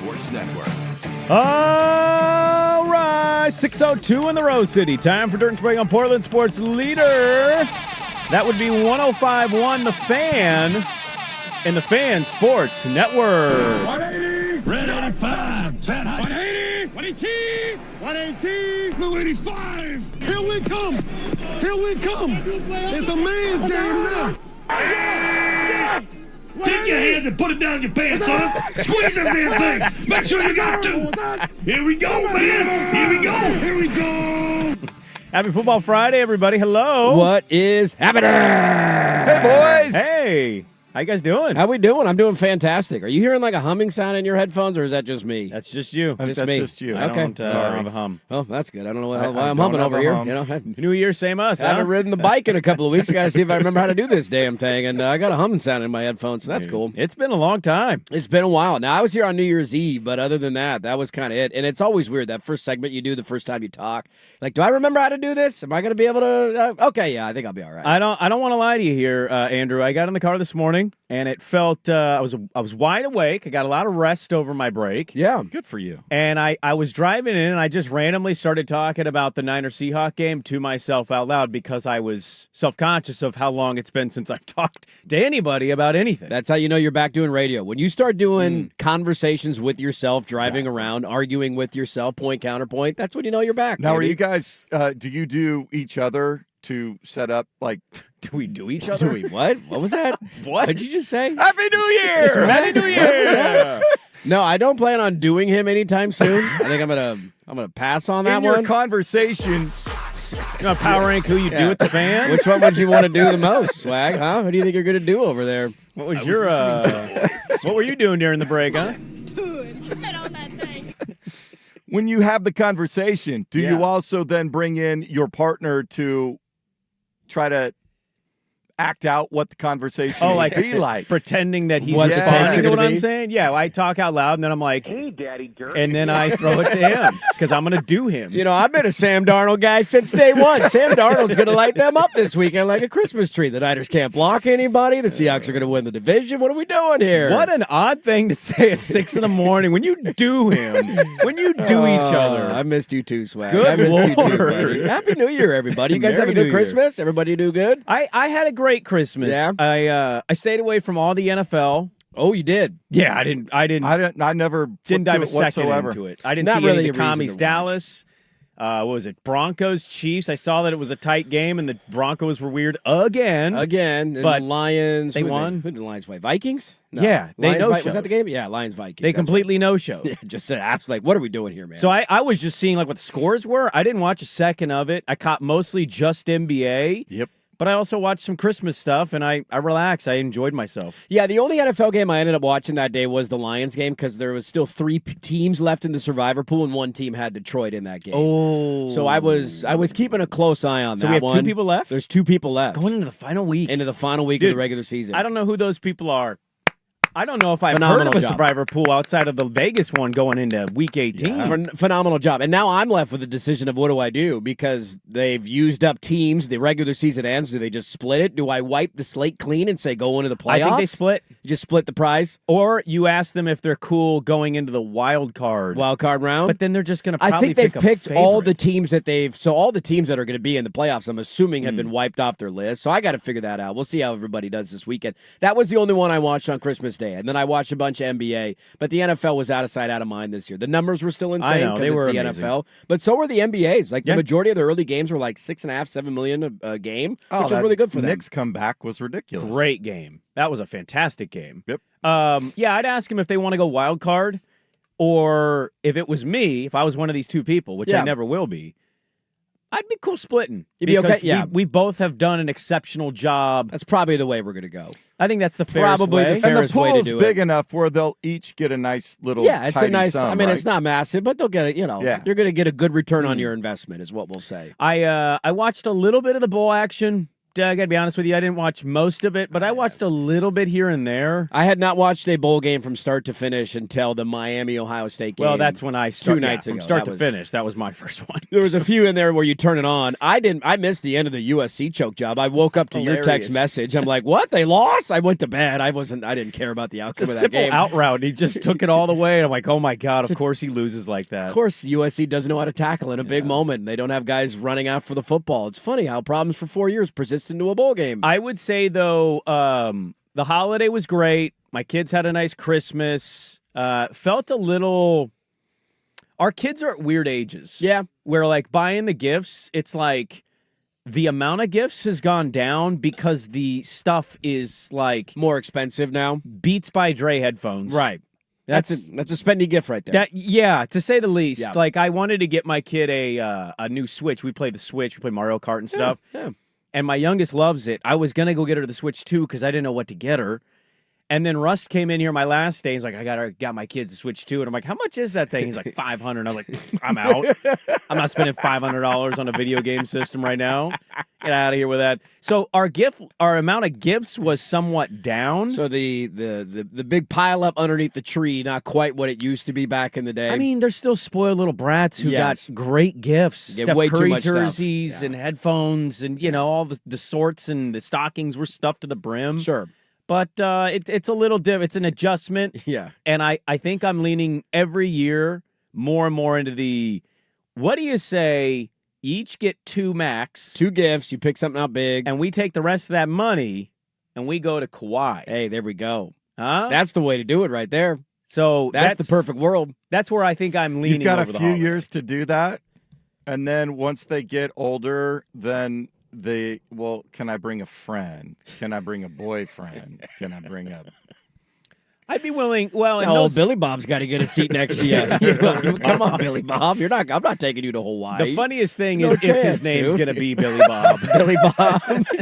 Sports Network. All right, 6:02 in the Rose City. Time for Dirt and Sprague on Portland Sports Leader. That would be 105.1 The Fan and the Fan Sports Network. 180, Red 85, San 180, 180, 180, Blue 85. Here we come. Here we come. It's a man's game now. Take your hand and put it down your pants, son. Squeeze that damn thing. Make sure you got to. Here we go, man. Here we go. Here we go. Happy Football Friday, everybody. Hello. What is happening? Hey, boys. Hey. How you guys doing? How we doing? I'm doing fantastic. Are you hearing like a humming sound in your headphones, or is that just me? That's just you. That's me. just you. I Okay. don't have a hum. Oh, that's good. I don't know why I I'm don't humming have over a here. hum. You know, New Year, same us, I haven't huh? ridden the bike in a couple of weeks. I got to see if I remember how to do this damn thing, and I got a humming sound in my headphones, so that's cool. It's been a long time. It's been a while. Now, I was here on New Year's Eve, but other than that, that was kind of it. And it's always weird, that first segment you do the first time you talk. Like, do I remember how to do this? Am I going to be able to? Okay, yeah, I think I'll be all right. I don't want to lie to you here, Andrew. I got in the car this morning, and it felt I was wide awake. I got a lot of rest over my break. Yeah. Good for you. And I was driving in, and I just randomly started talking about the Niners-Seahawks game to myself out loud because I was self-conscious of how long it's been since I've talked to anybody about anything. That's how you know you're back doing radio. When you start doing conversations with yourself, driving around, arguing with yourself, point, counterpoint, that's when you know you're back. Now, are baby. you guys, do you do each other to set up, like, Do we do each other? Do we what? What was that? What did you just say? Happy New Year! Happy New Year! No, I don't plan on doing him anytime soon. I think I'm gonna pass on that In your one. conversation, You know, power rank who you do with the fan? Which one would you want to do the most, Swag? Huh? What do you think you're gonna do over there? What was your what were you doing during the break, huh? Spit on that thing. when you have the conversation, do you also then bring in your partner to try to act out what the conversation would be like? Pretending that he's What's the responding tension to what gonna I'm be? saying? Yeah, I talk out loud, and then I'm like, Hey, Daddy Dirt. and then I throw it to him because I'm going to do him. You know, I've been a Sam Darnold guy since day one. Sam Darnold's going to light them up this weekend like a Christmas tree. The Niners can't block anybody. The Seahawks are going to win the division. What are we doing here? What an odd thing to say at 6 in the morning when you do him, when you do each other. I missed you too, Swag. Good I missed you too, Lord. buddy. Happy New Year, everybody. You guys Merry have a good New Year. Christmas? Everybody do good? I had a great Christmas. Yeah? I stayed away from all the NFL. Oh, you did? Yeah, I didn't I never didn't dive a flipped to it second whatsoever. into it. I didn't Not see really any a of the reason commies to watch. Dallas. What was it? Broncos, Chiefs. I saw that it was a tight game, and the Broncos were weird again. Again, and But the Lions. they who won. Who did the Lions play? Vikings? No. Yeah, they Lions, no-showed. Was that the game? Yeah, Lions, Vikings. They That's completely no-showed. right. Just said, absolutely. What are we doing here, man? So I was just seeing like what the scores were. I didn't watch a second of it. I caught mostly just NBA. Yep. But I also watched some Christmas stuff, and I relaxed. I enjoyed myself. Yeah, the only NFL game I ended up watching that day was the Lions game because there was still three teams left in the survivor pool, and one team had Detroit in that game. Oh. So I was keeping a close eye on that So we have one. two people left? There's two people left. Going into the final week. into the final week Dude, of the regular season. I don't know who those people are. I don't know if I've heard Phenomenal of a job. survivor pool outside of the Vegas one going into week 18. Phenomenal job. And now I'm left with the decision of what do I do because they've used up teams. The regular season ends. Do they just split it? Do I wipe the slate clean and say go into the playoffs? I think they split. You just split the prize? Or you ask them if they're cool going into the wild card. Wild card round? But then they're just going to probably I think they've pick a picked all favorite. the teams that all the teams that are going to be in the playoffs, I'm assuming, have been wiped off their list. So I got to figure that out. We'll see how everybody does this weekend. That was the only one I watched on Christmas Day. And then I watched a bunch of NBA, but the NFL was out of sight, out of mind this year. The numbers were still insane know, because they it's were the amazing. NFL, but so were the NBAs. Like Yeah. the majority of the early games were like 6.5, 7 million a game, which was that really good for them. Knicks comeback was ridiculous. Great game. That was a fantastic game. Yep. Yeah, I'd ask them if they want to go wild card or if it was me, if I was one of these two people, which Yeah. I never will be, I'd be cool splitting. You'd be okay? because Yeah. We both have done an exceptional job. That's probably the way we're going to go. I think that's the fairest Probably the way. And the fairest way to pool's do big it. enough where they'll each get a nice little Yeah, it's a tidy nice. sum, I mean, right? it's not massive, but they'll get it. You know, Yeah. you're going to get a good return on your investment, is what we'll say. I watched a little bit of the bowl action. I got to be honest with you. I didn't watch most of it, but I watched a little bit here and there. I had not watched a bowl game from start to finish until the Miami-Ohio State game. Well, that's when I started. 2 nights ago. From start to finish, that was my first one. There was a few in there where you turn it on. I missed the end of the USC choke job. I woke up to your text message. I'm like, what? They lost? I went to bed. I didn't care about the outcome of that game. It's a simple out route. He just took it all the way. I'm like, oh my God, of course he loses like that. Of course, USC doesn't know how to tackle in a big moment. They don't have guys running out for the football. It's funny how problems for 4 years persist into a bowl game. I would say, though, the holiday was great. My kids had a nice Christmas. Felt a little... Our kids are at weird ages. Yeah. Where, like, buying the gifts, it's like the amount of gifts has gone down because the stuff is, like... More expensive now. Beats by Dre headphones. Right. That's a spendy gift right there. Yeah, to say the least. Yeah. Like, I wanted to get my kid a new Switch. We play the Switch. We play Mario Kart and stuff. Yeah. And my youngest loves it. I was going to go get her the Switch, too, because I didn't know what to get her. And then Russ came in here my last day. He's like, I got my kids the Switch, too. And I'm like, how much is that thing? He's like, $500. I was like, I'm out. I'm not spending $500 on a video game system right now. Get out of here with that. So our amount of gifts was somewhat down. So the big pile up underneath the tree, not quite what it used to be back in the day. I mean, there's still spoiled little brats who got great gifts. Get Steph way too Curry much jerseys and headphones and, all the sorts and the stockings were stuffed to the brim. Sure. But it's a little different. It's an adjustment. Yeah. And I think I'm leaning every year more and more into the, what do you say, each get 2 max. 2 gifts. You pick something out big. And we take the rest of that money and we go to Kauai. Hey, there we go. Huh? That's the way to do it right there. So that's the perfect world. That's where I think I'm leaning. You've got over a few years to do that. And then once they get older, then can I bring a friend? Can I bring a boyfriend? Can I bring a... I'd be willing. Well, old Billy Bob's got to get a seat next to you. Come on, Billy Bob. I'm not taking you to Hawaii. The funniest thing is if his name's going to be Billy Bob. Billy Bob.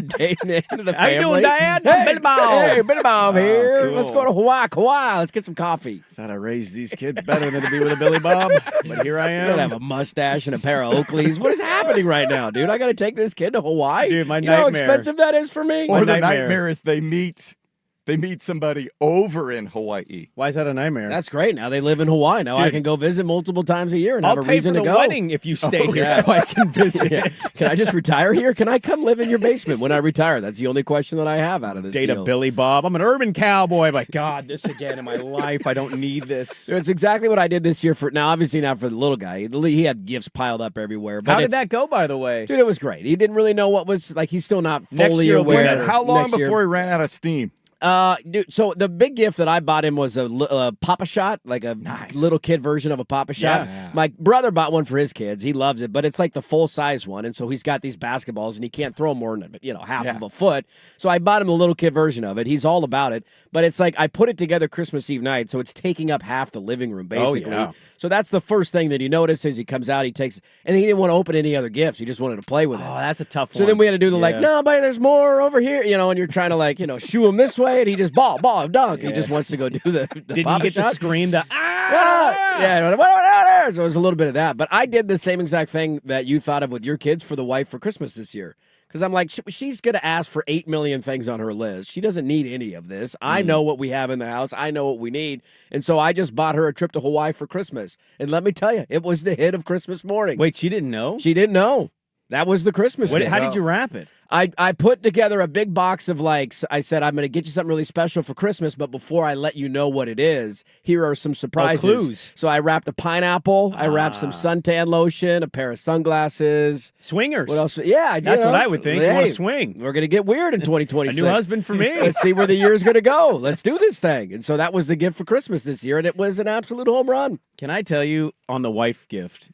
Dating into the family. How you doing, Dad? Hey, Billy Bob. Hey, Billy Bob here. Cool. Let's go to Hawaii. Kauai. Let's get some coffee. Thought I raised these kids better than to be with a Billy Bob, but here I am. You gotta have a mustache and a pair of Oakleys. What is happening right now, dude? I got to take this kid to Hawaii. Dude, my you nightmare. know how expensive that is for me? Or the nightmare is they meet somebody over in Hawaii. Why is that a nightmare? That's great. Now they live in Hawaii. Now I can go visit multiple times a year and have a reason to go. I'll pay for the wedding if you stay here so I can visit. Yeah. Can I just retire here? Can I come live in your basement when I retire? That's the only question that I have out of this Date deal. a Billy Bob. I'm an urban cowboy. My God, this again in my life. I don't need this. It's exactly what I did this year obviously not for the little guy. He had gifts piled up everywhere. But how did that go, by the way? Dude, it was great. He didn't really know what was, he's still not fully aware. How long before he ran out of steam? Dude, so the big gift that I bought him was a Papa Shot, like a little kid version of a Papa Shot. Yeah. My brother bought one for his kids. He loves it, but it's like the full-size one, and so he's got these basketballs, and he can't throw more than, half of a foot. So I bought him the little kid version of it. He's all about it, but it's like I put it together Christmas Eve night, so it's taking up half the living room, basically. Oh, yeah. So that's the first thing that he notices. He comes out, he takes, and he didn't want to open any other gifts. He just wanted to play with it. Oh, that's a tough one. So then we had to do no, buddy, there's more over here, and you're trying to shoo him this way, and he just ball, dunk. He just wants to go do the Did Papa he get Shot. to scream the Yeah, so it was a little bit of that. But I did the same exact thing that you thought of with your kids for the wife for Christmas this year. Because I'm like, she's going to ask for 8 million things on her list. She doesn't need any of this. I know what we have in the house. I know what we need. And so I just bought her a trip to Hawaii for Christmas. And let me tell you, it was the hit of Christmas morning. Wait, she didn't know? She didn't know. That was the Christmas gift. How did you wrap it? I put together a big box of I said, I'm going to get you something really special for Christmas, but before I let you know what it is, here are some surprises. Clues. So I wrapped a pineapple, I wrapped some suntan lotion, a pair of sunglasses. Swingers. What else? Yeah, that's what I would think. You want to swing. We're going to get weird in 2026. A new husband for me. Let's see where the year's going to go. Let's do this thing. And so that was the gift for Christmas this year, and it was an absolute home run. Can I tell you on the wife gift?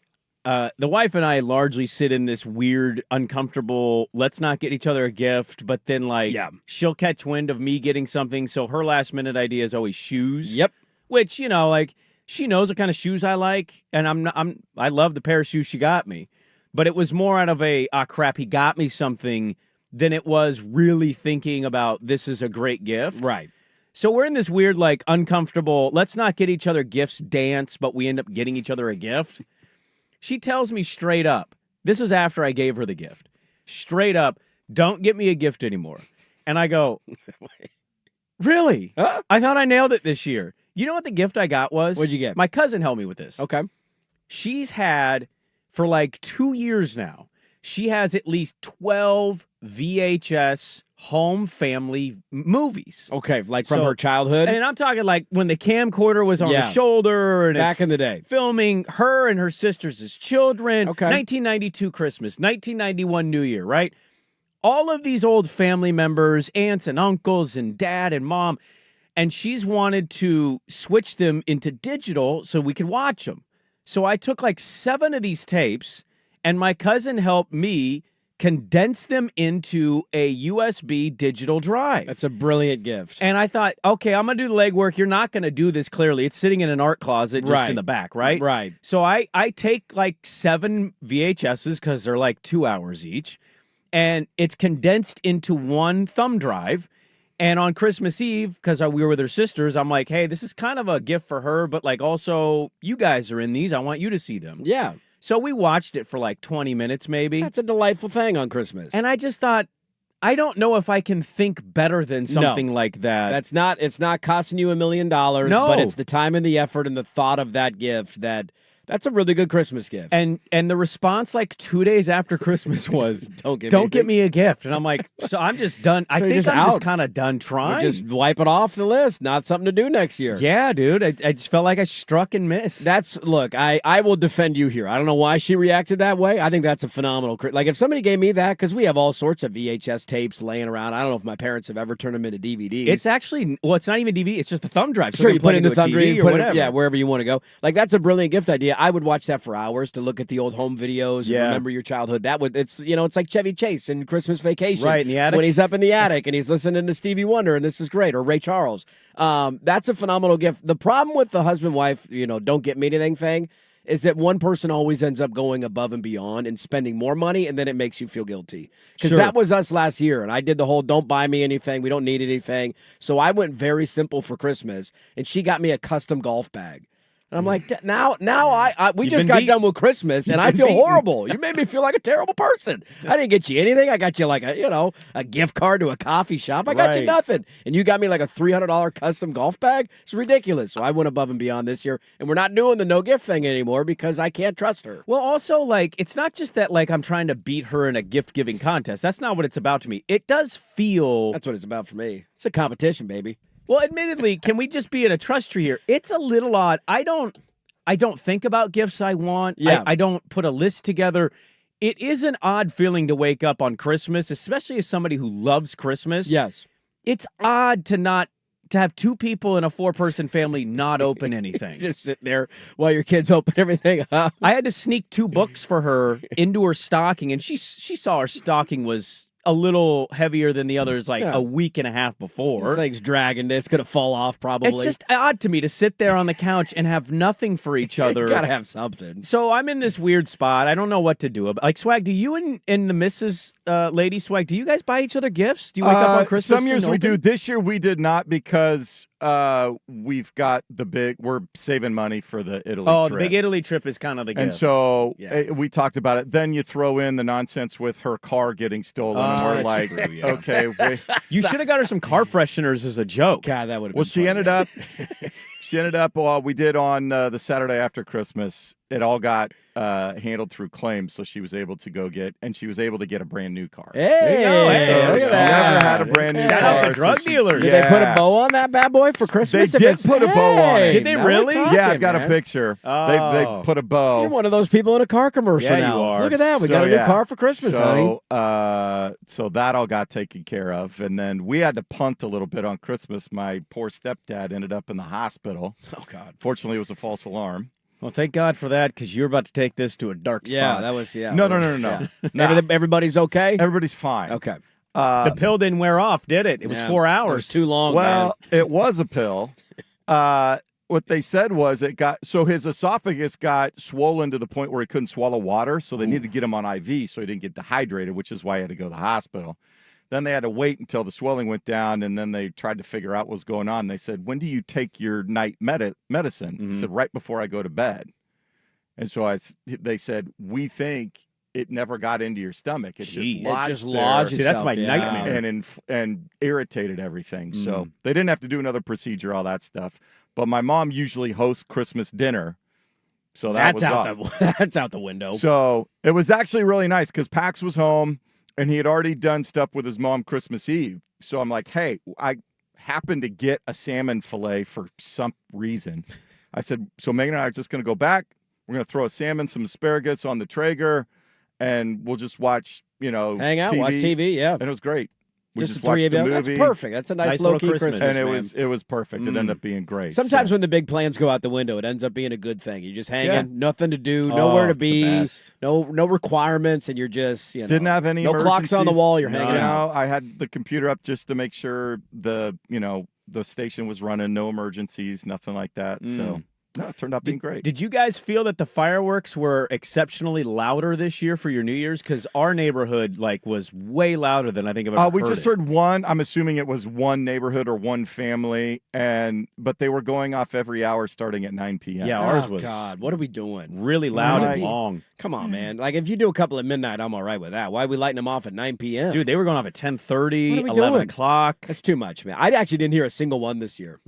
The wife and I largely sit in this weird, uncomfortable, let's not get each other a gift, but then she'll catch wind of me getting something, so her last minute idea is always shoes. Yep. Which, she knows what kind of shoes I like, and I love the pair of shoes she got me. But it was more out of crap, he got me something than it was really thinking about this is a great gift. Right. So we're in this weird, uncomfortable, let's not get each other gifts dance, but we end up getting each other a gift. She tells me straight up, this was after I gave her the gift, straight up, don't get me a gift anymore. And I go, really? I thought I nailed it this year. You know what the gift I got was? What'd you get? My cousin helped me with this. Okay. She's had, for like 2 years now, she has at least 12 VHS home family movies. Okay, like from her childhood? And I'm talking like when the camcorder was on the shoulder. And back in the day. Filming her and her sisters as children. Okay. 1992 Christmas, 1991 New Year, right? All of these old family members, aunts and uncles and dad and mom, and she's wanted to switch them into digital so we could watch them. So I took like 7 of these tapes, and my cousin helped me condense them into a USB digital drive. That's a brilliant gift. And I thought, okay, I'm going to do the legwork. You're not going to do this clearly. It's sitting in an art closet just in the back, right? Right. So I take like 7 VHSs because they're like 2 hours each, and it's condensed into one thumb drive. And on Christmas Eve, because we were with her sisters, I'm like, hey, this is kind of a gift for her, but like also you guys are in these. I want you to see them. Yeah. So we watched it for like 20 minutes maybe. That's a delightful thing on Christmas. And I just thought, I don't know if I can think better than something like that. It's not costing you $1 million, No. but it's the time and the effort and the thought of that gift that's a really good Christmas gift. And the response like 2 days after Christmas was, Don't get me a gift. And I'm like, so I'm just done. I think I'm just kind of done trying. Just wipe it off the list. Not something to do next year. Yeah, dude. I just felt like I struck and missed. Look, I will defend you here. I don't know why she reacted that way. I think that's a phenomenal. Like if somebody gave me that, because we have all sorts of VHS tapes laying around. I don't know if my parents have ever turned them into DVDs. It's actually, it's not even DVD. It's just the thumb drive. So sure, you put it in the thumb drive, you put it, wherever you want to go. Like that's a brilliant gift idea. I would watch that for hours to look at the old home videos and remember your childhood. It's like Chevy Chase in Christmas Vacation, right in the attic when he's up in the attic and he's listening to Stevie Wonder, and this is great, or Ray Charles. That's a phenomenal gift. The problem with the husband-wife, don't get me anything thing, is that one person always ends up going above and beyond and spending more money, and then it makes you feel guilty. Because that was us last year, and I did the whole don't buy me anything, we don't need anything. So I went very simple for Christmas, and she got me a custom golf bag. And I'm like, now we just got done with Christmas, and I feel horrible. You made me feel like a terrible person. I didn't get you anything. I got you like a gift card to a coffee shop. I got you nothing. And you got me like a $300 custom golf bag. It's ridiculous. So I went above and beyond this year, and we're not doing the no gift thing anymore because I can't trust her. Well, also, like, it's not just that, like, I'm trying to beat her in a gift-giving contest. That's not what it's about to me. It does feel... That's what it's about for me. It's a competition, baby. Well, admittedly, can we just be in a trust tree here? It's a little odd. I don't think about gifts I want. Yeah. I don't put a list together. It is an odd feeling to wake up on Christmas, especially as somebody who loves Christmas. Yes. It's odd to have 2 people in a 4-person family not open anything. Just sit there while your kids open everything up. I had to sneak 2 books for her into her stocking, and she saw her stocking was a little heavier than the others like a week and a half before. This thing's dragging. It's going to fall off probably. It's just odd to me to sit there on the couch and have nothing for each other. You got to have something. So I'm in this weird spot. I don't know what to do. Like, Swag, do you and the Mrs. Lady Swag, do you guys buy each other gifts? Do you wake up on Christmas? Some years we do. This year we did not because we've got we're saving money for the Italy trip. Oh, the big Italy trip is kind of the gift. And so we talked about it. Then you throw in the nonsense with her car getting stolen. And we're like, okay. You should have got her some car fresheners as a joke. God, that would have been Well, she ended up, we did on the Saturday after Christmas, it all got handled through claims, so she was able to get a brand new car. Hey, look at that. Never had a brand new Shout car. out to drug dealers. Did they put a bow on that bad boy for Christmas? They did put a bow on it. Did they now really? we're talking, Yeah, I've got man. a picture. Oh. They put a bow. You're one of those people in a car commercial Yeah, now. you are. Look at that. We got a new car for Christmas, honey. So that all got taken care of. And then we had to punt a little bit on Christmas. My poor stepdad ended up in the hospital. Oh, God. Fortunately, it was a false alarm. Well, thank God for that, because you're about to take this to a dark spot. Yeah, that was, No. Yeah. Everybody's okay? Everybody's fine. Okay. The pill didn't wear off, did it? It was 4 hours. It was too long, Well, it was a pill. What they said was his esophagus got swollen to the point where he couldn't swallow water, so they needed to get him on IV so he didn't get dehydrated, which is why he had to go to the hospital. Then they had to wait until the swelling went down, and then they tried to figure out what was going on. They said, when do you take your night medicine? He said, right before I go to bed. And so they said, we think it never got into your stomach. It Jeez. just It lodged just lodged there Dude, that's my itself, yeah. nightmare. and irritated everything. Mm. So they didn't have to do another procedure, all that stuff. But my mom usually hosts Christmas dinner, so that That's was out off. that's out the window. So it was actually really nice because Pax was home and he had already done stuff with his mom Christmas Eve. So I'm like, hey, I happened to get a salmon fillet for some reason. I said, so Megan and I are just going to go back. We're going to throw a salmon, some asparagus on the Traeger, and we'll just watch, Hang out, TV. watch TV, yeah. And it was great. We Just just the three watched of the you. movie. That's perfect. That's a nice Nice little low-key Christmas. Christmas, And man. it was perfect. It ended up being great. Sometimes So- when the big plans go out the window, it ends up being a good thing. You're just hanging, Yeah. nothing to do, Oh, nowhere to it's the be, best. no requirements, and you're just Didn't have any no clocks on the emergencies. wall. You're hanging out. No, I had the computer up just to make sure the station was running, no emergencies, nothing like that. So no, it turned out being great. Did you guys feel that the fireworks were exceptionally louder this year for your New Year's? Because our neighborhood was way louder than I think I've ever We heard just it. heard one. I'm assuming it was one neighborhood or one family, but they were going off every hour starting at 9 p.m. Yeah, ours Oh, was God, what are we doing? really loud Right. and long. Come on, man. Like, if you do a couple at midnight, I'm all right with that. Why are we lighting them off at 9 p.m.? Dude, they were going off at 10:30, What are we 11 doing? o'clock. That's too much, man. I actually didn't hear a single one this year.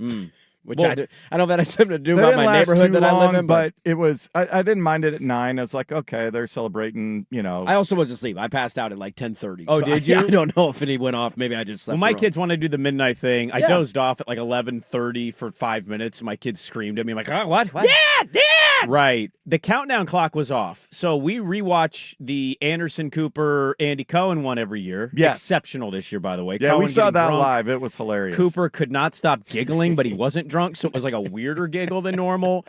Which Well, I don't know if that has something to do They about didn't my last neighborhood too that I live long, in, but it was. I didn't mind it at 9. I was like, okay, they're celebrating. I also was asleep. I passed out at like 10:30. Oh, so did I you? don't know if any went off. Maybe I just slept. Well, my through 'em. kids wanted to do the midnight thing. I Yeah. dozed off at like 11:30 for 5 minutes. My kids screamed at me. I'm like, oh, what? Dad! Right. The countdown clock was off. So we rewatch the Anderson Cooper, Andy Cohen one every year. Yes. Exceptional this year, by the way. Yeah, we Cohen saw getting that drunk. live. It was hilarious. Cooper could not stop giggling, but he wasn't drunk, so it was like a weirder giggle than normal.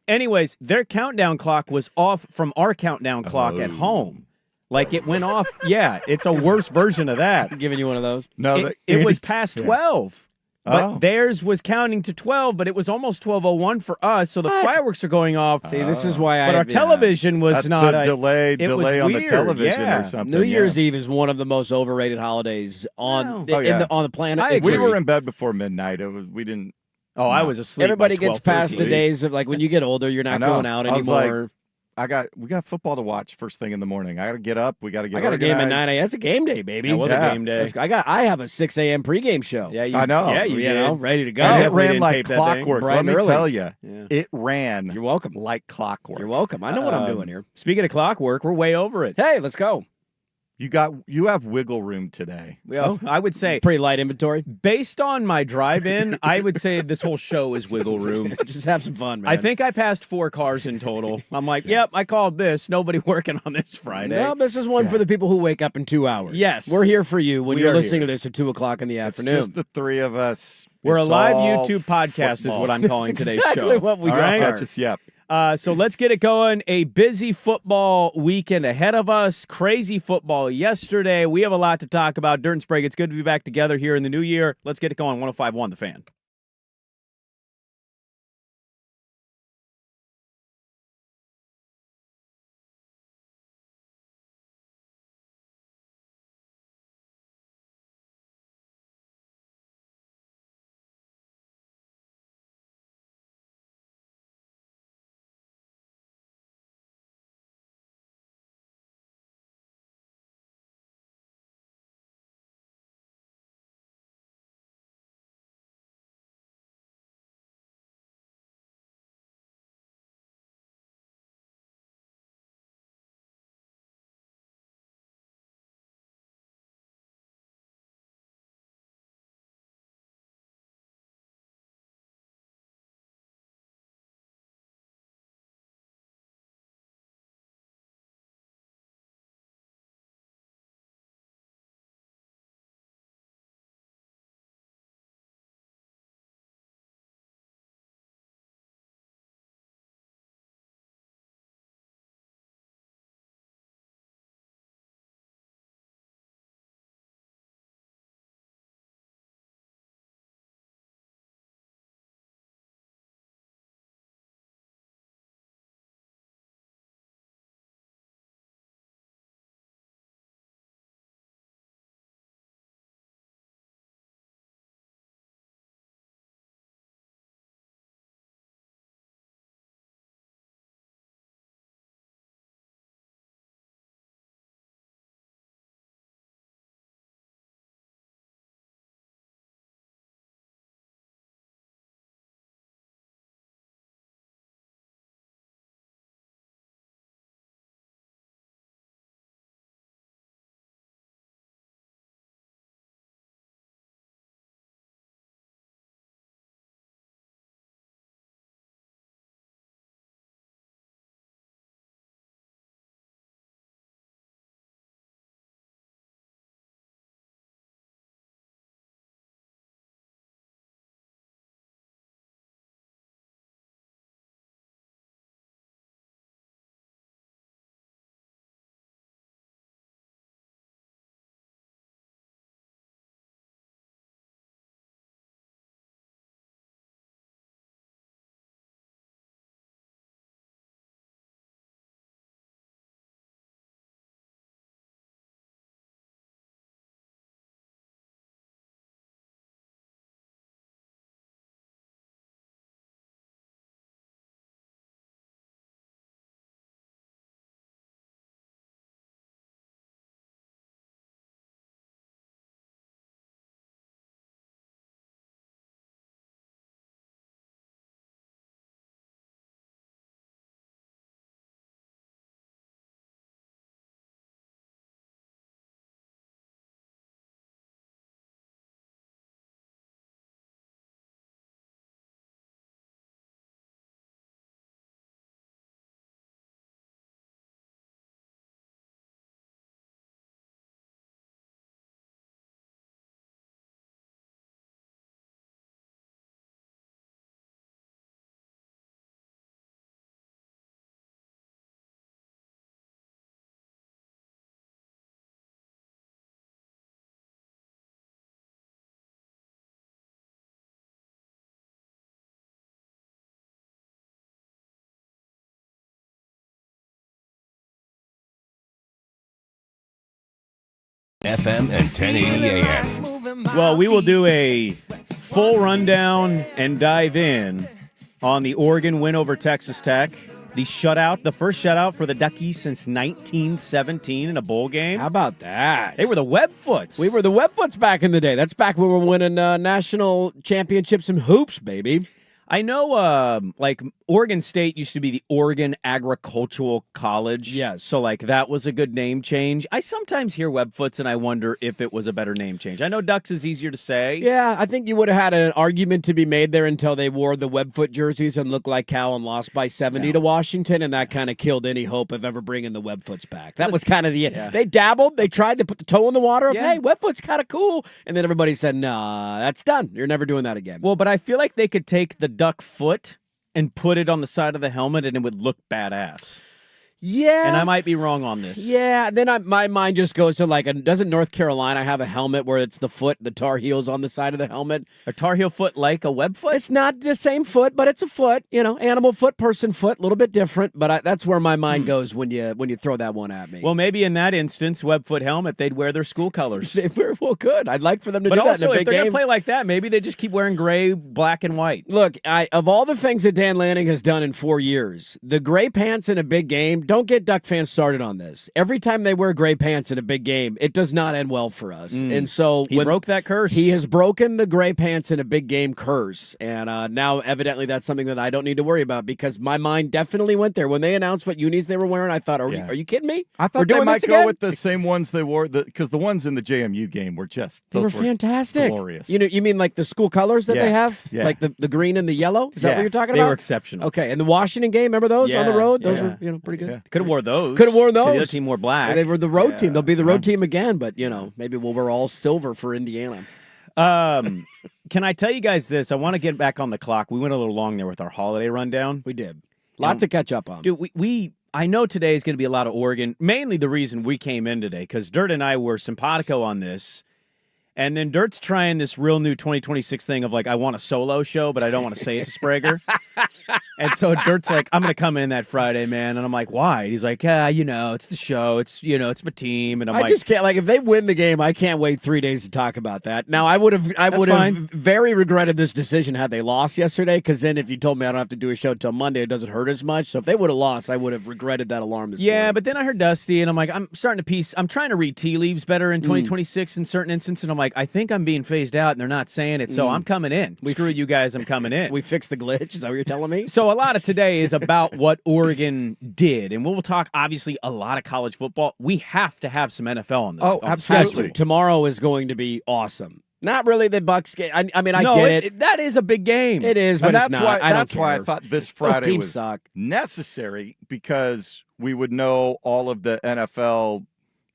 Anyways, their countdown clock was off from our countdown clock at home. Like it went off. Yeah, it's a worse version of that. Giving you one of those. No, It was past 12. But Oh. theirs was counting to 12, but it was almost 12:01 for us, so the fireworks are going off. See, this is why But our television was That's not the delay it was on the weird, television yeah. or something. New Year's yeah. Eve is one of the most overrated holidays on Well, Oh, yeah. on the planet. I It agree. We just- were in bed before midnight. We didn't. Oh, I was asleep. Everybody by gets past the 12:30. days of like when you get older, you're I not know. going out I was like, anymore. we got football to watch first thing in the morning. I got to get up. We got to get. I got a game at organized. 9 a.m. It's a game day, baby. It was Yeah. a game day. I have a 6 a.m. pregame show. Yeah, you, I know. Yeah, you, you did. know, ready to go. And it definitely ran didn't like tape that thing. clockwork. Bright Let and me early. tell you, Yeah. it ran. You're welcome. Like clockwork. You're welcome. I know what I'm doing here. Speaking of clockwork, we're way over it. Hey, let's go. You have wiggle room today. Well, I would say, Pretty light inventory. based on my drive-in, I would say this whole show is wiggle room. Just have some fun, man. I think I passed 4 cars in total. I'm like, yep, I called this. Nobody working on this Friday. Well, this is one for the people who wake up in 2 hours. Yes. We're here for you when We you're are listening here. to this at 2 o'clock in the It's afternoon. just the three of us. We're a It's live all YouTube podcast is football. what I'm calling That's today's exactly show. what we All right? are. That's just yep. So let's get it going. A busy football weekend ahead of us. Crazy football yesterday. We have a lot to talk about. Dirt and Sprague, it's good to be back together here in the new year. Let's get it going. 105.1 The Fan. FM and 1080 AM. Well, we will do a full rundown and dive in on the Oregon win over Texas Tech. The shutout, the first shutout for the Duckies since 1917 in a bowl game. How about that? They were the Webfoots. We were the Webfoots back in the day. That's back when we were winning national championships in hoops, baby. I know, like, Oregon State used to be the Oregon Agricultural College. Yes. So, like, that was a good name change. I sometimes hear Webfoots, and I wonder if it was a better name change. I know Ducks is easier to say. Yeah, I think you would have had an argument to be made there until they wore the Webfoot jerseys and looked like Cal and lost by 70 to Washington, and that kind of killed any hope of ever bringing the Webfoots back. That was kind of the end. They dabbled. They tried to put the toe in the water of, hey, Webfoot's kind of cool. And then everybody said, nah, that's done. You're never doing that again. Well, but I feel like they could take the duck foot and put it on the side of the helmet, and it would look badass. Yeah. And I might be wrong on this. Yeah, then my mind just goes to, like, doesn't North Carolina have a helmet where it's the foot, the Tar Heels on the side of the helmet? A Tar Heel foot like a web foot? It's not the same foot, but it's a foot. You know, animal foot, person foot, a little bit different. But that's where my mind goes when you throw that one at me. Well, maybe in that instance, Webfoot helmet, they'd wear their school colors. They very well could. I'd like for them to do that in a also, big if they're game. going to play like that, maybe they just keep wearing gray, black, and white. Look, of all the things that Dan Lanning has done in 4 years, the gray pants in a big game, don't get Duck fans started on this. Every time they wear gray pants in a big game, it does not end well for us. And so He broke that curse. He has broken the gray pants in a big game curse. And now evidently that's something that I don't need to worry about because my mind definitely went there. When they announced what unis they were wearing, I thought, are you kidding me? I We're thought they doing might this go again? with the same ones they wore, because the ones in the JMU game were just They were those fantastic. glorious. You mean like the school colors that they have? Yeah. Like the green and the yellow? Is that what you're talking They about? were exceptional. Okay, and the Washington game, remember those on the Yeah, road? Those yeah. were pretty good. Yeah. Could have wore those. Could have worn 'cause those. The other team wore black. They were the road team. They'll be the road team again, but maybe we're all silver for Indiana. Can I tell you guys this? I want to get back on the clock. We went a little long there with our holiday rundown. We did. Lot to catch up on. Dude, I know today is going to be a lot of Oregon. Mainly the reason we came in today, because Dirt and I were simpatico on this. And then Dirt's trying this real new 2026 thing of like, I want a solo show, but I don't want to say it to Sprague. And so Dirt's like, I'm going to come in that Friday, man. And I'm like, why? And he's like, it's the show. It's my team. And I just can't, like, if they win the game, I can't wait 3 days to talk about that. Now, I would have fine. very regretted this decision had they lost yesterday, because then if you told me I don't have to do a show till Monday, it doesn't hurt as much. So if they would have lost, I would have regretted that alarm this morning. but then I heard Dusty, and I'm like, I'm trying to read tea leaves better in 2026 in certain instances. And I'm like, I think I'm being phased out, and they're not saying it, so I'm coming in. Screw you guys, I'm coming in. We fixed the glitch. Is that what you're telling me? So a lot of today is about what Oregon did, and we'll talk, obviously, a lot of college football. We have to have some NFL on the Oh, on the absolutely. schedule. Tomorrow is going to be awesome. Not really the Bucks game. I mean, I No, get it. That is a big game. It is, but And it's that's not. why I don't that's why I care. thought this Those Friday teams was suck. necessary, because we would know all of the NFL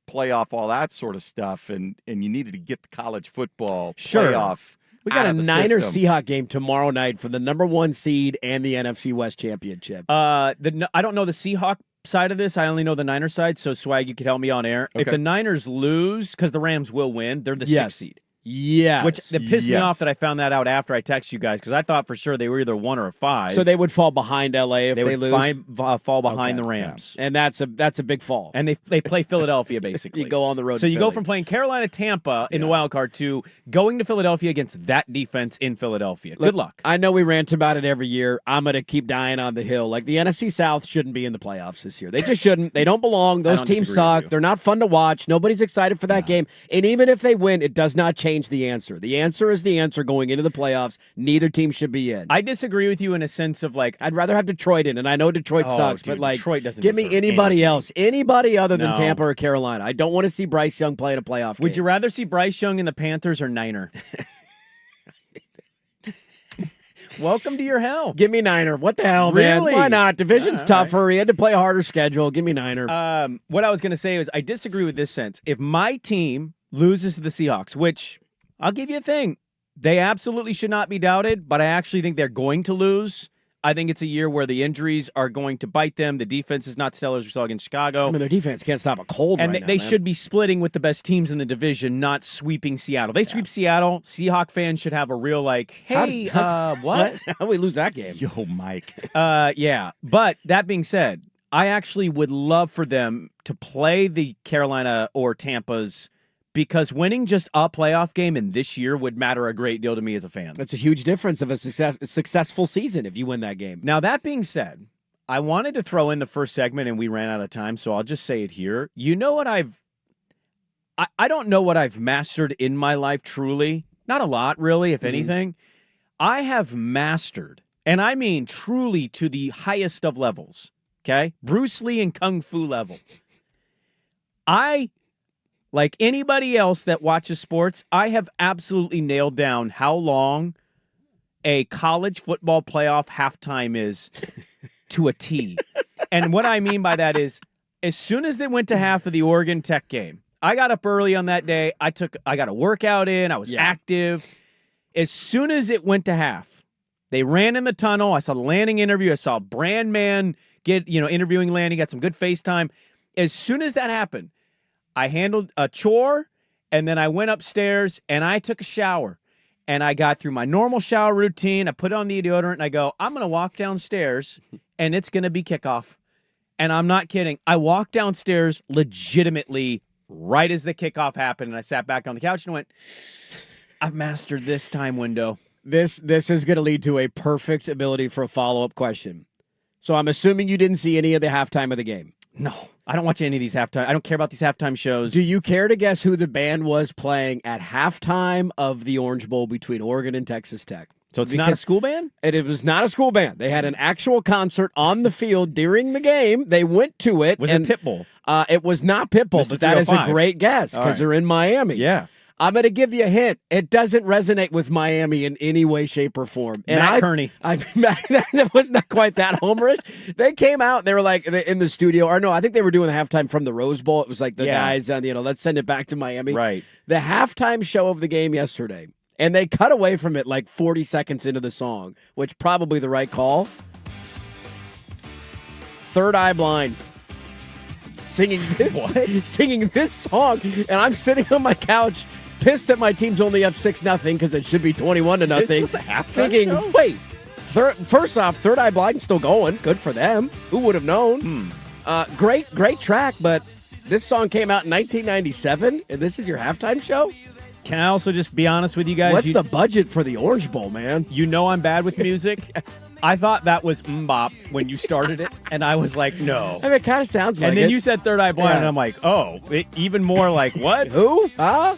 playoff, all that sort of stuff, and you needed to get the college football playoff. We got out a of the Niners system. Seahawks game tomorrow night for the number 1 seed and the NFC West championship. I don't know the Seahawk side of this. I only know the Niners side, so Swag, you could help me on air. If Okay. the Niners lose, because the Rams will win, they're the 6th seed. Yes. Which that pissed me Yes. off that I found that out after I texted you guys, because I thought for sure they were either 1 or a 5. So they would fall behind LA if they would lose. fall behind Okay, the Rams. And that's a big fall. And they play Philadelphia, basically. You go on the road So to you go Philly. from playing Carolina, Tampa in the wild card to going to Philadelphia against that defense in Philadelphia. Good luck. I know we rant about it every year. I'm going to keep dying on the hill. Like, the NFC South shouldn't be in the playoffs this year. They just shouldn't. They don't belong. Those don't teams disagree with suck. you. They're not fun to watch. Nobody's excited for that game. And even if they win, it does not change the answer. The answer is the answer going into the playoffs. Neither team should be in. I disagree with you in a sense of like, I'd rather have Detroit in, and I know Detroit sucks, dude, but like, Detroit doesn't give me deserve anybody anything. else, anybody other than No. Tampa or Carolina. I don't want to see Bryce Young play in a playoff game. would you rather see Bryce Young in the Panthers or Niner? Welcome to your hell. Give me Niner. What the hell, man? Really? Why not? Division's All tougher. He had to play a harder schedule. Give me Niner. What I was going to say is I disagree with this sense. If my team loses to the Seahawks, which I'll give you a thing, they absolutely should not be doubted, but I actually think they're going to lose. I think it's a year where the injuries are going to bite them. The defense is not stellar as we saw against Chicago. I mean, their defense can't stop a cold And right now, they man. should be splitting with the best teams in the division, not sweeping Seattle. They sweep Seattle. Seahawk fans should have a real like, hey, what? How we lose that game? Yo, Mike. Yeah. But that being said, I actually would love for them to play the Carolina or Tampa's because winning just a playoff game in this year would matter a great deal to me as a fan. That's a huge difference of a successful season if you win that game. Now, that being said, I wanted to throw in the first segment and we ran out of time, so I'll just say it here. You know what I don't know what I've mastered in my life truly. Not a lot, really, if anything. I have mastered, and I mean truly to the highest of levels, okay? Bruce Lee and Kung Fu level. Like anybody else that watches sports, I have absolutely nailed down how long a college football playoff halftime is to a T. And what I mean by that is, as soon as they went to half of the Oregon Tech game, I got up early on that day. I got a workout in. I was active. As soon as it went to half, they ran in the tunnel. I saw the Lanning interview. I saw Brandman interviewing Lanning. Got some good FaceTime. As soon as that happened, I handled a chore, and then I went upstairs, and I took a shower. And I got through my normal shower routine. I put on the deodorant, and I go, I'm going to walk downstairs, and it's going to be kickoff. And I'm not kidding. I walked downstairs legitimately right as the kickoff happened, and I sat back on the couch and went, I've mastered this time window. This is going to lead to a perfect ability for a follow-up question. So I'm assuming you didn't see any of the halftime of the game. No, I don't watch any of these halftime. I don't care about these halftime shows. Do you care to guess who the band was playing at halftime of the Orange Bowl between Oregon and Texas Tech? So it's not a school band? It was not a school band. They had an actual concert on the field during the game. They went to it. Was it Pitbull? It was not Pitbull, Mr. but that is a 305. great guess because they're in Miami. Yeah. I'm going to give you a hint. It doesn't resonate with Miami in any way, shape, or form. And Matt Kearney. That was not quite that homerish. They came out and they were like in the studio. Or no, I think they were doing the halftime from the Rose Bowl. It was like the guys on, let's send it back to Miami. Right. The halftime show of the game yesterday, and they cut away from it like 40 seconds into the song, which probably the right call. Third Eye Blind. Singing this song, and I'm sitting on my couch, pissed that my team's only up 6-0 because it should be 21-0. This was a halftime thinking, show? wait, first off, Third Eye Blind still going. Good for them. Who would have known? Great track, but this song came out in 1997, and this is your halftime show? Can I also just be honest with you guys? What's the budget for the Orange Bowl, man? You know I'm bad with music. I thought that was Mbop when you started it, and I was like, no. I mean, it kind of sounds like And then it. you said Third Eye Blind, Yeah. and I'm like, even more like, what? Who? Huh?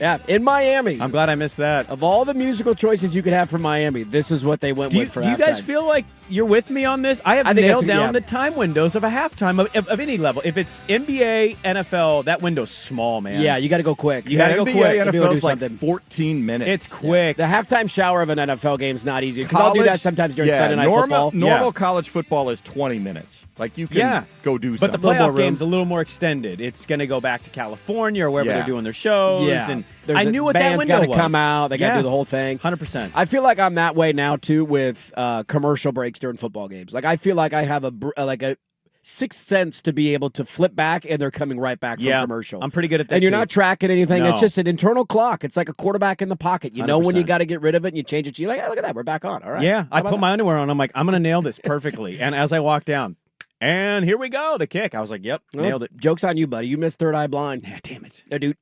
Yeah, in Miami. I'm glad I missed that. Of all the musical choices you could have for Miami, this is what they went with for Do you guys halftime. feel like you're with me on this? I have think nailed that's- down yeah. the time windows of a halftime of any level. If it's NBA, NFL, that window's small, man. Yeah, you got to go quick. You gotta go NBA, quick. People do NFL's like something. 14 minutes. It's quick. The halftime shower of an NFL game is not easy because I'll do that sometimes during Sunday Night Football. Normal college football is 20 minutes. Like you can go do But the something. little more playoff room. game's a little more extended. It's going to go back to California or wherever Yeah. they're doing their shows. Yeah, And There's I knew what that band's window gotta was. come out. They got to do the whole thing. 100%. I feel like I'm that way now too with commercial breaks during football games. Like I feel like I have a sixth sense to be able to flip back and they're coming right back from commercial. I'm pretty good at that. And you're too. not tracking anything. No. It's just an internal clock. It's like a quarterback in the pocket. You know when you 100%. got to get rid of it and you change it. You're like, hey, look at that. We're back on. All right. Yeah, How I about put that? my underwear on. I'm like, I'm going to nail this perfectly. And as I walked down, and here we go, the kick. I was like, yep, Well, nailed it. Joke's on you, buddy. You missed Third Eye Blind. Yeah, damn it. Do.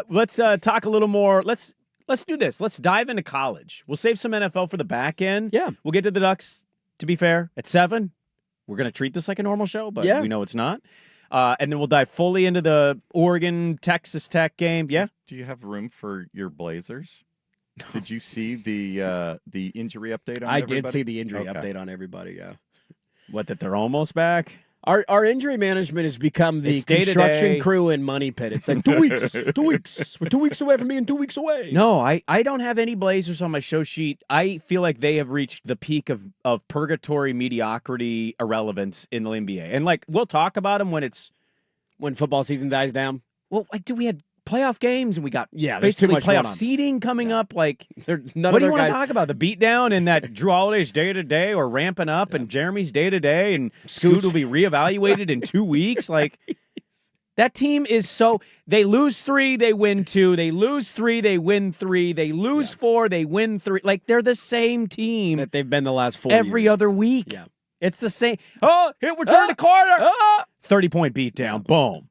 Let's talk a little more. Let's do this. Let's dive into college. We'll save some NFL for the back end. Yeah. We'll get to the Ducks, to be fair, at 7. We're going to treat this like a normal show, but we know it's not. And then we'll dive fully into the Oregon-Texas Tech game. Yeah. Do you have room for your Blazers? Did you see the injury update on I everybody? did see the injury Okay. update on everybody, yeah. What, that they're almost back? Our injury management has become the It's day-to-day. construction crew in Money Pit. It's like 2 weeks. 2 weeks. We're 2 weeks away from being 2 weeks away. No, I don't have any Blazers on my show sheet. I feel like they have reached the peak of purgatory mediocrity irrelevance in the NBA. And, like, we'll talk about them When football season dies down. well, like, we had playoff games and we got There's basically too much playoff going on. seeding coming up. Like, None what of do you their want to guys. talk about? The beatdown and that Drew Holiday's day-to-day or ramping up and Jeremy's day-to-day and Scoot will be reevaluated in 2 weeks? Like, that team is so – they lose 3, they win 2. They lose 3, they win 3. They lose 4, they win 3. Like, they're the same team That they've been the last 4 every years. other week. Yeah. It's the same. Oh, here we're turning the corner. 30-point beatdown. Boom.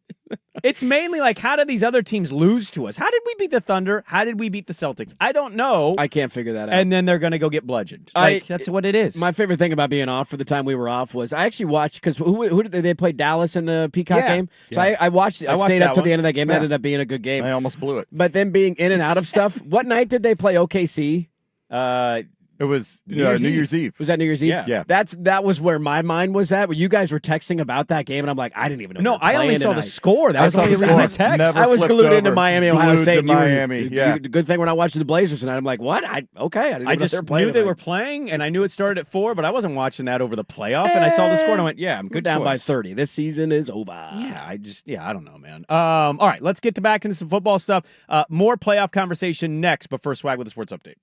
It's mainly like, how did these other teams lose to us? How did we beat the Thunder? How did we beat the Celtics? I don't know. I can't figure that out. And then they're going to go get bludgeoned. That's what it is. My favorite thing about being off for the time we were off was I actually watched, because who did they play? Dallas in the Peacock game? So I watched I stayed up to the end of that game. That ended up being a good game. I almost blew it. But then being in and out of stuff, what night did they play OKC? It was New Year's Eve. Was that New Year's Eve? Yeah. That was where my mind was at. When you guys were texting about that game, and I'm like, I didn't even know. No, I only saw the score. That was I the only saw the reason I score. text. Never I was flipped glued into over. Miami, Ohio Glued State. to Miami, yeah. Good thing we're not watching the Blazers tonight. I'm like, what? I didn't I even know just they were playing knew they tonight. were playing, and I knew it started at 4, but I wasn't watching that over the playoff. And I saw the score, and I went, "Yeah, I'm We're good." down by choice. 30. This season is over. Yeah, I don't know, man. All right, let's get back into some football stuff. More playoff conversation next, but first, Swag with a sports update.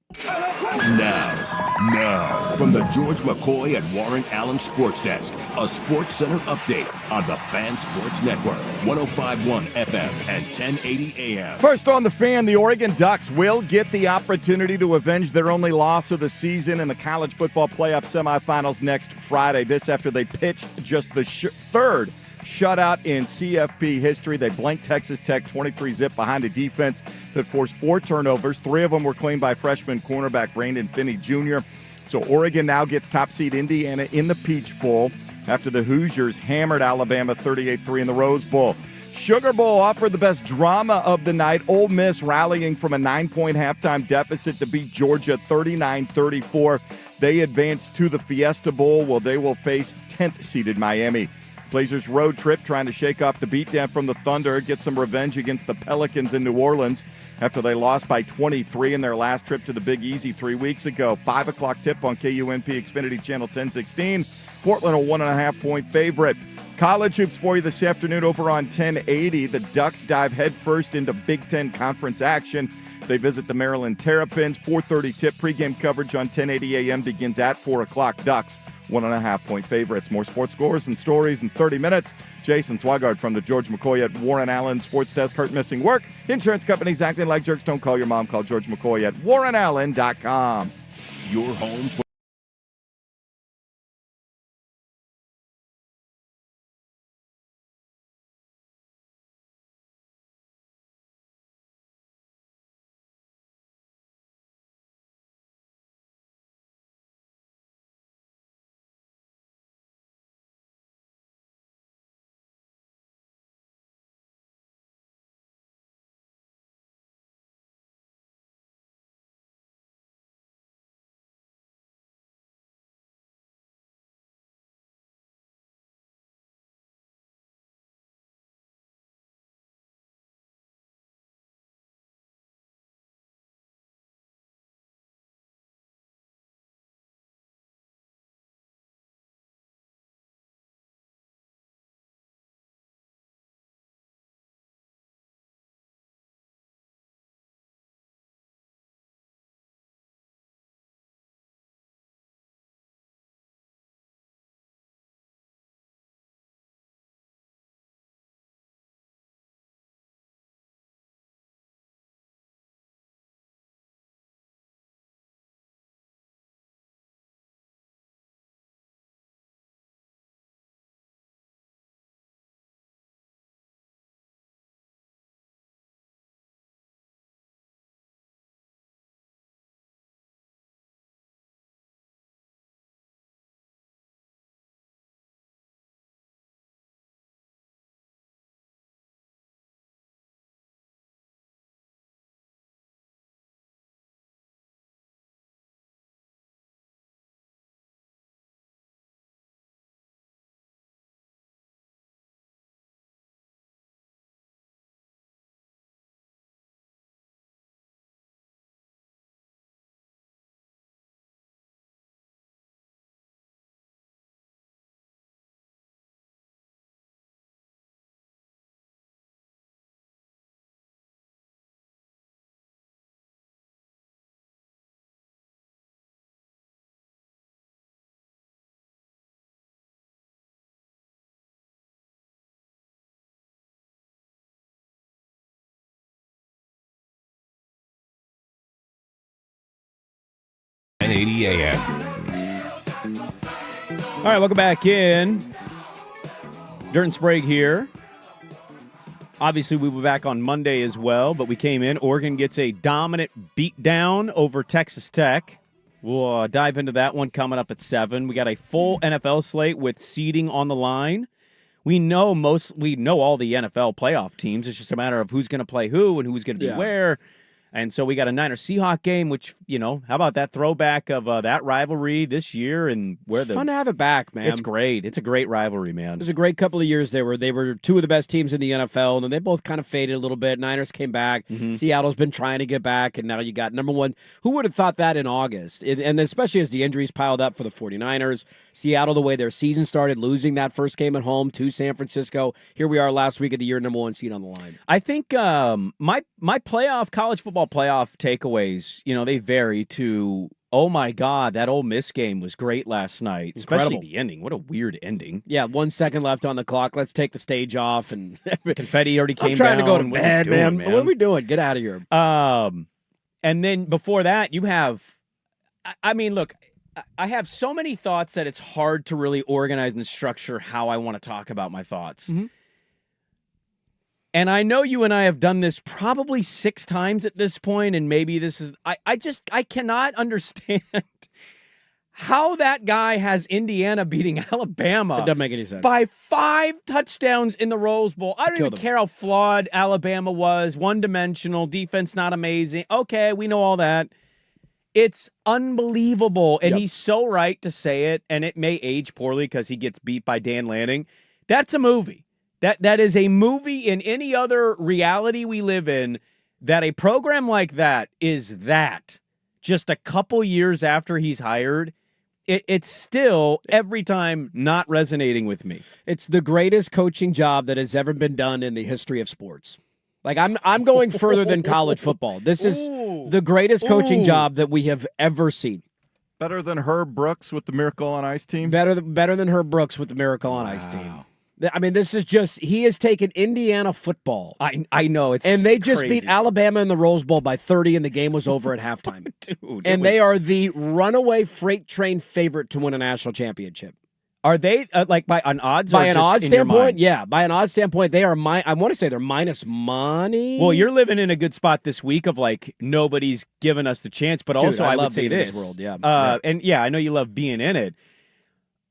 Now, from the George McCoy and Warren Allen Sports Desk, a Sports Center update on the Fan Sports Network, 105.1 FM and 1080 AM. First on the Fan, the Oregon Ducks will get the opportunity to avenge their only loss of the season in the college football playoff semifinals next Friday. This after they pitched just the third shutout in CFP history. They blanked Texas Tech 23-zip behind a defense that forced 4 turnovers. 3 of them were claimed by freshman cornerback Brandon Finney Jr. So Oregon now gets top seed Indiana in the Peach Bowl after the Hoosiers hammered Alabama 38-3 in the Rose Bowl. Sugar Bowl offered the best drama of the night. Ole Miss rallying from a 9-point halftime deficit to beat Georgia 39-34. They advance to the Fiesta Bowl, where they will face 10th-seeded Miami. Blazers road trip trying to shake off the beatdown from the Thunder, get some revenge against the Pelicans in New Orleans after they lost by 23 in their last trip to the Big Easy 3 weeks ago. 5 o'clock tip on KUNP Xfinity Channel 1016. Portland a 1.5-point favorite. College hoops for you this afternoon over on 1080. The Ducks dive headfirst into Big Ten Conference action. They visit the Maryland Terrapins. 4:30 tip pregame coverage on 1080 AM begins at 4 o'clock. Ducks 1.5-point favorites. More sports scores and stories in 30 minutes. Jason Swigard from the George McCoy at Warren Allen Sports Desk. Hurt missing work. Insurance companies acting like jerks. Don't call your mom. Call George McCoy at warrenallen.com. Your home for AM. right, welcome back in. Dirt and Sprague here. Obviously, we were back on Monday as well, but we came in. Oregon gets a dominant beatdown over Texas Tech. We'll dive into that one coming up at 7. We got a full NFL slate with seeding on the line. We know all the NFL playoff teams. It's just a matter of who's going to play who and who's going to be where. And so we got a Niners-Seahawks game, which, how about that throwback of that rivalry this year? And It's fun to have it back, man. It's great. It's a great rivalry, man. It was a great couple of years. They were two of the best teams in the NFL, and then they both kind of faded a little bit. Niners came back. Seattle's been trying to get back, and now you got number one. Who would have thought that in August? And especially as the injuries piled up for the 49ers. Seattle, the way their season started, losing that first game at home to San Francisco. Here we are last week of the year, number one seed on the line. I think my college football playoff takeaways, they vary to, oh my God, that Ole Miss game was great last night. Incredible. Especially the ending. What a weird ending. Yeah, 1 second left on the clock. Let's take the stage off. And confetti already came I'm trying down. to go to bed, man. man. What are we doing? Get out of here. And then before that, you have, look, I have so many thoughts that it's hard to really organize and structure how I want to talk about my thoughts. And I know you and I have done this probably 6 times at this point, and maybe this is I cannot understand how that guy has Indiana beating Alabama. It doesn't make any sense. By 5 touchdowns in the Rose Bowl. I don't even care how flawed Alabama was, one-dimensional, defense not amazing. Okay, we know all that. It's unbelievable, and he's so right to say it, and it may age poorly because he gets beat by Dan Lanning. That's a movie. That is a movie in any other reality we live in, that a program like that is that. Just a couple years after he's hired, it's still, every time, not resonating with me. It's the greatest coaching job that has ever been done in the history of sports. Like, I'm going further than college football. This is the greatest coaching job that we have ever seen. Better than Herb Brooks with the Miracle on Ice team? Better than Herb Brooks with the Miracle on Ice team. I mean, this is just, he has taken Indiana football. I know. And they just crazy. beat Alabama in the Rose Bowl by 30, and the game was over at halftime. Dude, and they are the runaway freight train favorite to win a national championship. Are they, by an odds? By or an just odds in your standpoint, mind? yeah. By an odds standpoint, they are, I want to say they're minus money. Well, you're living in a good spot this week of, nobody's given us the chance, but also I I love would say being in this. this world, yeah. And I know you love being in it.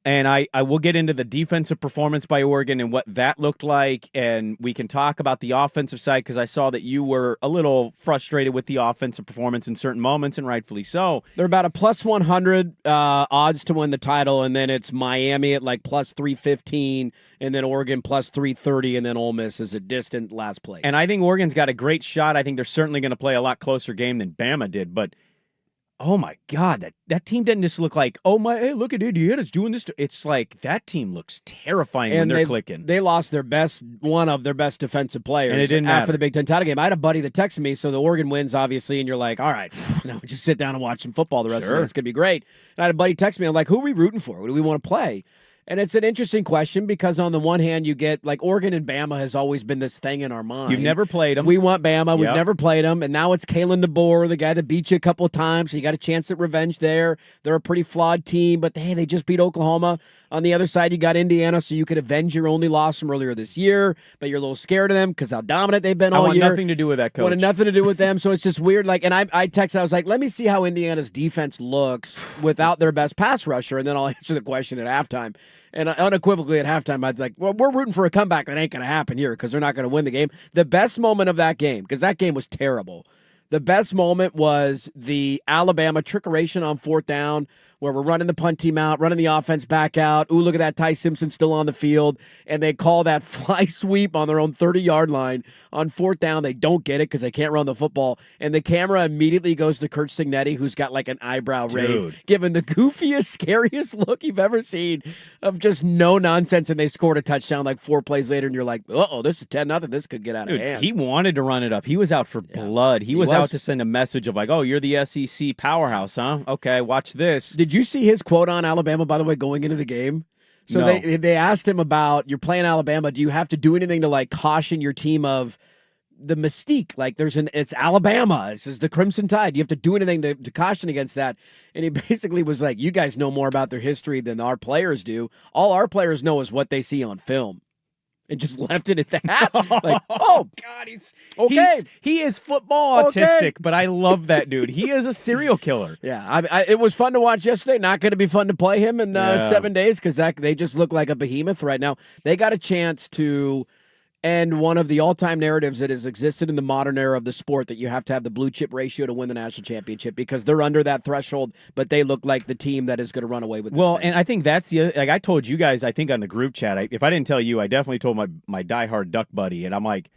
And I will get into the defensive performance by Oregon and what that looked like, and we can talk about the offensive side because I saw that you were a little frustrated with the offensive performance in certain moments, and rightfully so. They're about a plus 100 odds to win the title, and then it's Miami at plus 315, and then Oregon plus 330, and then Ole Miss is a distant last place. And I think Oregon's got a great shot. I think they're certainly going to play a lot closer game than Bama did, but oh my God, that team didn't just look like, hey, look at Indiana's doing this. It's like that team looks terrifying when they're clicking. They lost one of their best defensive players and it didn't after matter. the Big Ten title game. I had a buddy that texted me, so the Oregon wins, obviously, and you're like, all right, now just sit down and watch some football the rest of the day. It's going to be great. And I had a buddy text me, I'm like, who are we rooting for? What do we want to play? And it's an interesting question because on the one hand, you get Oregon and Bama has always been this thing in our mind. You've never played them. We want Bama. We've never played them. And now it's Kalen DeBoer, the guy that beat you a couple of times. So you got a chance at revenge there. They're a pretty flawed team, but hey, they just beat Oklahoma. On the other side, you got Indiana, so you could avenge your only loss from earlier this year, but you're a little scared of them because how dominant they've been all year. I want nothing to do with that, coach. Wanted nothing to do with them, so it's just weird. And I texted, I was like, let me see how Indiana's defense looks without their best pass rusher, and then I'll answer the question at halftime. And unequivocally at halftime, I was like, well, we're rooting for a comeback that ain't going to happen here because they're not going to win the game. The best moment of that game, because that game was terrible, the best moment was the Alabama trickeration on 4th down where we're running the punt team out, running the offense back out. Ooh, look at that, Ty Simpson still on the field. And they call that fly sweep on their own 30-yard line on 4th down. They don't get it because they can't run the football. And the camera immediately goes to Kurt Signetti, who's got an eyebrow raise, giving the goofiest, scariest look you've ever seen of just no nonsense. And they scored a touchdown 4 plays later, and you're like, uh-oh, this is 10-0. This could get out of hand. He wanted to run it up. He was out for blood. He was out to send a message of oh, you're the SEC powerhouse, huh? Okay, watch this. Did you see his quote on Alabama, by the way, going into the game? So no. they asked him about, you're playing Alabama, do you have to do anything to caution your team of the mystique. Like it's Alabama. This is the Crimson Tide. You have to do anything to caution against that. And he basically was like, you guys know more about their history than our players do. All our players know is what they see on film. And just left it at that. Like, oh God, he's okay. He is football Okay. autistic, but I love that dude. He is a serial killer. Yeah, it was fun to watch yesterday. Not going to be fun to play him in Yeah. 7 days because they just look like a behemoth right now. They got a chance to end one of the all-time narratives that has existed in the modern era of the sport, that you have to have the blue chip ratio to win the national championship, because they're under that threshold, but they look like the team that is going to run away with this thing. And I think that's like I told you guys, I think on the group chat, if I didn't tell you, I definitely told my diehard Duck buddy, and I'm like,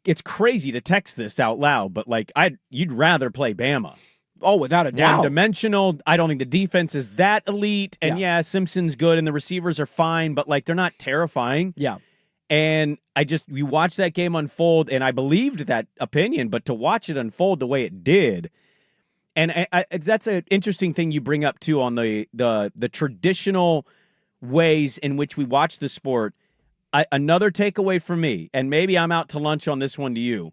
it's crazy to text this out loud, but like you'd rather play Bama. Oh, without a doubt. One-dimensional. I don't think the defense is that elite, and yeah, Simpson's good, and the receivers are fine, but like they're not terrifying. Yeah. And we watched that game unfold, and I believed that opinion, but to watch it unfold the way it did, and that's an interesting thing you bring up too on the traditional ways in which we watch the sport. Another takeaway for me, and maybe I'm out to lunch on this one to you.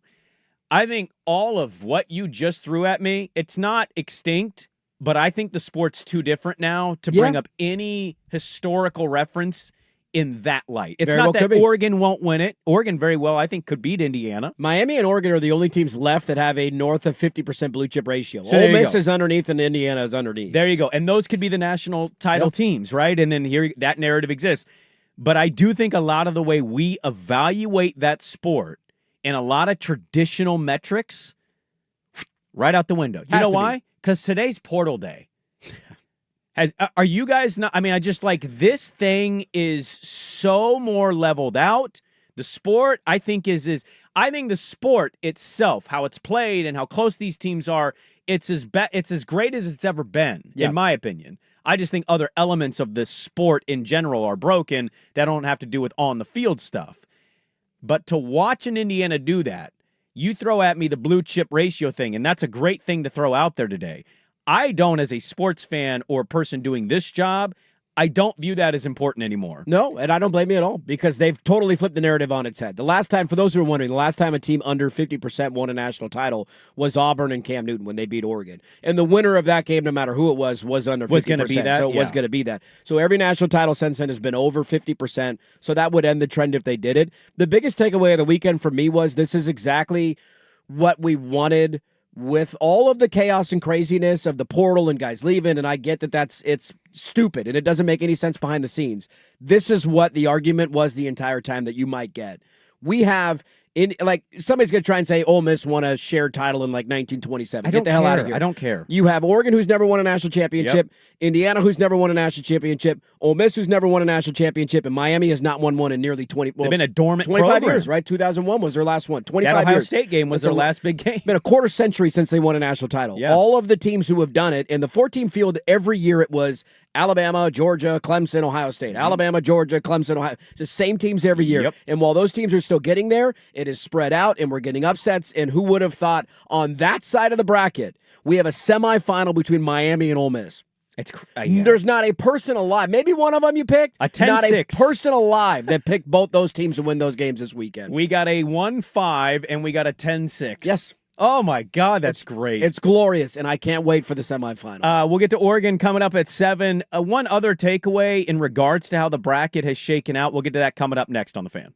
I think all of what you just threw at me, it's not extinct, but I think the sport's too different now to bring up any historical reference in that light. It's Very not well that Oregon won't win it. Oregon very well, I think, could beat Indiana. Miami and Oregon are the only teams left that have a north of 50% blue chip ratio. So Ole Miss is underneath and Indiana is underneath. There you go. And those could be the national title teams, right? And then here that narrative exists. But I do think a lot of the way we evaluate that sport and a lot of traditional metrics, right out the window. You know why? Because today's portal day. Are you guys not? I mean, I just like this thing is so more leveled out. The sport, I think, I think the sport itself, how it's played and how close these teams are, it's as great as it's ever been, in my opinion. I just think other elements of the sport in general are broken that don't have to do with on the field stuff. But to watch an Indiana do that, you throw at me the blue chip ratio thing, and that's a great thing to throw out there today. I don't, as a sports fan or person doing this job, I don't view that as important anymore. No, and I don't blame you at all, because they've totally flipped the narrative on its head. The last time, for those who are wondering, the last time a team under 50% won a national title was Auburn and Cam Newton when they beat Oregon. And the winner of that game, no matter who it was under 50%. Was going to be that. So it was going to be that. So every national title since then has been over 50%. So that would end the trend if they did it. The biggest takeaway of the weekend for me was this is exactly what we wanted with all of the chaos and craziness of the portal and guys leaving, and I get that it's stupid and it doesn't make any sense behind the scenes. This is what the argument was the entire time that you might get. We have somebody's going to try and say Ole Miss won a shared title in like 1927. Get the hell out of here. I don't care. You have Oregon, who's never won a national championship. Yep. Indiana, who's never won a national championship. Ole Miss, who's never won a national championship. And Miami has not won one in nearly 20. Well, they've been a dormant 25 program. years, right? 2001 was their last one. 25 that Ohio years. State game was their last big game. It's been a quarter century since they won a national title. Yeah. All of the teams who have done it, in the 4-team field, every year it was Alabama, Georgia, Clemson, Ohio State. Alabama, Georgia, Clemson, Ohio. It's the same teams every year. Yep. And while those teams are still getting there, it is spread out, and we're getting upsets. And who would have thought on that side of the bracket, we have a semifinal between Miami and Ole Miss. There's not a person alive. Maybe one of them you picked. A 10-6. Not a person alive that picked both those teams to win those games this weekend. We got a 1-5 and we got a 10-6. Yes. Oh, my God, that's great. It's glorious, and I can't wait for the semifinals. We'll get to Oregon coming up at 7. One other takeaway in regards to how the bracket has shaken out. We'll get to that coming up next on The Fan.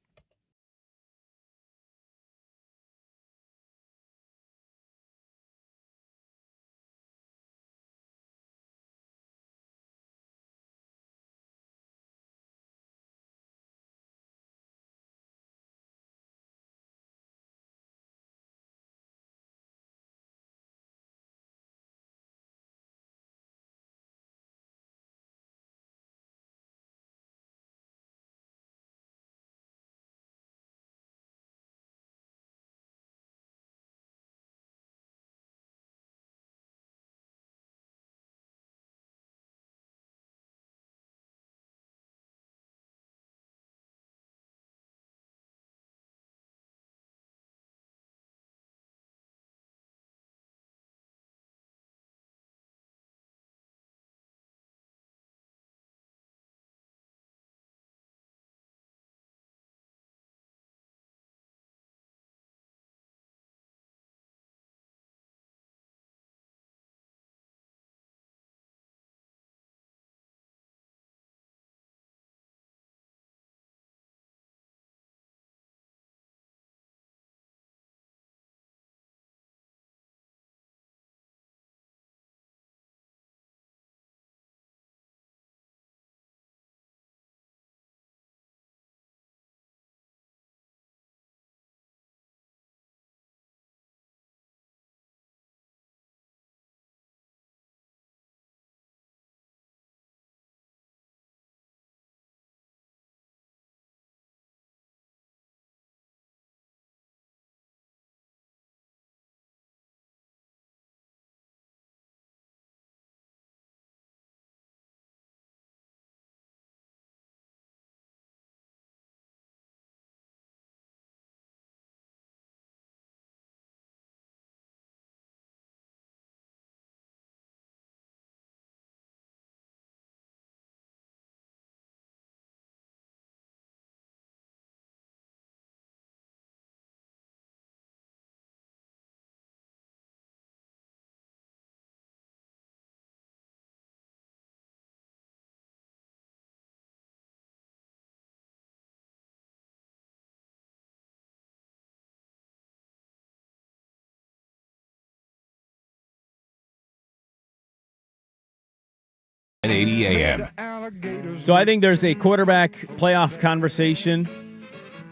1080 AM. So I think there's a quarterback playoff conversation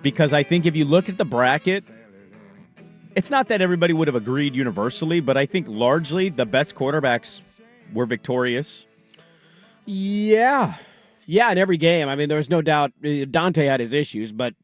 because I think if you look at the bracket, it's not that everybody would have agreed universally, but I think largely the best quarterbacks were victorious. Yeah. Yeah, in every game. I mean, there's no doubt Dante had his issues, but,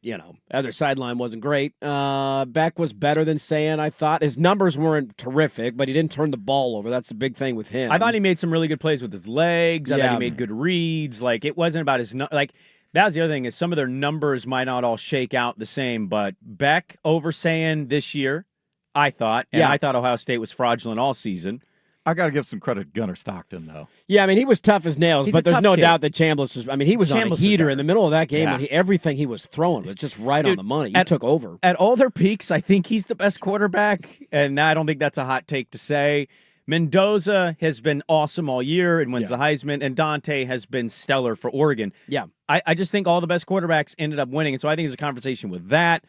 other sideline wasn't great. Beck was better than Sayan, I thought. His numbers weren't terrific, but he didn't turn the ball over. That's the big thing with him. I thought he made some really good plays with his legs. I thought he made good reads. Like, it wasn't about his that was the other thing is some of their numbers might not all shake out the same, but Beck over Sayan this year, I thought. And I thought Ohio State was fraudulent all season. I got to give some credit to Gunnar Stockton, though. Yeah, I mean, he was tough as nails, but there's no doubt that Chambliss was, he was on a heater in the middle of that game, and everything he was throwing was just right on the money. He took over. At all their peaks, I think he's the best quarterback, and I don't think that's a hot take to say. Mendoza has been awesome all year and wins the Heisman, and Dante has been stellar for Oregon. Yeah. I just think all the best quarterbacks ended up winning, and so I think there's a conversation with that.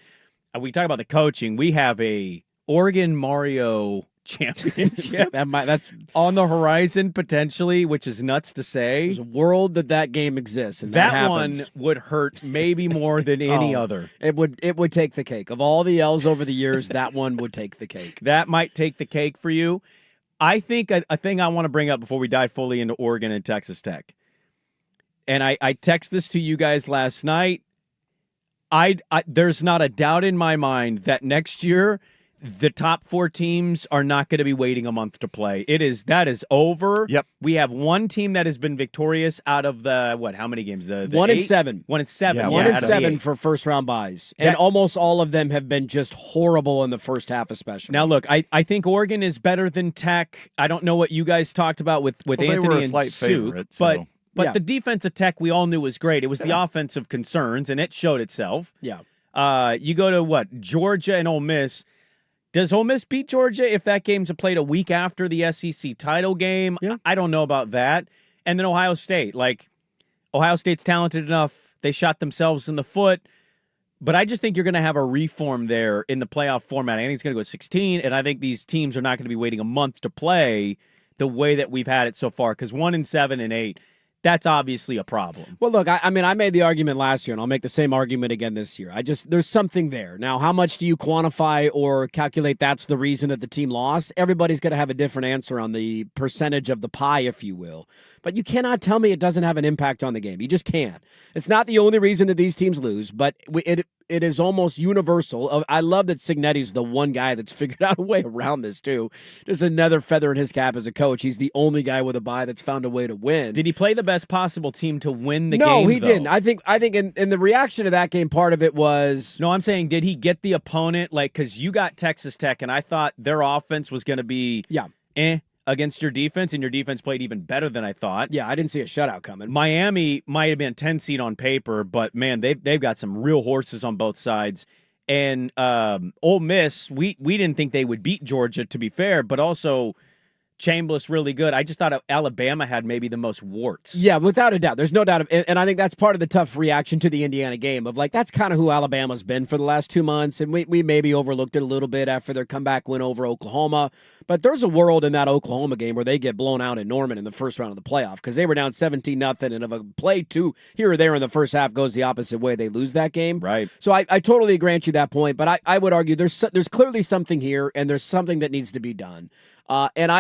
We talk about the coaching. We have a Oregon Mario championship that's on the horizon potentially, which is nuts to say. There's a world that game exists, and that one would hurt maybe more than any other. It would take the cake. Of all the L's over the years, that one would take the cake. That might take the cake for you. I think a thing I want to bring up before we dive fully into Oregon and Texas Tech, and I text this to you guys last night. There's not a doubt in my mind that next year the top 4 teams are not going to be waiting a month to play. That is over. Yep. We have one team that has been victorious out of how many games? The 1 and 7. 1 and 7. Yeah, 1 and 7 for first round buys. And almost all of them have been just horrible in the first half, especially. Now, look, I think Oregon is better than Tech. I don't know what you guys taled about with Anthony they were a and slight Suk, favorite, so. but the defense of Tech we all knew was great. It was the offensive concerns, and it showed itself. Yeah. You go to Georgia and Ole Miss. Does Ole Miss beat Georgia if that game's played a week after the SEC title game? Yeah. I don't know about that. And then Ohio State. Ohio State's talented enough. They shot themselves in the foot. But I just think you're going to have a reform there in the playoff format. I think it's going to go 16, and I think these teams are not going to be waiting a month to play the way that we've had it so far. Because 1 and 7 and 8, that's obviously a problem. Well, look, I made the argument last year, and I'll make the same argument again this year. There's something there. Now, how much do you quantify or calculate that's the reason that the team lost? Everybody's going to have a different answer on the percentage of the pie, if you will. But you cannot tell me it doesn't have an impact on the game. You just can't. It's not the only reason that these teams lose, but it is almost universal. I love that Cignetti's the one guy that's figured out a way around this, too. Just another feather in his cap as a coach. He's the only guy with a bye that's found a way to win. Did he play the best possible team to win the game, No, he though? didn't. I think in the reaction to that game, part of it was... No, I'm saying, did he get the opponent? Because you got Texas Tech, and I thought their offense was going to be against your defense, and your defense played even better than I thought. Yeah, I didn't see a shutout coming. Miami might have been 10 seed on paper, but, man, they've got some real horses on both sides. And Ole Miss, we didn't think they would beat Georgia, to be fair, but also Chambliss really good. I just thought Alabama had maybe the most warts. Yeah, without a doubt. There's no doubt. And I think that's part of the tough reaction to the Indiana game of that's kind of who Alabama's been for the last 2 months. And we maybe overlooked it a little bit after their comeback win over Oklahoma. But there's a world in that Oklahoma game where they get blown out in Norman in the first round of the playoff because they were down 17-0. And if a play 2 here or there in the first half goes the opposite way, they lose that game. Right. So I totally grant you that point. But I would argue there's clearly something here and there's something that needs to be done. And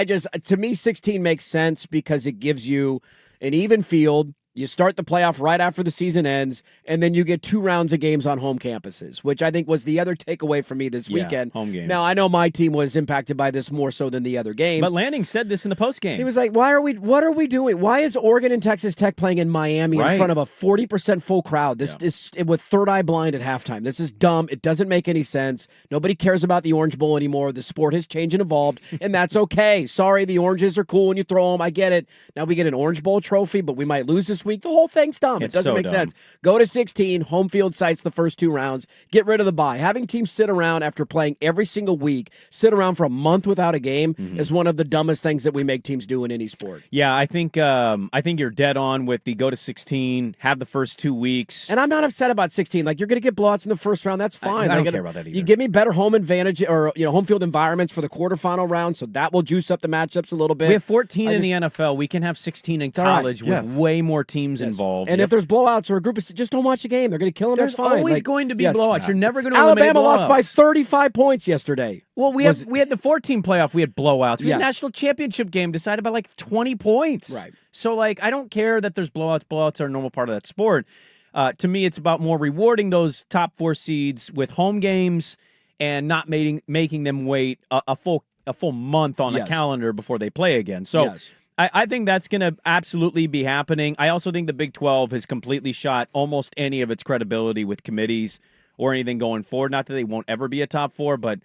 to me, 16 makes sense because it gives you an even field. You start the playoff right after the season ends, and then you get 2 rounds of games on home campuses, which I think was the other takeaway for me this weekend. Home games. Now, I know my team was impacted by this more so than the other games. But Lanning said this in the postgame. He was like, what are we doing? Why is Oregon and Texas Tech playing in Miami in front of a 40% full crowd? This is with third eye blind at halftime. This is dumb. It doesn't make any sense. Nobody cares about the Orange Bowl anymore. The sport has changed and evolved, and that's okay. Sorry, the oranges are cool when you throw them. I get it. Now we get an Orange Bowl trophy, but we might lose this week. The whole thing's dumb. It's It doesn't so make dumb. sense. Go to 16, home field sites the first 2 rounds, get rid of the bye. Having teams sit around after playing every single week, sit around for a month without a game is one of the dumbest things that we make teams do in any sport. Yeah, I think you're dead on with the go to 16, have the first 2 weeks. And I'm not upset about 16. Like, you're going to get blowouts in the first round. That's fine. I don't Like, care about that either. You give me better home advantage or home field environments for the quarterfinal round, so that will juice up the matchups a little bit. We have 14 in the NFL. We can have 16 in all right. college with way more teams involved. And if there's blowouts or a group of just don't watch the game. They're going to kill them. there's That's fine. always Like, going to be yes. blowouts. You're never going to Alabama lost by blowouts. 35 points yesterday. Well, we had the 14 playoff. We had blowouts. We had Yes. national championship game decided by like 20 points. Right. So like I don't care that there's blowouts. Blowouts are a normal part of that sport. To me, it's about more rewarding those top 4 seeds with home games and not making them wait a full month on the calendar before they play again. So. Yes. I think that's going to absolutely be happening. I also think the Big 12 has completely shot almost any of its credibility with committees or anything going forward. Not that they won't ever be a top 4, but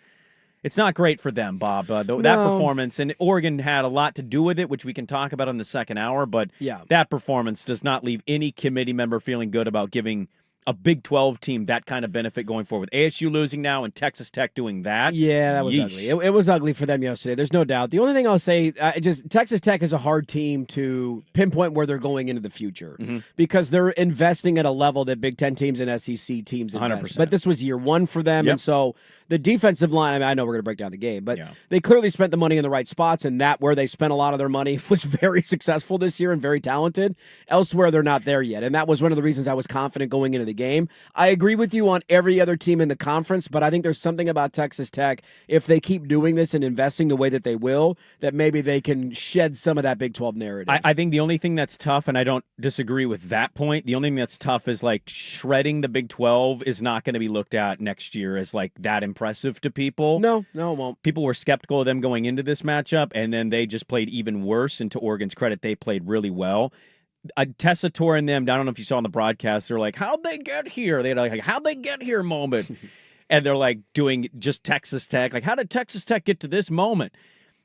it's not great for them, Bob. That performance, and Oregon had a lot to do with it, which we can talk about in the second hour, but that performance does not leave any committee member feeling good about giving a Big 12 team that kind of benefit going forward. With ASU losing now and Texas Tech doing that. Yeah, that was ugly. It was ugly for them yesterday. There's no doubt. The only thing I'll say, Texas Tech is a hard team to pinpoint where they're going into the future because they're investing at a level that Big Ten teams and SEC teams invest. 100%. But this was year 1 for them, and so the defensive line, I mean, I know we're going to break down the game, but they clearly spent the money in the right spots, and that where they spent a lot of their money was very successful this year and very talented. Elsewhere, they're not there yet, and that was one of the reasons I was confident going into the game. I agree with you on every other team in the conference, but I think there's something about Texas Tech, if they keep doing this and investing the way that they will, that maybe they can shed some of that Big 12 narrative. I think the only thing that's tough, and I don't disagree with that point, the only thing that's tough is like shredding the Big 12 is not going to be looked at next year as like that impressive to people. No, it won't. People were skeptical of them going into this matchup, and then they just played even worse. And to Oregon's credit, they played really well. Tessitore and them, I don't know if you saw on the broadcast, they're like, how'd they get here? They had like, how'd they get here moment. And they're like doing just Texas Tech. Like, how did Texas Tech get to this moment?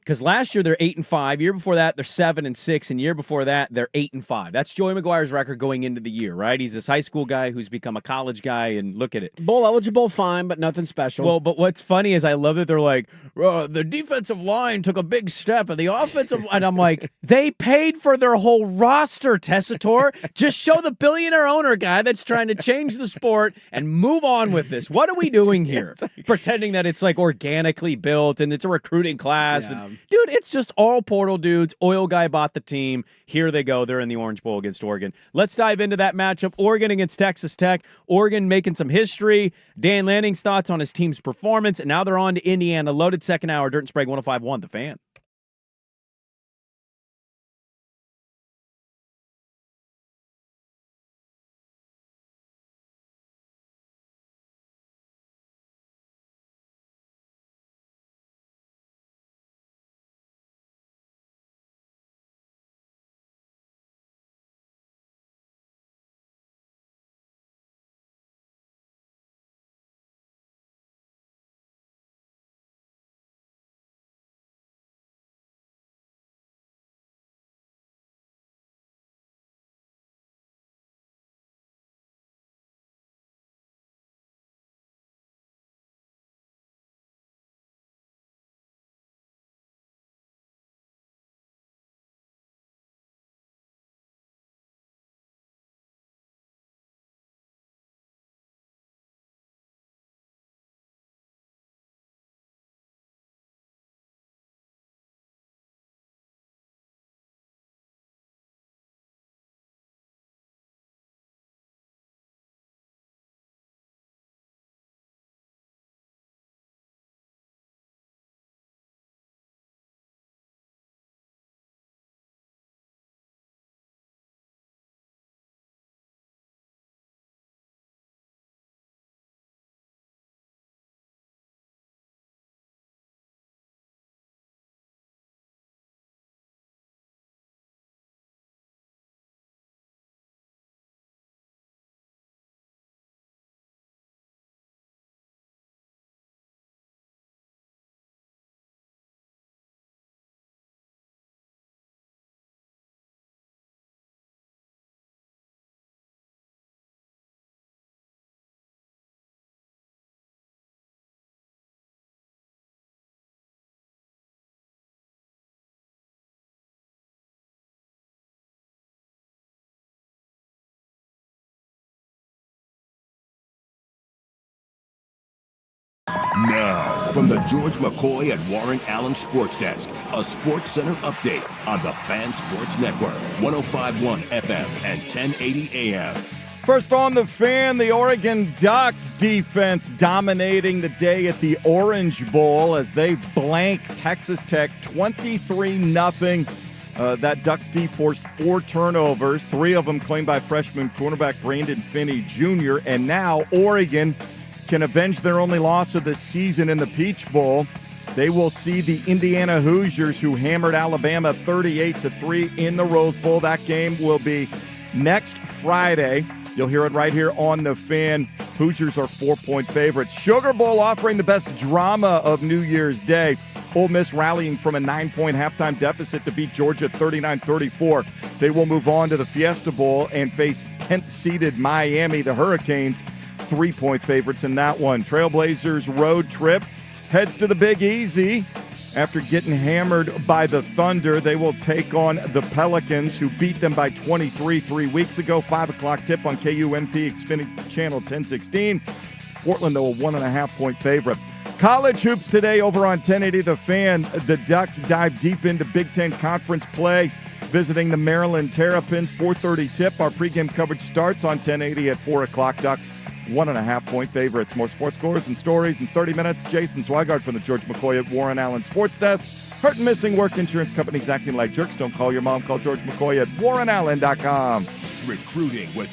Because last year they're 8-5. Year before that they're 7-6, and year before that they're 8-5. That's Joey McGuire's record going into the year, right? He's this high school guy who's become a college guy, and look at it. Bowl eligible, fine, but nothing special. Well, but what's funny is I love that they're like, the defensive line took a big step, and the offensive line. I'm like, they paid for their whole roster, Tessitore. Just show the billionaire owner guy that's trying to change the sport and move on with this. What are we doing here? Pretending that it's like organically built and it's a recruiting class. Yeah. And, dude, it's just all portal dudes. Oil guy bought the team. Here they go. They're in the Orange Bowl against Oregon. Let's dive into that matchup. Oregon against Texas Tech. Oregon making some history. Dan Lanning's thoughts on his team's performance. And now they're on to Indiana. Loaded second hour. Dirt and Sprague 105.1, The Fan. Now, from the George McCoy and Warren Allen Sports Desk, a Sports Center update on the Fan Sports Network, 105.1 FM and 1080 AM. First on the Fan, the Oregon Ducks defense dominating the day at the Orange Bowl as they blank Texas Tech 23-0. That Ducks D forced 4 turnovers, 3 of them claimed by freshman cornerback Brandon Finney Jr., and now Oregon can avenge their only loss of the season in the Peach Bowl. They will see the Indiana Hoosiers, who hammered Alabama 38-3 in the Rose Bowl. That game will be next Friday. You'll hear it right here on the Fan. Hoosiers are 4-point favorites. Sugar Bowl offering the best drama of New Year's Day. Ole Miss rallying from a 9-point halftime deficit to beat Georgia 39-34. They will move on to the Fiesta Bowl and face 10th-seeded Miami. The Hurricanes, 3-point favorites in that one. Trailblazers road trip heads to the Big Easy. After getting hammered by the Thunder, they will take on the Pelicans, who beat them by 23 3 weeks ago. 5 o'clock tip on KUNP Xfinity Channel 1016. Portland, though, a 1.5-point favorite. College hoops today over on 1080 The Fan. The Ducks dive deep into Big Ten Conference play, visiting the Maryland Terrapins. 4:30 tip. Our pregame coverage starts on 1080 at 4 o'clock. Ducks 1.5-point favorites. More sports scores and stories in 30 minutes. Jason Swigard from the George McCoy at Warren Allen Sports Desk. Hurt and missing work insurance companies acting like jerks. Don't call your mom. Call George McCoy at warrenallen.com. Recruiting with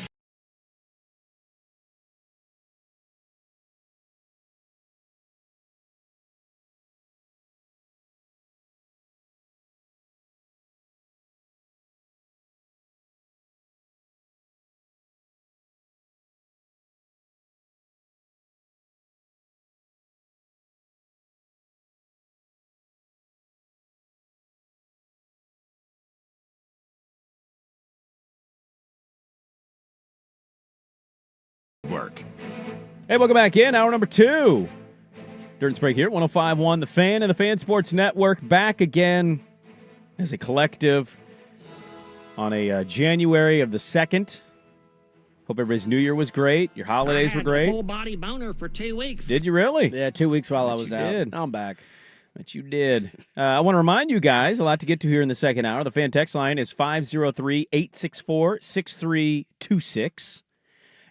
work. Hey, welcome back in. Hour number 2. Dirt Sprague here, 105.1 The Fan and the Fan Sports Network, back again as a collective on a January of the 2nd. Hope everybody's New Year was great. Your holidays were great. Full body boner for 2 weeks. Did you really? Yeah, 2 weeks while I was you out. did. Now I'm back. Bet you did. I want to remind you guys, a lot to get to here in the second hour. The Fan text line is 503-864-6326.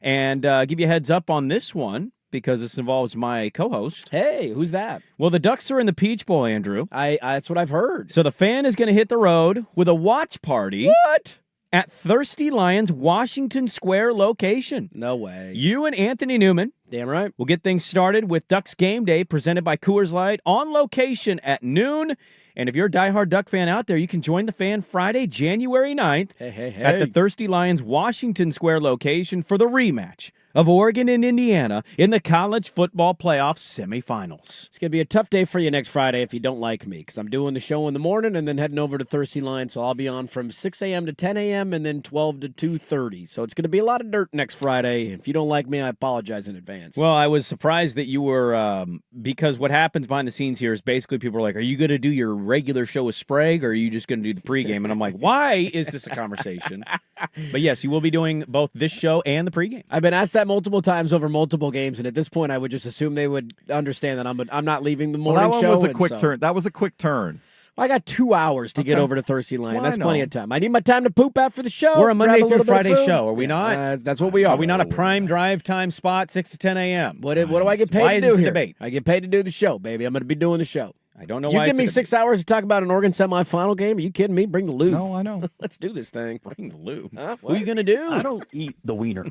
And give you a heads up on this one, because this involves my co-host. Hey, who's that? Well, the Ducks are in the Peach Bowl, Andrew. That's what I've heard. So the Fan is going to hit the road with a watch party. What? At Thirsty Lions Washington Square location. No way. You and Anthony Newman Damn right. will get things started with Ducks Game Day, presented by Coors Light, on location at noon. And if you're a diehard Duck fan out there, you can join the Fan Friday, January 9th at the Thirsty Lions Washington Square location for the rematch of Oregon and Indiana in the college football playoff semifinals. It's going to be a tough day for you next Friday if you don't like me, because I'm doing the show in the morning and then heading over to Thirsty Lions, so I'll be on from 6 a.m. to 10 a.m. and then 12 to 2:30. So it's going to be a lot of dirt next Friday. If you don't like me, I apologize in advance. Well, I was surprised that you were, because what happens behind the scenes here is basically people are like, are you going to do your regular show with Sprague, or are you just going to do the pregame? And I'm like, why is this a conversation? But yes, you will be doing both this show and the pregame. I've been asked that multiple times over multiple games, and at this point, I would just assume they would understand that I'm not leaving the morning that one show. was a quick turn. That was a quick turn. I got 2 hours to get over to Thirsty Lion. Well, That's I plenty know. of time. I need my time to poop after the show. We're a Monday grab through little bit of Friday food. show, are we not? That's what we are. Are we not a prime drive time spot, 6 to 10 a.m.? What do I get paid Why to is do this a here? debate? I get paid to do the show, baby. I'm going to be doing the show. I don't know You why give it's me a 6 hours to talk about an Oregon semifinal game? Are you kidding me? Bring the lube. No, I know. Let's do this thing. Bring the lube. Huh? What are you going to do? I don't eat the wiener.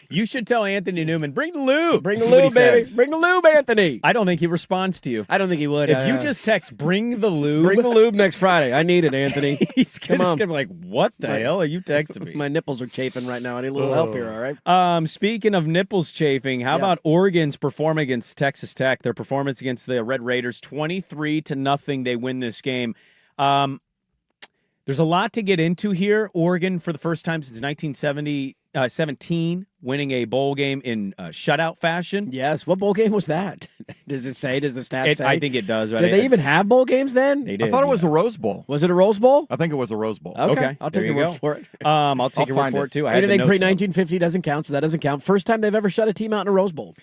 You should tell Anthony Newman, bring the lube. Bring the See what he lube, baby. says. Bring the lube, Anthony. I don't think he responds to you. I don't think he would. If you just text, bring the lube. bring the lube next Friday. I need it, Anthony. He's Come just on. going to be like, what the hell are you texting me? My nipples are chafing right now. I need a little help here, all right? Speaking of nipples chafing, how about Oregon's performance against Texas Tech? Their performance against the Red Raiders, 23-0. They win this game. There's a lot to get into here. Oregon, for the first time since 1917, winning a bowl game in shutout fashion. Yes. What bowl game was that? Does it say? Does the stats say? I think it does. But Did they even have bowl games then? They did. I thought it was a Rose Bowl. Was it a Rose Bowl? I think it was a Rose Bowl. Okay, I'll there take you your go. word for it. I'll take I'll your word find for it. it, too. I had the Anything notes pre-1950 doesn't count, so that doesn't count. First time they've ever shut a team out in a Rose Bowl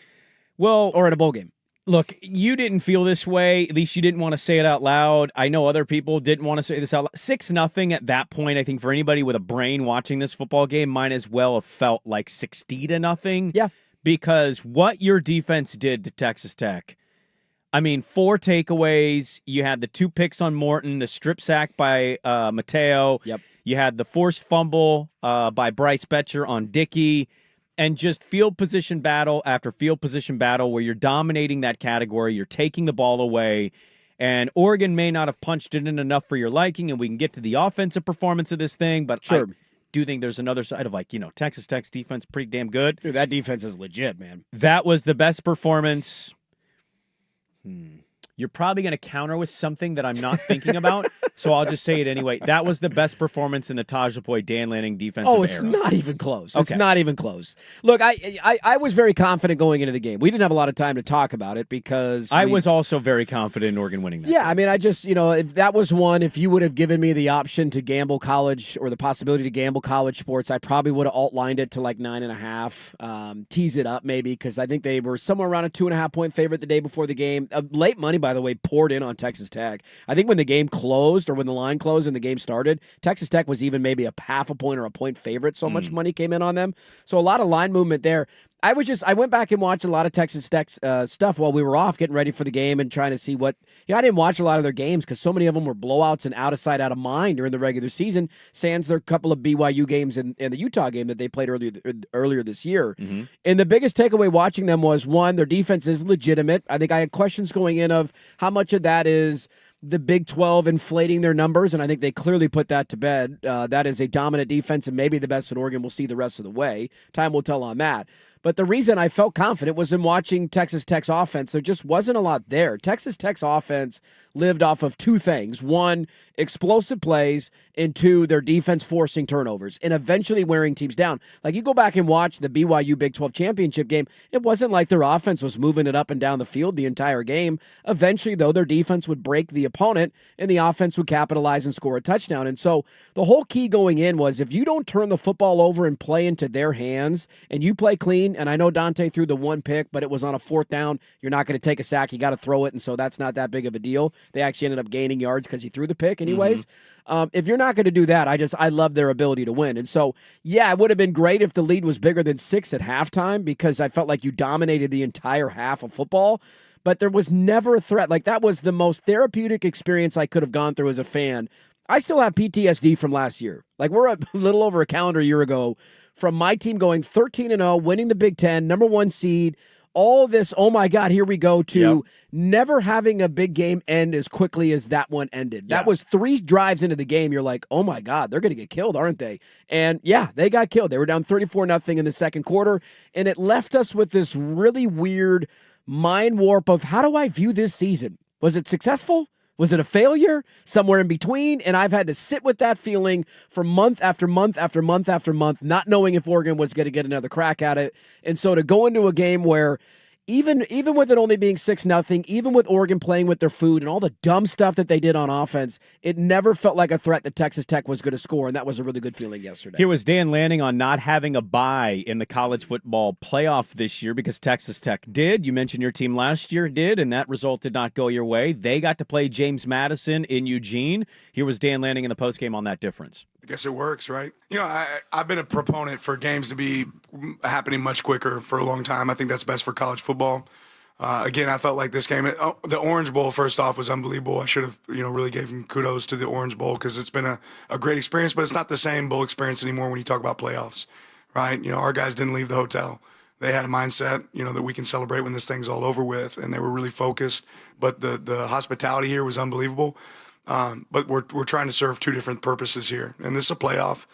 Well, or in a bowl game. Look, you didn't feel this way. At least you didn't want to say it out loud. I know other people didn't want to say this out loud. 6-0 at that point, I think for anybody with a brain watching this football game might as well have felt like 60-0. Yeah. Because what your defense did to Texas Tech, I mean, 4 takeaways. You had the 2 picks on Morton, the strip sack by Mateo. Yep. You had the forced fumble by Bryce Betcher on Dickey. And just field position battle after field position battle where you're dominating that category, you're taking the ball away, and Oregon may not have punched it in enough for your liking, and we can get to the offensive performance of this thing, but sure. I do think there's another side of Texas Tech's defense pretty damn good. Dude, that defense is legit, man. That was the best performance. You're probably going to counter with something that I'm not thinking about, so I'll just say it anyway. That was the best performance in the Taj Lapoy, Dan Lanning defensive era. Oh, it's not even close. Okay. It's not even close. Look, I was very confident going into the game. We didn't have a lot of time to talk about it because I was also very confident in Oregon winning that. Yeah, I mean, I just, if that was one, if you would have given me the option to gamble college or the possibility to gamble college sports, I probably would have alt-lined it to like 9.5, tease it up maybe, because I think they were somewhere around a 2.5-point favorite the day before the game. Late money, by the way, poured in on Texas Tech. I think when the game closed or when the line closed and the game started, Texas Tech was even maybe a half a point or a point favorite. So much money came in on them. So a lot of line movement there. I went back and watched a lot of Texas Tech stuff while we were off getting ready for the game and trying to see what, I didn't watch a lot of their games because so many of them were blowouts and out of sight, out of mind during the regular season, sans their couple of BYU games and the Utah game that they played earlier this year. Mm-hmm. And the biggest takeaway watching them was, one, their defense is legitimate. I think I had questions going in of how much of that is the Big 12 inflating their numbers, and I think they clearly put that to bed. That is a dominant defense and maybe the best that Oregon will see the rest of the way. Time will tell on that. But the reason I felt confident was in watching Texas Tech's offense. There just wasn't a lot there. Texas Tech's offense lived off of 2 things. 1, explosive plays, and 2, their defense forcing turnovers and eventually wearing teams down. Like, you go back and watch the BYU Big 12 championship game, it wasn't like their offense was moving it up and down the field the entire game. Eventually, though, their defense would break the opponent and the offense would capitalize and score a touchdown. And so the whole key going in was, if you don't turn the football over and play into their hands and you play clean, and I know Dante threw the 1 pick, but it was on a 4th down. You're not going to take a sack. You got to throw it, and so that's not that big of a deal. They actually ended up gaining yards because he threw the pick anyways. Mm-hmm. If you're not going to do that, I love their ability to win. And so, yeah, it would have been great if the lead was bigger than 6 at halftime because I felt like you dominated the entire half of football. But there was never a threat. Like, that was the most therapeutic experience I could have gone through as a fan. I still have PTSD from last year. Like, we're a little over a calendar year ago from my team going 13-0, winning the Big Ten, number 1 seed, all this, oh my God, here we go, to never having a big game end as quickly as that one ended. That was 3 drives into the game. You're like, oh my God, they're going to get killed, aren't they? And yeah, they got killed. They were down 34-0 in the second quarter, and it left us with this really weird mind warp of, how do I view this season? Was it successful? Was it a failure? Somewhere in between? And I've had to sit with that feeling for month after month after month after month, not knowing if Oregon was going to get another crack at it. And so to go into a game where even with it only being 6-0, even with Oregon playing with their food and all the dumb stuff that they did on offense, it never felt like a threat that Texas Tech was going to score, and that was a really good feeling yesterday. Here was Dan Lanning on not having a bye in the college football playoff this year because Texas Tech did. You mentioned your team last year did, and that result did not go your way. They got to play James Madison in Eugene. Here was Dan Lanning in the postgame on that difference. I guess it works, right? I've been a proponent for games to be happening much quicker for a long time. I think that's best for college football. Again, I felt like this game, the Orange Bowl, first off, was unbelievable. I should have, really gave him kudos to the Orange Bowl because it's been a great experience, but it's not the same bowl experience anymore when you talk about playoffs, right? Our guys didn't leave the hotel. They had a mindset, that we can celebrate when this thing's all over with, and they were really focused. But the hospitality here was unbelievable. But we're trying to serve 2 different purposes here. And this is a playoff.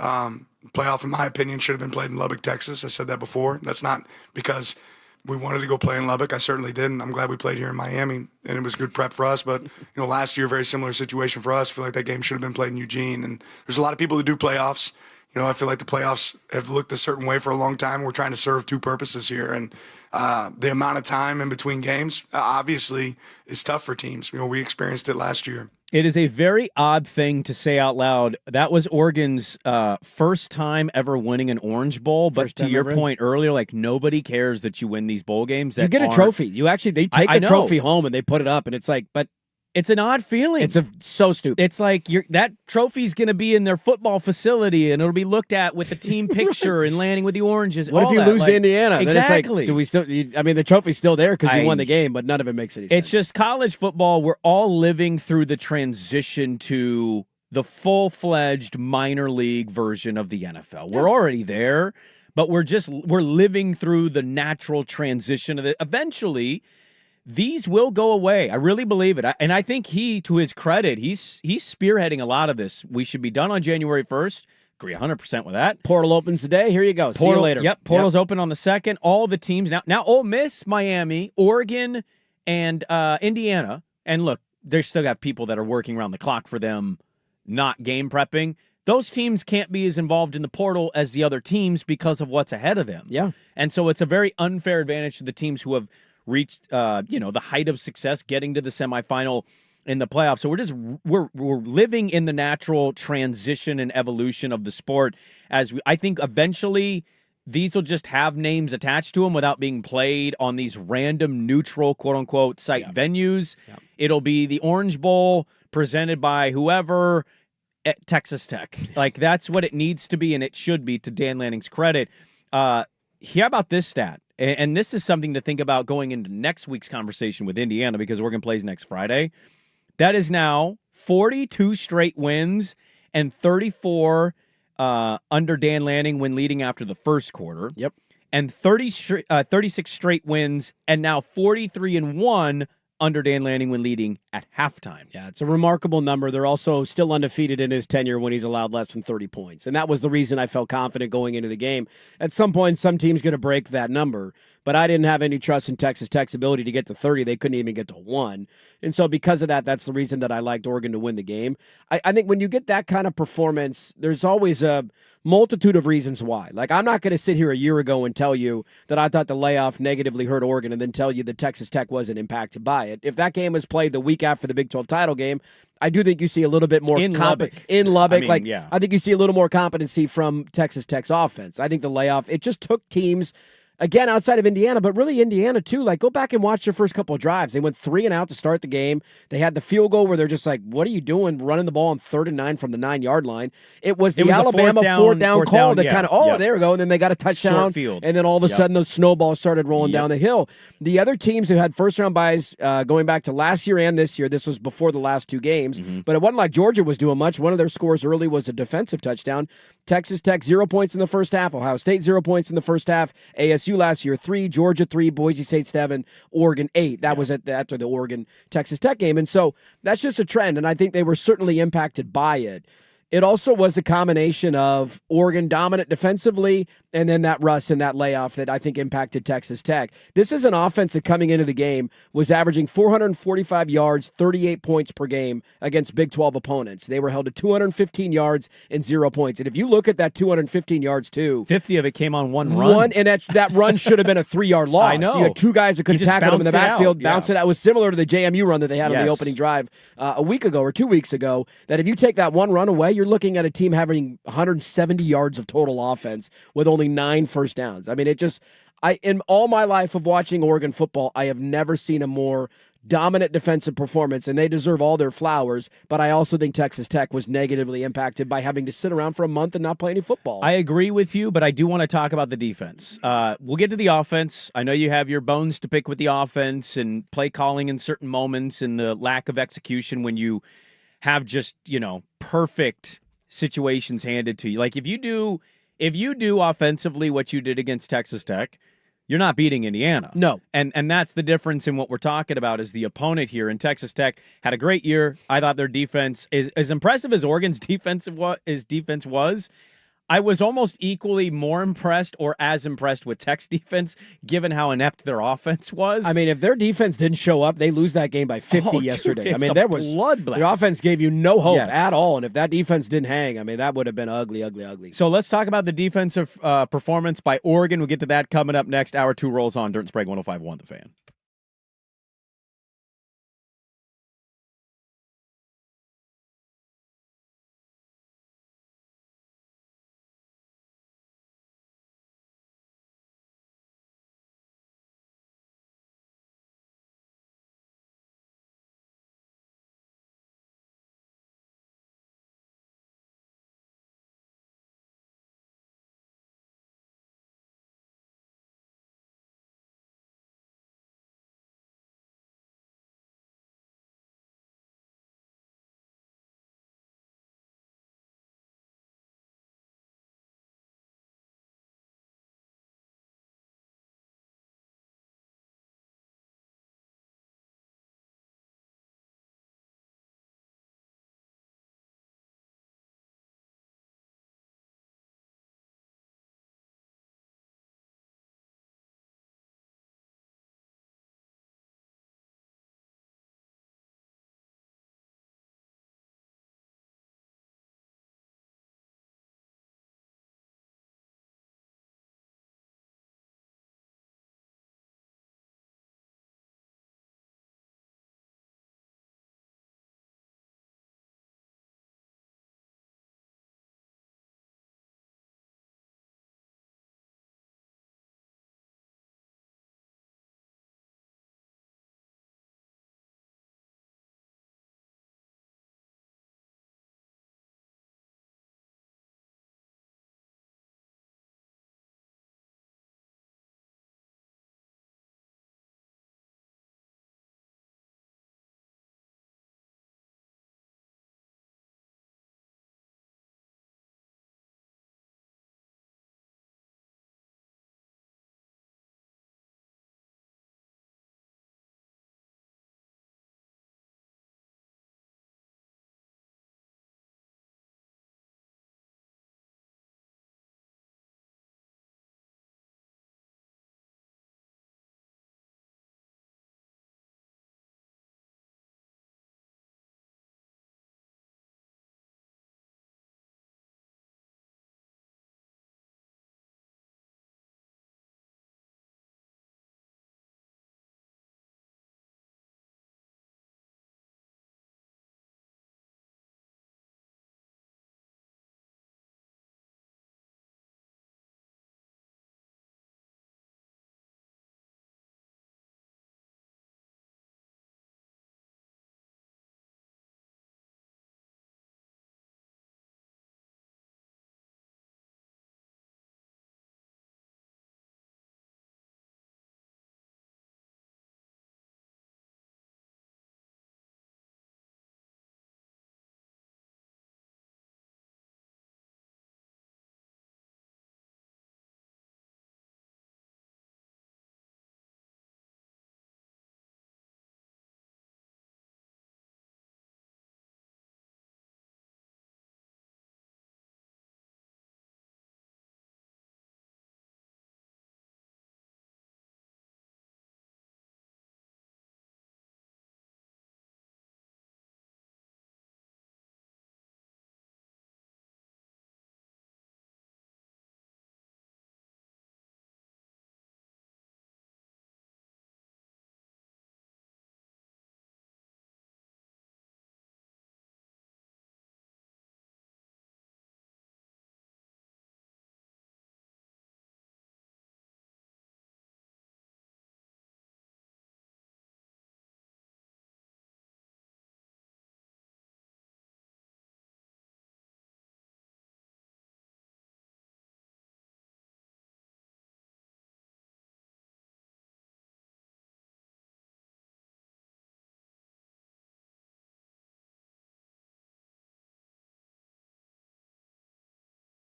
Playoff, in my opinion, should have been played in Lubbock, Texas. I said that before. That's not because we wanted to go play in Lubbock. I certainly didn't. I'm glad we played here in Miami, and it was good prep for us. But, last year, very similar situation for us. I feel like that game should have been played in Eugene. And there's a lot of people that do playoffs. I feel like the playoffs have looked a certain way for a long time. We're trying to serve 2 purposes here. And the amount of time in between games, obviously, is tough for teams. We experienced it last year. It is a very odd thing to say out loud. That was Oregon's first time ever winning an Orange Bowl. But to your point earlier, like nobody cares that you win these bowl games. That you get a trophy. They take the trophy home and they put it up, and it's like, but it's an odd feeling. It's so stupid. It's like that trophy's going to be in their football facility, and it'll be looked at with the team picture and landing with the oranges. What if you lose to Indiana? Exactly. Then it's like, do we still? I mean, the trophy's still there because you won the game, but none of it makes any sense. It's just college football. We're all living through the transition to the full-fledged minor league version of the NFL. We're already there, but we're living through the natural transition of it. Eventually, these will go away. I really believe it. And I think to his credit, he's spearheading a lot of this. We should be done on January 1st. Agree 100% with that. Portal opens today. Here you go. See you later. Yep, portal's open on the 2nd. All the teams now Ole Miss, Miami, Oregon, and Indiana. And look, they still got people that are working around the clock for them, not game prepping. Those teams can't be as involved in the portal as the other teams because of what's ahead of them. Yeah. And so it's a very unfair advantage to the teams who have reached the height of success, getting to the semifinal in the playoffs. So we're living in the natural transition and evolution of the sport. I think eventually these will just have names attached to them without being played on these random neutral quote unquote site venues. Yep. It'll be the Orange Bowl presented by whoever at Texas Tech. Like that's what it needs to be, and it should be, to Dan Lanning's credit. Hear about this stat. And this is something to think about going into next week's conversation with Indiana, because Oregon plays next Friday. That is now 42 straight wins and 34 under Dan Lanning when leading after the first quarter. Yep. And 36 straight wins and now 43-1 under Dan Lanning when leading at halftime. Yeah, it's a remarkable number. They're also still undefeated in his tenure when he's allowed less than 30 points. And that was the reason I felt confident going into the game. At some point, some team's going to break that number. But I didn't have any trust in Texas Tech's ability to get to 30. They couldn't even get to 1. And so because of that, that's the reason that I liked Oregon to win the game. I think when you get that kind of performance, there's always a multitude of reasons why. Like, I'm not going to sit here a year ago and tell you that I thought the layoff negatively hurt Oregon and then tell you that Texas Tech wasn't impacted by it. If that game was played the week after the Big 12 title game, I do think you see a little bit more in Lubbock. I think you see a little more competency from Texas Tech's offense. I think the layoff, it just took teams, again, outside of Indiana, but really Indiana too. Like, go back and watch their first couple of drives. They went 3 and out to start the game. They had the field goal where they're just like, what are you doing running the ball on 3rd and 9 from the 9-yard line? It was the Alabama fourth down call that kind of, there we go. And then they got a touchdown. And then all of a sudden the snowball started rolling down the hill. The other teams who had first-round buys going back to last year and this year, this was before the last 2 games, but it wasn't like Georgia was doing much. One of their scores early was a defensive touchdown. Texas Tech, 0 points in the first half. Ohio State, 0 points in the first half. ASU last year, 3. Georgia 3, Boise State 7, Oregon 8. That was after the Oregon-Texas Tech game. And so that's just a trend, and I think they were certainly impacted by it. It also was a combination of Oregon dominant defensively and then that rust and that layoff that I think impacted Texas Tech. This is an offense that coming into the game was averaging 445 yards, 38 points per game against Big 12 opponents. They were held to 215 yards and 0 points. And if you look at that 215 yards too, 50 of it came on one run. And that run should have been a 3-yard loss. I know. You had 2 guys that could tackle him in the backfield, bounce it out. It was similar to the JMU run that they had on the opening drive a week ago or 2 weeks ago, that if you take that one run away, you're looking at a team having 170 yards of total offense with only 9 first downs. I mean, in all my life of watching Oregon football, I have never seen a more dominant defensive performance, and they deserve all their flowers, but I also think Texas Tech was negatively impacted by having to sit around for a month and not play any football. I agree with you, but I do want to talk about the defense. We'll get to the offense. I know you have your bones to pick with the offense and play calling in certain moments and the lack of execution when you have just, perfect situations handed to you. Like if you do offensively what you did against Texas Tech, you're not beating Indiana. No. And that's the difference in what we're talking about is the opponent here. And Texas Tech had a great year. I thought their defense is as impressive as Oregon's defense was. I was almost equally more impressed or as impressed with Tech's defense, given how inept their offense was. I mean, if their defense didn't show up, they lose that game by 50 yesterday. Dude, I mean, there was bloodbath. Their offense gave you no hope at all, and if that defense didn't hang, I mean, that would have been ugly, ugly, ugly. So let's talk about the defensive performance by Oregon. We'll get to that coming up next. Hour 2 rolls on. Dirt and Sprague 105.1 The Fan.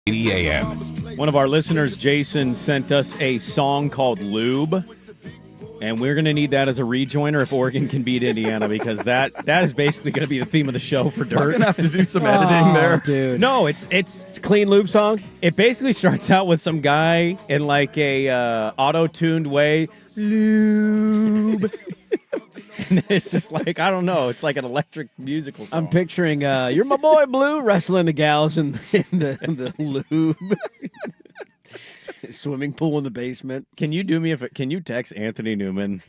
80 a.m. One of our listeners, Jason, sent us a song called Lube. And we're going to need that as a rejoiner if Oregon can beat Indiana, because that is basically going to be the theme of the show for Dirt. We're going to have to do some editing there. Dude. No, it's a clean lube song. It basically starts out with some guy in like a auto-tuned way. Lube. And it's just like, I don't know. It's like an electric musical song. I'm picturing you're my boy Blue wrestling the gals in the lube. Swimming pool in the basement. Can you do me can you text Anthony Newman,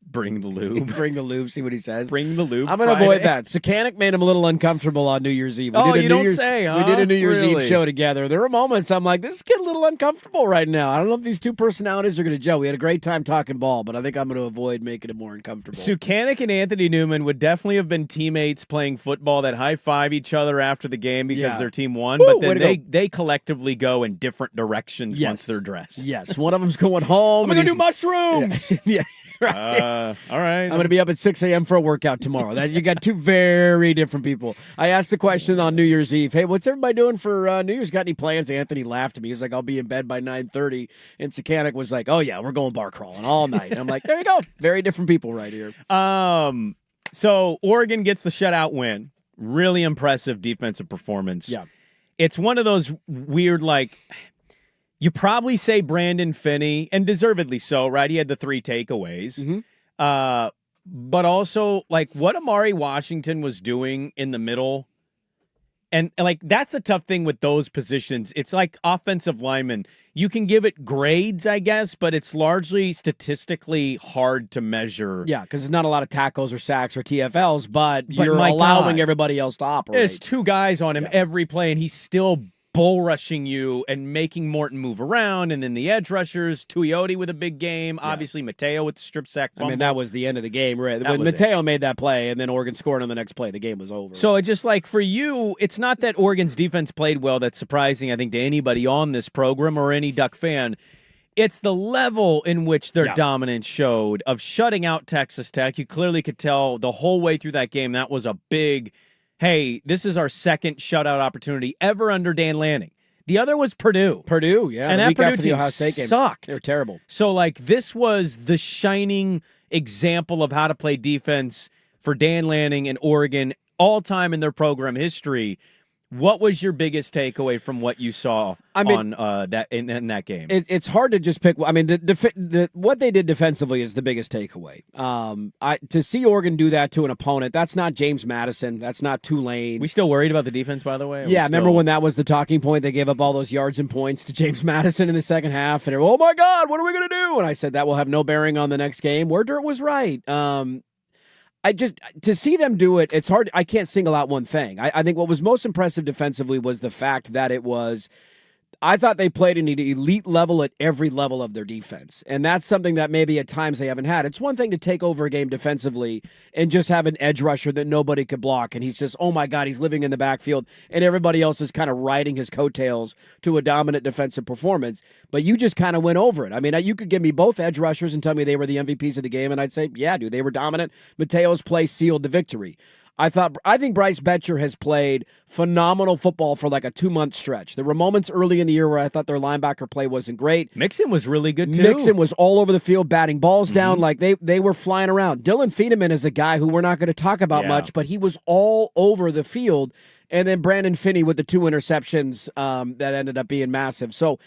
bring the lube? Bring the lube, see what he says. Bring the lube. I'm going to avoid that. Sakanic made him a little uncomfortable on New Year's Eve. You don't say, huh? We did a New Year's Really? Eve show together. There were moments I'm like, this is getting a little uncomfortable right now. I don't know if these two personalities are going to gel. We had a great time talking ball, but I think I'm going to avoid making it more uncomfortable. Sukanic and Anthony Newman would definitely have been teammates playing football that high-five each other after the game because their team won, Woo, but then they collectively go in different directions once they're dressed. Yes, one of them's going home. I'm going to do mushrooms! Yeah. Right. All right. I'm going to be up at 6 a.m. for a workout tomorrow. You got two very different people. I asked the question on New Year's Eve, hey, what's everybody doing for New Year's? Got any plans? Anthony laughed at me. He was like, I'll be in bed by 9:30. And Sakanic was like, oh, yeah, we're going bar crawling all night. And I'm like, there you go. Very different people right here. So Oregon gets the shutout win. Really impressive defensive performance. Yeah. It's one of those weird, like, you probably say Brandon Finney, and deservedly so, right? He had the 3 takeaways. Mm-hmm. But also, like, what Amari Washington was doing in the middle. And, like, that's the tough thing with those positions. It's like offensive linemen. You can give it grades, I guess, but it's largely statistically hard to measure. Yeah, because there's not a lot of tackles or sacks or TFLs, but you're my allowing God, everybody else to operate. There's 2 guys on him every play, and he's still bull rushing you and making Morton move around, and then the edge rushers, Tuioti with a big game, obviously Mateo with the strip sack fumble. I mean, that was the end of the game. Right? When Mateo made that play and then Oregon scored on the next play, the game was over. So it just like for you, it's not that Oregon's defense played well that's surprising, I think, to anybody on this program or any Duck fan. It's the level in which their dominance showed of shutting out Texas Tech. You clearly could tell the whole way through that game that was a big, hey, this is our second shutout opportunity ever under Dan Lanning. The other was Purdue. Yeah. And that Purdue team Ohio State game sucked. They were terrible. So, like, this was the shining example of how to play defense for Dan Lanning and Oregon all time in their program history. What was your biggest takeaway from what you saw on that in that game? It's hard to just pick. I mean, what they did defensively is the biggest takeaway. To see Oregon do that to an opponent, that's not James Madison. That's not Tulane. We still worried about the defense, by the way? Remember when that was the talking point? They gave up all those yards and points to James Madison in the second half, and oh my God, what are we going to do? And I said that will have no bearing on the next game. Where Dirt was right. To see them do it, it's hard. I can't single out one thing. I think what was most impressive defensively was the fact that I thought they played an elite level at every level of their defense. And that's something that maybe at times they haven't had. It's one thing to take over a game defensively and just have an edge rusher that nobody could block. And he's just, oh my God, he's living in the backfield. And everybody else is kind of riding his coattails to a dominant defensive performance. But you just kind of went over it. I mean, you could give me both edge rushers and tell me they were the MVPs of the game. And I'd say, yeah, dude, they were dominant. Mateo's play sealed the victory. I think Bryce Betcher has played phenomenal football for like a 2-month stretch. There were moments early in the year where I thought their linebacker play wasn't great. Mixon was really good too. Mixon was all over the field, batting balls down like they were flying around. Dylan Fiedeman is a guy who we're not going to talk about much, but he was all over the field. And then Brandon Finney with the 2 interceptions that ended up being massive. So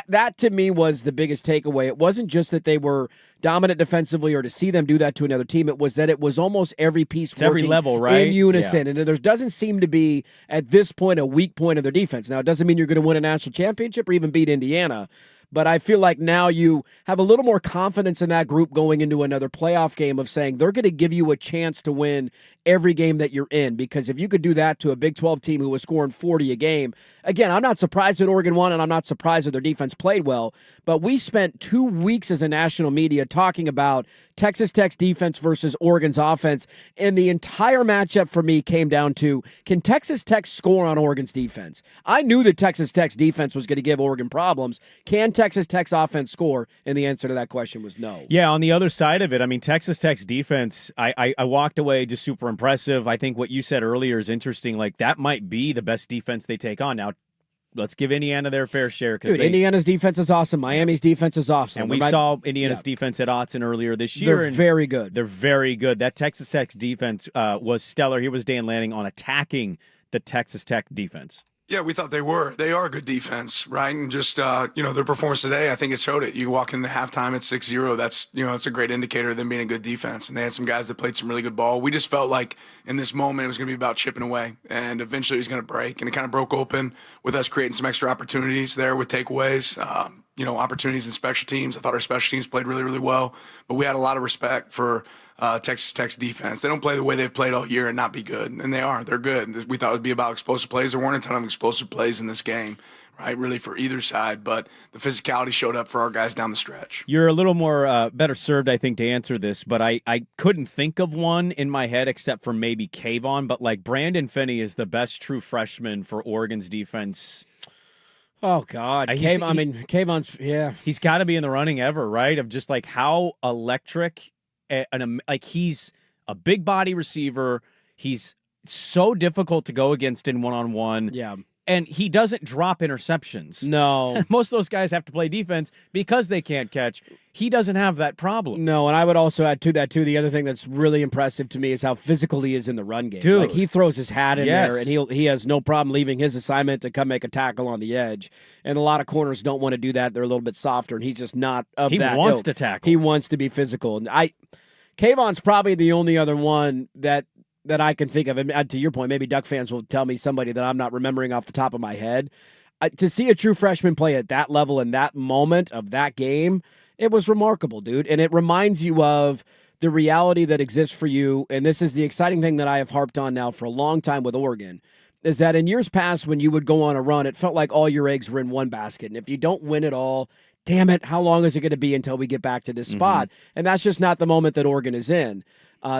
that to me was the biggest takeaway. It wasn't just that they were dominant defensively or to see them do that to another team. It was that it was almost every piece working every level, right? in unison. And there doesn't seem to be, at this point, a weak point of their defense. Now, it doesn't mean you're going to win a national championship or even beat Indiana. But I feel like now you have a little more confidence in that group going into another playoff game of saying they're going to give you a chance to win every game that you're in. Because if you could do that to a Big 12 team who was scoring 40 a game, again, I'm not surprised that Oregon won, and I'm not surprised that their defense played well. But we spent 2 weeks as a national media talking about Texas Tech's defense versus Oregon's offense, and the entire matchup for me came down to, can Texas Tech score on Oregon's defense? I knew that Texas Tech's defense was going to give Oregon problems. Can Texas Tech's offense score? And the answer to that question was no. Yeah, on the other side of it, I mean, Texas Tech's defense, I walked away just super impressive. I think what you said earlier is interesting. Like, that might be the best defense they take on. Now, let's give Indiana their fair share. Dude, Indiana's defense is awesome. Miami's defense is awesome. And we saw Indiana's defense at Autzen earlier this year. They're very good. They're very good. That Texas Tech defense was stellar. Here was Dan Lanning on attacking the Texas Tech defense. Yeah, we thought they were. They are a good defense, right? And just, their performance today, I think it showed it. You walk into halftime at 6-0, that's a great indicator of them being a good defense. And they had some guys that played some really good ball. We just felt like in this moment it was going to be about chipping away. And eventually it was going to break. And it kind of broke open with us creating some extra opportunities there with takeaways, opportunities in special teams. I thought our special teams played really, really well. But we had a lot of respect for Texas Tech's defense. They don't play the way they've played all year and not be good. And they are. They're good. We thought it would be about explosive plays. There weren't a ton of explosive plays in this game, right, really for either side. But the physicality showed up for our guys down the stretch. You're a little more better served, I think, to answer this. But I couldn't think of one in my head except for maybe Kayvon. But, Brandon Finney is the best true freshman for Oregon's defense. Oh, God. Kayvon's, yeah. He's got to be in the running ever, right? Of just, how electric he's a big body receiver. He's so difficult to go against in one-on-one. Yeah. And he doesn't drop interceptions. No. Most of those guys have to play defense because they can't catch. He doesn't have that problem. No, and I would also add to that, too, the other thing that's really impressive to me is how physical he is in the run game. Dude. He throws his hat in Yes. there, and he has no problem leaving his assignment to come make a tackle on the edge. And a lot of corners don't want to do that. They're a little bit softer, and he's just not of He that wants ilk. to tackle. He wants to be physical. And Kayvon's probably the only other one that I can think of. And to your point, maybe Duck fans will tell me somebody that I'm not remembering off the top of my head. To see a true freshman play at that level in that moment of that game, it was remarkable, dude. And it reminds you of the reality that exists for you. And this is the exciting thing that I have harped on now for a long time with Oregon, is that in years past when you would go on a run, it felt like all your eggs were in one basket. And if you don't win it all, damn it, how long is it going to be until we get back to this spot? And that's just not the moment that Oregon is in.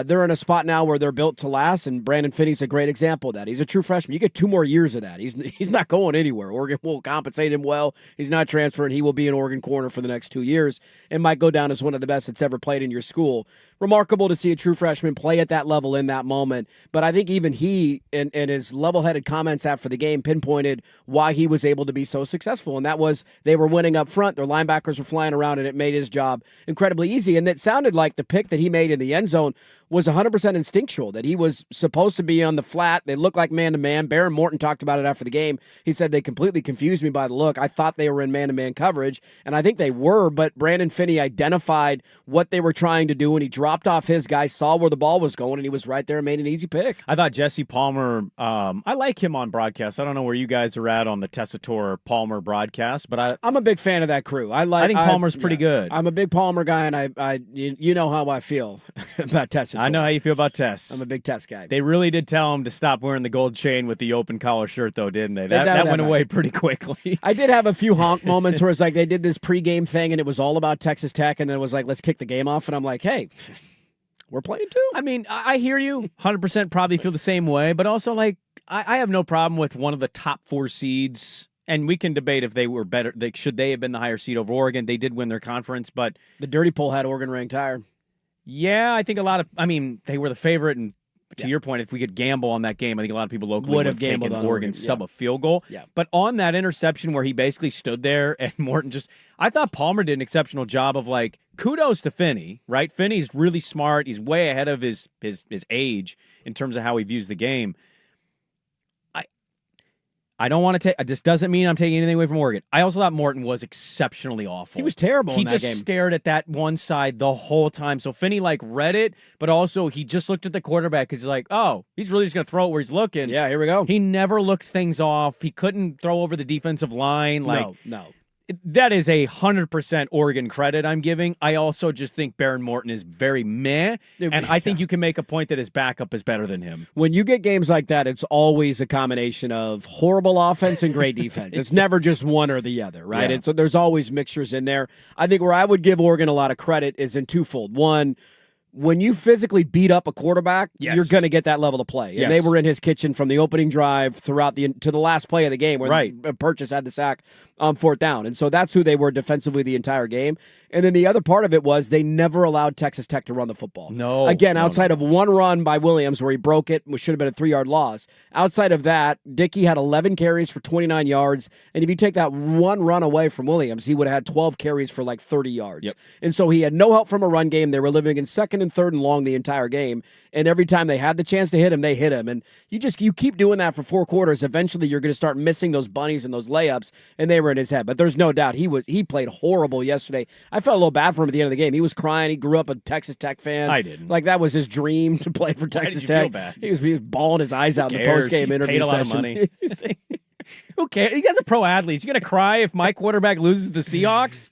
They're in a spot now where they're built to last, and Brandon Finney's a great example of that. He's a true freshman. You get 2 more years of that. He's not going anywhere. Oregon will compensate him well. He's not transferring. He will be an Oregon corner for the next 2 years and might go down as one of the best that's ever played in your school. Remarkable to see a true freshman play at that level in that moment. But I think even he, in his level-headed comments after the game, pinpointed why he was able to be so successful, and that was they were winning up front. Their linebackers were flying around, and it made his job incredibly easy. And it sounded like the pick that he made in the end zone was 100% instinctual, that he was supposed to be on the flat. They looked like man-to-man. Baron Morton talked about it after the game. He said they completely confused me by the look. I thought they were in man-to-man coverage, and I think they were, but Brandon Finney identified what they were trying to do, and he dropped off his guy, saw where the ball was going, and he was right there and made an easy pick. I thought Jesse Palmer, I like him on broadcast. I don't know where you guys are at on the Tessitore-Palmer broadcast, but I'm a big fan of that crew. I think Palmer's pretty good. I'm a big Palmer guy, and you know how I feel about Tessitore. I know how you feel about Tess. I'm a big Tess guy. They really did tell him to stop wearing the gold chain with the open collar shirt, though, didn't they? That went away pretty quickly. I did have a few honk moments where it's like they did this pregame thing, and it was all about Texas Tech, and then it was like, let's kick the game off, and I'm like, hey, we're playing too. I mean, I hear you. 100% probably feel the same way, but also, I have no problem with one of the top 4 seeds. And we can debate if they were better. Should they have been the higher seed over Oregon? They did win their conference, but the Dirty Poll had Oregon ranked higher. Yeah, I think they were the favorite, and to your point, if we could gamble on that game, I think a lot of people locally would have gambled on Oregon sub a field goal. Yeah. But on that interception where he basically stood there and Morton I thought Palmer did an exceptional job of kudos to Finney, right? Finney's really smart. He's way ahead of his age in terms of how he views the game. I don't want to take. This doesn't mean I'm taking anything away from Oregon. I also thought Morton was exceptionally awful. He was terrible. He in that just game. stared at that one side the whole time. So Finney read it, but also he just looked at the quarterback because he's like, oh, he's really just going to throw it where he's looking. Yeah, here we go. He never looked things off. He couldn't throw over the defensive line. No. That is 100% Oregon credit I'm giving. I also just think Baron Morton is very meh, and I think you can make a point that his backup is better than him. When you get games like that, it's always a combination of horrible offense and great defense. It's never just one or the other, right? Yeah. There's always mixtures in there. I think where I would give Oregon a lot of credit is in twofold. One, when you physically beat up a quarterback, Yes. you're going to get that level of play. And Yes. they were in his kitchen from the opening drive throughout to the last play of the game where Purchase had the sack on 4th down. And so that's who they were defensively the entire game. And then the other part of it was they never allowed Texas Tech to run the football. No. Again, outside of one run by Williams where he broke it, which should have been a 3-yard loss. Outside of that, Dickey had 11 carries for 29 yards. And if you take that one run away from Williams, he would have had 12 carries for like 30 yards. Yep. And so he had no help from a run game. They were living in 2nd and 3rd and long the entire game. And every time they had the chance to hit him, they hit him. And you keep doing that for 4 quarters. Eventually, you're going to start missing those bunnies and those layups. And they were in his head. But there's no doubt he played horrible yesterday. I felt a little bad for him at the end of the game. He was crying. He grew up a Texas Tech fan. I didn't. Like that was his dream to play for Texas Tech. Feel bad? He was bawling his eyes out in the cares? post-game He's interview paid a lot session. of money. Who cares? He guy's a pro athlete. He's going to cry if my quarterback loses the Seahawks?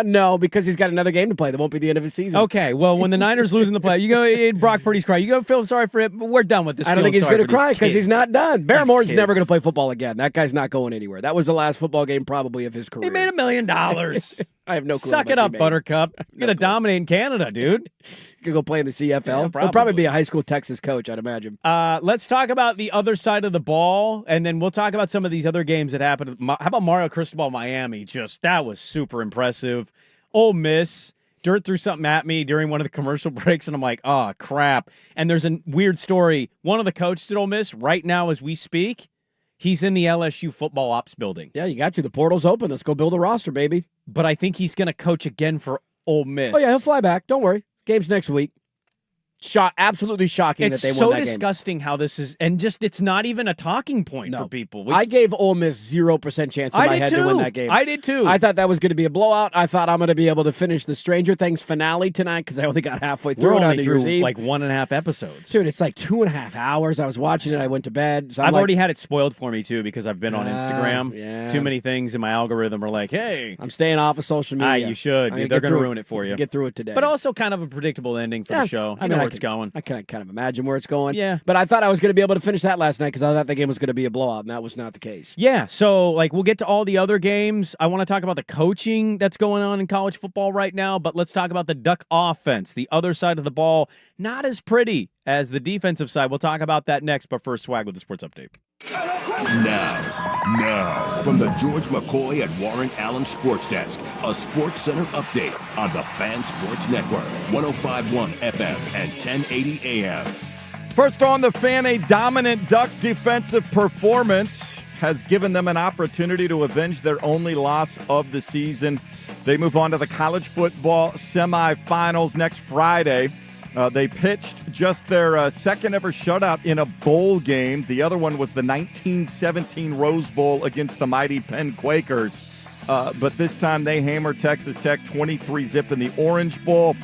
No, because he's got another game to play. That won't be the end of his season. Okay, well, when the Niners lose in the play, you go, Brock Purdy's crying. You go feel sorry for him. We're done with this. I don't think he's going to cry because he's not done. Barry Morton's kids. never going to play football again. That guy's not going anywhere. That was the last football game probably of his career. He made $1 million. I have no clue. Suck how it much up, he made. Buttercup. You're going to dominate in Canada, dude. You could go play in the CFL. Yeah, He'll probably probably be a high school Texas coach, I'd imagine. Let's talk about the other side of the ball, and then we'll talk about some of these other games that happened. How about Mario Cristobal, Miami? That was super impressive. Ole Miss, Dirt threw something at me during one of the commercial breaks, and I'm like, oh, crap. And there's a weird story. One of the coaches at Ole Miss, right now as we speak, he's in the LSU football ops building. Yeah, you got to. The portal's open. Let's go build a roster, baby. But I think he's going to coach again for Ole Miss. Oh, yeah, he'll fly back. Don't worry. Game's next week. Absolutely shocking It's that they so won that disgusting how this is, and just it's not even a talking point for people. I gave Ole Miss 0% chance in my head to win that game. I did too. I thought that was going to be a blowout. I thought I'm going to be able to finish the Stranger Things finale tonight because I only got halfway through We're it on only New through Year's Eve. like 1.5 episodes. Dude, it's like 2.5 hours. I was watching it. I went to bed. So I've already had it spoiled for me too because I've been on Instagram. Yeah. Too many things in my algorithm are like, hey. I'm staying off of social media. You should. They're going to ruin it for you. Get through it today. But also kind of a predictable ending for the show. I know where it's going. I can kind of imagine where it's going. Yeah. But I thought I was going to be able to finish that last night because I thought the game was going to be a blowout, and that was not the case. Yeah, so like we'll get to all the other games. I want to talk about the coaching that's going on in college football right now, but let's talk about the Duck offense. The other side of the ball, not as pretty as the defensive side. We'll talk about that next, but first, Swag with the sports update. Now, from the George McCoy and Warren Allen Sports Desk, a Sports Center update on the Fan Sports Network, 105.1 FM and 1080 AM. First on the Fan, a dominant Duck defensive performance has given them an opportunity to avenge their only loss of the season. They move on to the college football semifinals next Friday. They pitched just their second ever shutout in a bowl game. The other one was the 1917 Rose Bowl against the mighty Penn Quakers. But this time they hammered Texas Tech 23-zip in the Orange Bowl.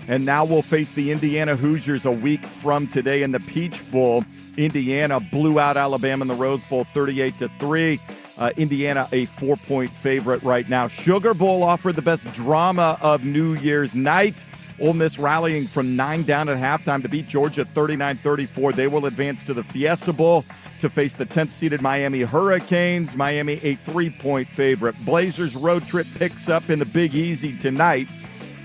And now we'll face the Indiana Hoosiers a week from today in the Peach Bowl. Indiana blew out Alabama in the Rose Bowl 38-3. Indiana a 4-point favorite right now. Sugar Bowl offered the best drama of New Year's night. Ole Miss rallying from 9 down at halftime to beat Georgia 39-34. They will advance to the Fiesta Bowl to face the 10th-seeded Miami Hurricanes. Miami a 3-point favorite. Blazers road trip picks up in the Big Easy tonight.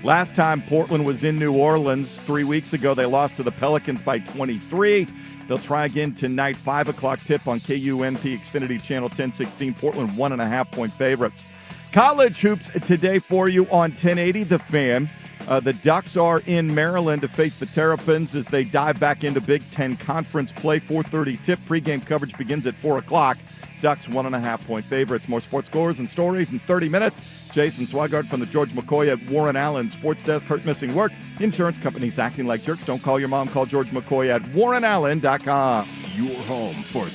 Last time Portland was in New Orleans 3 weeks ago, they lost to the Pelicans by 23. They'll try again tonight, 5 o'clock tip on KUNP Xfinity Channel 1016. Portland 1.5-point favorites. College hoops today for you on 1080 The Fan. The Ducks are in Maryland to face the Terrapins as they dive back into Big Ten Conference play. 4:30 tip. Pregame coverage begins at 4 o'clock. Ducks 1.5-point favorites. More sports scores and stories in 30 minutes. Jason Swigard from the George McCoy at Warren Allen Sports Desk. Hurt missing work. Insurance companies acting like jerks. Don't call your mom. Call George McCoy at warrenallen.com. Your home for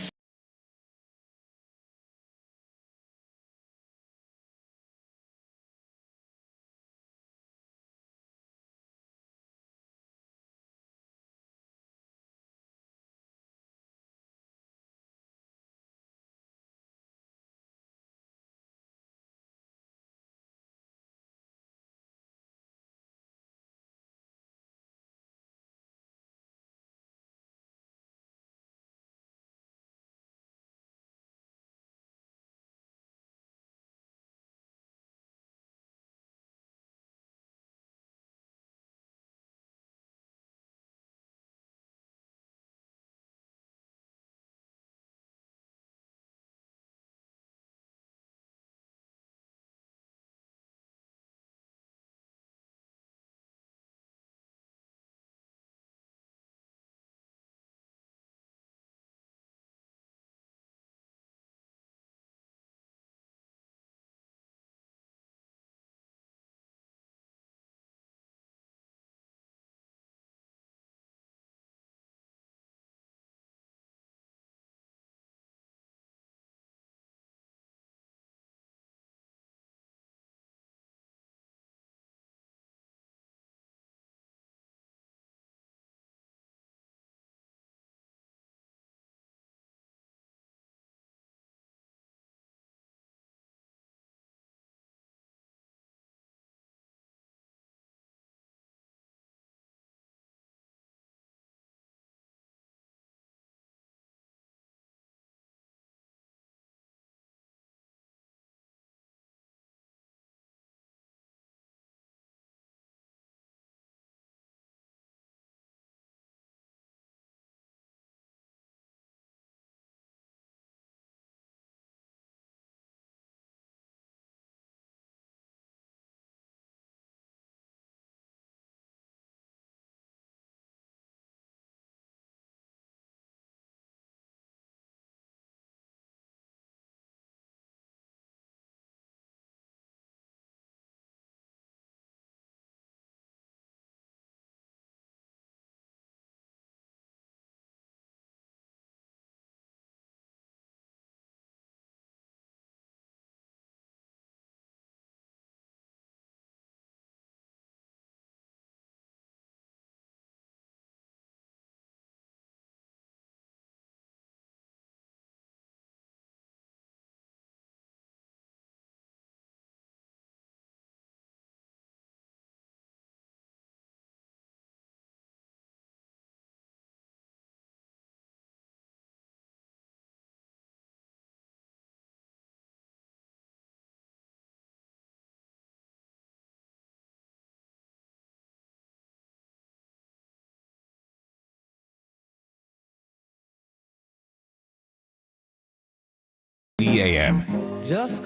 a.m.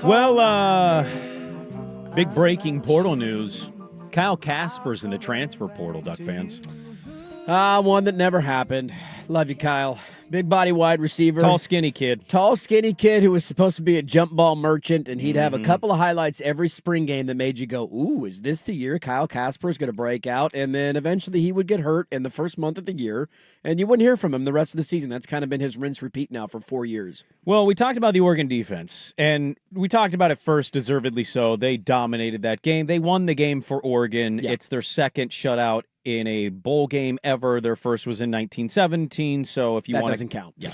Well, big breaking portal news. Kyle Casper's in the transfer portal, Duck fans. One that never happened. Love you, Kyle. Big body wide receiver. Tall, skinny kid. Tall, skinny kid who was supposed to be a jump ball merchant, and he'd have a couple of highlights every spring game that made you go, ooh, is this the year Kyle Casper is going to break out? And then eventually he would get hurt in the first month of the year, and you wouldn't hear from him the rest of the season. That's kind of been his rinse repeat now for 4 years. Well, we talked about the Oregon defense, and we talked about it first, deservedly so. They dominated that game. They won the game for Oregon. Yeah. It's their second shutout in a bowl game ever. Their first was in 1917, so if you want to... That doesn't count. Yeah.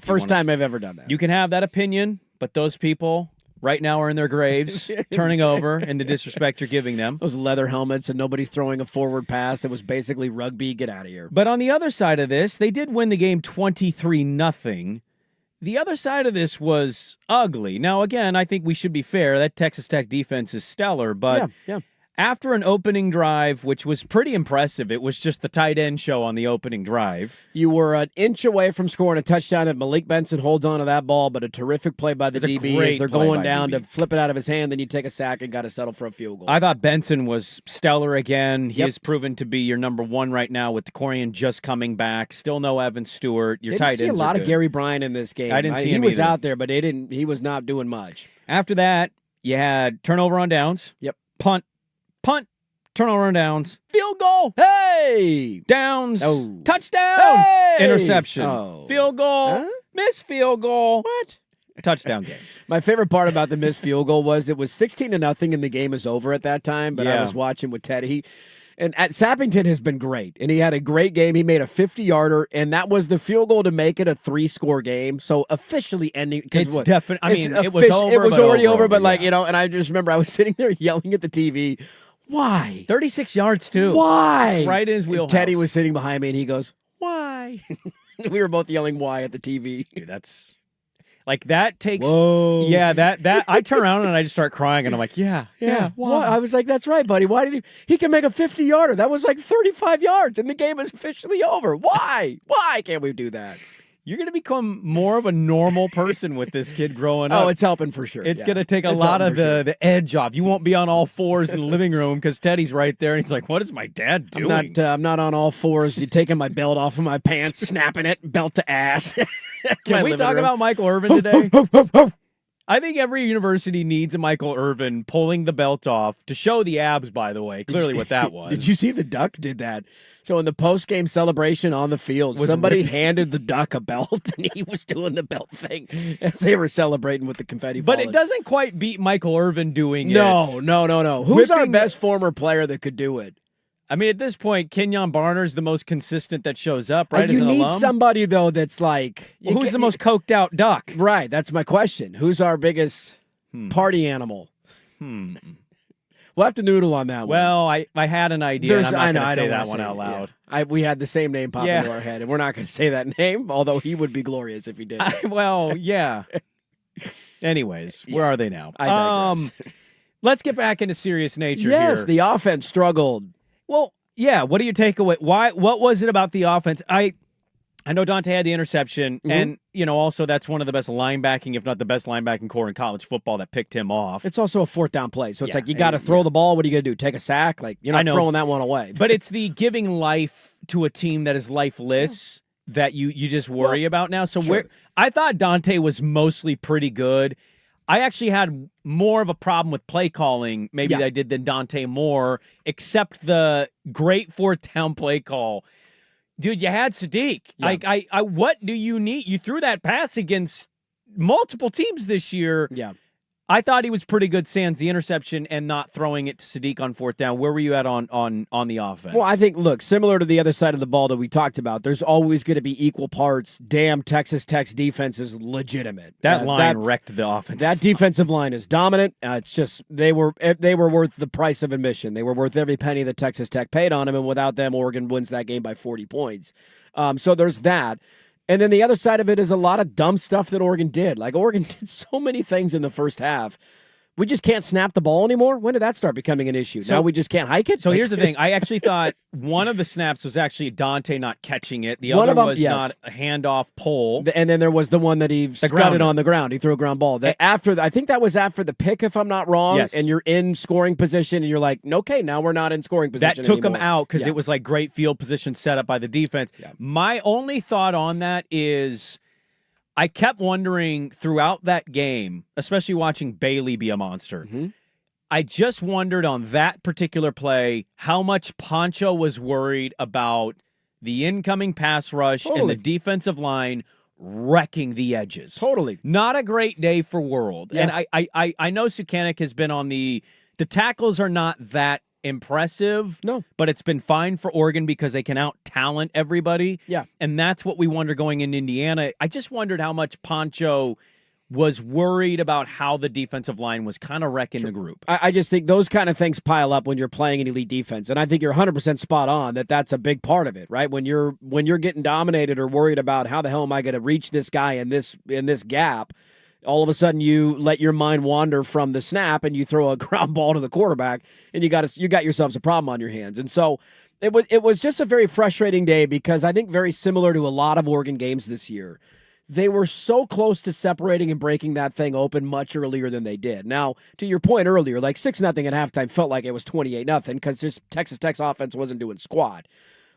First time I've ever done that. You can have that opinion, but those people right now are in their graves, turning over in the disrespect you're giving them. Those leather helmets and nobody's throwing a forward pass that was basically rugby. Get out of here. But on the other side of this, they did win the game 23-0. The other side of this was ugly. Now, again, I think we should be fair. That Texas Tech defense is stellar, but... Yeah. After an opening drive, which was pretty impressive, it was just the tight end show on the opening drive. You were an inch away from scoring a touchdown if Malik Benson holds on to that ball, but a terrific play by the DB as they're going down to flip it out of his hand, then you take a sack and got to settle for a field goal. I thought Benson was stellar again. He has proven to be your number one right now with Corian just coming back. Still no Evan Stewart. Your tight ends see a lot of of Gary Bryant in this game. I didn't see him He was either. out there, but he was not doing much. After that, you had turnover on downs. Yep. Punt, turnover on downs, field goal, hey, downs, oh. touchdown, hey! Interception, field goal, missed field goal. What? Touchdown game. My favorite part about the missed field goal was it was 16-0 and the game is over at that time, but I was watching with Teddy. And Sappington has been great, and he had a great game. He made a 50-yarder, and that was the field goal to make it a 3-score game. So officially ending. It's definitely. I mean, it was over. It was already over, but yeah. And I just remember I was sitting there yelling at the TV. Why? 36 yards too. Why? It's right in his wheelhouse. Teddy was sitting behind me, and he goes, "Why?" We were both yelling "Why" at the TV. Dude, that's. Like that takes, Whoa. Yeah. That I turn around and I just start crying and I'm like, yeah. Why? I was like, that's right, buddy. Why did he can make a 50-yarder? That was like 35 yards, and the game is officially over. Why? Why can't we do that? You're going to become more of a normal person with this kid growing up. Oh, it's helping for sure. It's going to take a lot of the edge off. You won't be on all fours in the living room because Teddy's right there, and he's like, what is my dad doing? I'm not on all fours. You're taking my belt off of my pants, snapping it, belt to ass. Can we talk about Michael Irvin today? I think every university needs a Michael Irvin pulling the belt off to show the abs, by the way. Clearly what that was. Did you see the Duck did that? So in the post-game celebration on the field, somebody handed the Duck a belt, and he was doing the belt thing as they were celebrating with the confetti But falling. it doesn't quite beat Michael Irvin doing it. No. Who's our best former player that could do it? I mean, at this point, Kenyon Barner's the most consistent that shows up, right? You as an need alum? somebody, though, that's like... Well, who's the most coked out Duck? Right, that's my question. Who's our biggest party animal? We'll have to noodle on that one. Well, I had an idea, and I'm not going to say that one say out loud. Yeah. We had the same name pop into our head, and we're not going to say that name, although he would be glorious if he did. Well, yeah. Anyways, where are they now? I digress. Let's get back into serious nature here. Yes, the offense struggled. Well, yeah. What do you take away? What was it about the offense? I know Dante had the interception, and also that's one of the best linebacking, if not the best linebacking core in college football that picked him off. It's also a fourth down play, so it's like you got to throw the ball. What are you going to do? Take a sack? Like you're not throwing that one away. But it's the giving life to a team that is lifeless that you just worry about now. So I thought Dante was mostly pretty good. I actually had more of a problem with play calling maybe that I did than Dante Moore, except the great fourth down play call. Dude, you had Sadiq. Yeah. What do you need? You threw that pass against multiple teams this year. Yeah. I thought he was pretty good sans the interception and not throwing it to Sadiq on fourth down. Where were you at on the offense? Well, I think, look, similar to the other side of the ball that we talked about, there's always going to be equal parts. Damn, Texas Tech's defense is legitimate. That line wrecked the offense. That defensive line is dominant. It's just they were worth the price of admission. They were worth every penny that Texas Tech paid on them, and without them, Oregon wins that game by 40 points. So there's that. And then the other side of it is a lot of dumb stuff that Oregon did. Like, Oregon did so many things in the first half We just can't snap the ball anymore? When did that start becoming an issue? Now we just can't hike it? So here's the thing. I actually thought one of the snaps was actually Dante not catching it. The One other of them, was yes. not a handoff pull. And then there was the one that he scudded on the ground. He threw a ground ball. I think that was after the pick, if I'm not wrong. Yes. And you're in scoring position, and you're like, okay, now we're not in scoring position That took anymore. him out because Yeah. it was like great field position set up by the defense. Yeah. My only thought on that is I kept wondering throughout that game, especially watching Bailey be a monster. Mm-hmm. I just wondered on that particular play how much Poncho was worried about the incoming pass rush and the defensive line wrecking the edges. Totally. Not a great day for World. Yeah. And I know Sukanik has been on the tackles are not that impressive. No. But it's been fine for Oregon because they can out-talent everybody. Yeah. And that's what we wonder going in Indiana. I just wondered how much Poncho was worried about how the defensive line was kind of wrecking the group. I just think those kind of things pile up when you're playing an elite defense, and I think you're 100% spot on that that's a big part of it, right? When you're getting dominated or worried about how the hell am I going to reach this guy in this gap, all of a sudden you let your mind wander from the snap and you throw a ground ball to the quarterback, and you got yourselves a problem on your hands. And so it was just a very frustrating day because I think very similar to a lot of Oregon games this year. They were so close to separating and breaking that thing open much earlier than they did. Now, to your point earlier, like 6-0 at halftime felt like it was 28-0 because just Texas Tech's offense wasn't doing squat.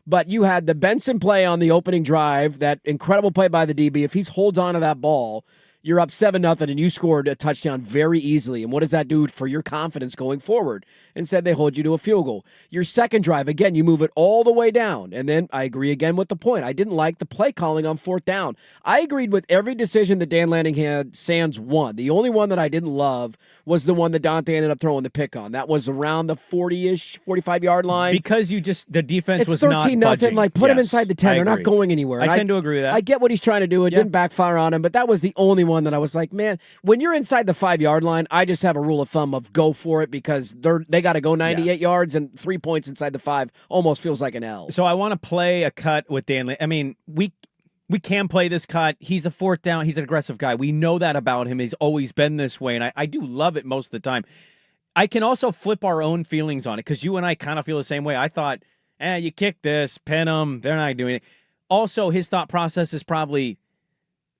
But you had the Benson play on the opening drive, that incredible play by the DB. If he holds on to that ball, you're up 7-0 and you scored a touchdown very easily. And what does that do for your confidence going forward? Instead, they hold you to a field goal. Your second drive, again, you move it all the way down. And then I agree again with the point. I didn't like the play calling on 4th down. I agreed with every decision that Dan Lanning had. Sands won. The only one that I didn't love was the one that Dante ended up throwing the pick on. That was around the 40-ish, 45-yard line. Because the defense it's was not budging. 13-0. Like, put him inside the 10. They're agree. not going anywhere. I tend to agree with that. I get what he's trying to do. It didn't backfire on him, but that was the only one that I was like, man, when you're inside the 5-yard line, I just have a rule of thumb of go for it because they got to go 98 yards, and 3 points inside the 5 almost feels like an L. So I want to play a cut with Dan. I mean, we can play this cut. He's a 4th down. He's an aggressive guy. We know that about him. He's always been this way, and I do love it most of the time. I can also flip our own feelings on it because you and I kind of feel the same way. I thought, you kick this, pin them. They're not doing it. Also, his thought process is probably,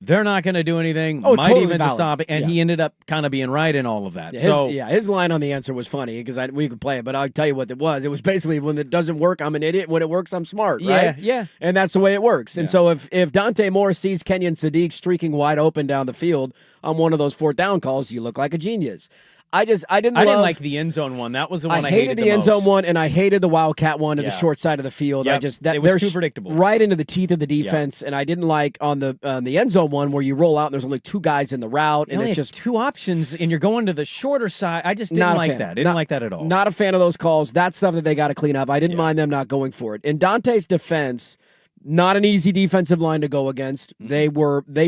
they're not going to do anything. Oh, might totally even valid. stop it. And he ended up kind of being right in all of that. His line on the answer was funny because we could play it, but I'll tell you what it was. It was basically, when it doesn't work, I'm an idiot. When it works, I'm smart, right? Yeah. And that's the way it works. And so if Dante Moore sees Kenyon Sadiq streaking wide open down the field on one of those 4th down calls, you look like a genius. I didn't like the end zone one. That was the one I hated the end most. zone one, and I hated the Wildcat one to the short side of the field. Yep. It was too predictable. Right into the teeth of the defense, and I didn't like on the end zone one where you roll out and there's only 2 guys in the route, and it's just 2 options, and you're going to the shorter side. I just didn't like that. Didn't like that at all. Not a fan of those calls. That's stuff that they got to clean up. I didn't mind them not going for it. In Dante's defense, not an easy defensive line to go against. They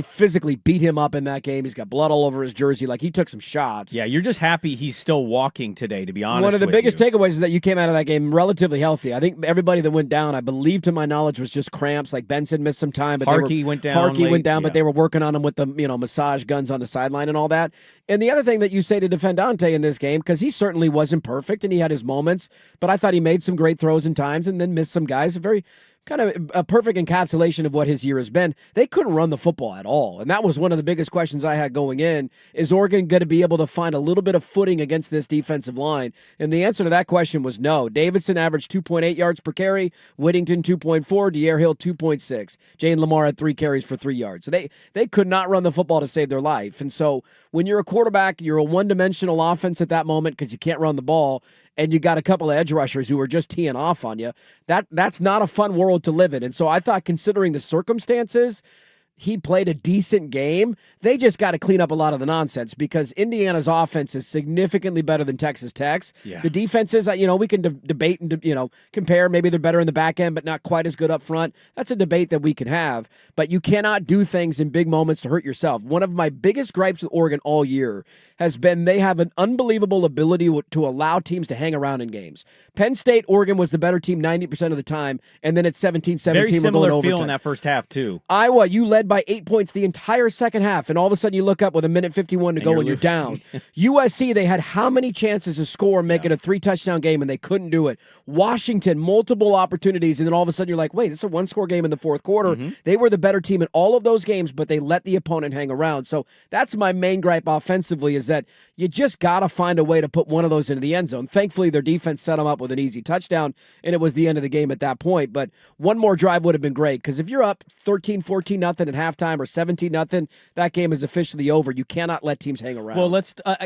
physically beat him up in that game. He's got blood all over his jersey. Like, he took some shots. Yeah, you're just happy he's still walking today, to be honest. One of the with biggest you. takeaways is that you came out of that game relatively healthy. I think everybody that went down, I believe to my knowledge, was just cramps. Like, Benson missed some time, but Harkey went down. But they were working on him with the massage guns on the sideline and all that. And the other thing that you say to defend Dante in this game, because he certainly wasn't perfect and he had his moments, but I thought he made some great throws in times and then missed some guys. Very kind of a perfect encapsulation of what his year has been. They couldn't run the football at all. And that was one of the biggest questions I had going in. Is Oregon going to be able to find a little bit of footing against this defensive line? And the answer to that question was no. Davidson averaged 2.8 yards per carry, Whittington 2.4, D'Air Hill 2.6. Jane Lamar had 3 carries for 3 yards. So they could not run the football to save their life. And so when you're a quarterback, you're a one-dimensional offense at that moment because you can't run the ball, and you got a couple of edge rushers who are just teeing off on you. That's not a fun world to live in. And so I thought, considering the circumstances, he played a decent game. They just got to clean up a lot of the nonsense because Indiana's offense is significantly better than Texas Tech's. Yeah. The defenses, we can debate and compare. Maybe they're better in the back end, but not quite as good up front. That's a debate that we can have. But you cannot do things in big moments to hurt yourself. One of my biggest gripes with Oregon all year has been they have an unbelievable ability to allow teams to hang around in games. Penn State, Oregon was the better team 90% of the time, and then it's 17-17. Very similar we're going feel overtime. in that first half, too. Iowa, you led by 8 points the entire second half, and all of a sudden you look up with 1:51 to go and you're down. USC, they had how many chances to score and make it a 3-touchdown game, and they couldn't do it. Washington, multiple opportunities, and then all of a sudden you're like, wait, this is a one-score game in the fourth quarter. They were the better team in all of those games, but they let the opponent hang around. So that's my main gripe offensively, is that you just got to find a way to put one of those into the end zone. Thankfully, their defense set them up with an easy touchdown, and it was the end of the game at that point. But one more drive would have been great, because if you're up 13, 14 nothing at halftime or 17 nothing, that game is officially over. You cannot let teams hang around. Well,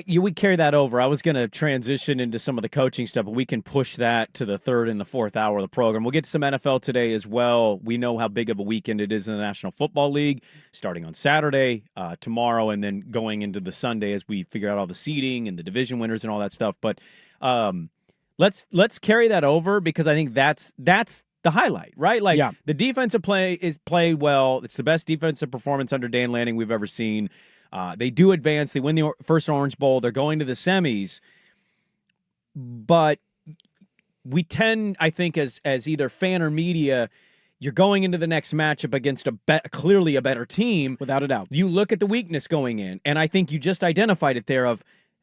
we carry that over. I was going to transition into some of the coaching stuff, but we can push that to the third and the fourth hour of the program. We'll get to some NFL today as well. We know how big of a weekend it is in the National Football League, starting on Saturday, tomorrow, and then going into the Sunday as we figure out all the seeding and the division winners and all that stuff. But let's carry that over, because I think that's the highlight, right? Like, the defensive play is played well. It's the best defensive performance under Dan Lanning we've ever seen. They do advance. They win the first Orange Bowl. They're going to the semis. But we tend, I think, as either fan or media, you're going into the next matchup against clearly a better team. Without a doubt. You look at the weakness going in, and I think you just identified it there of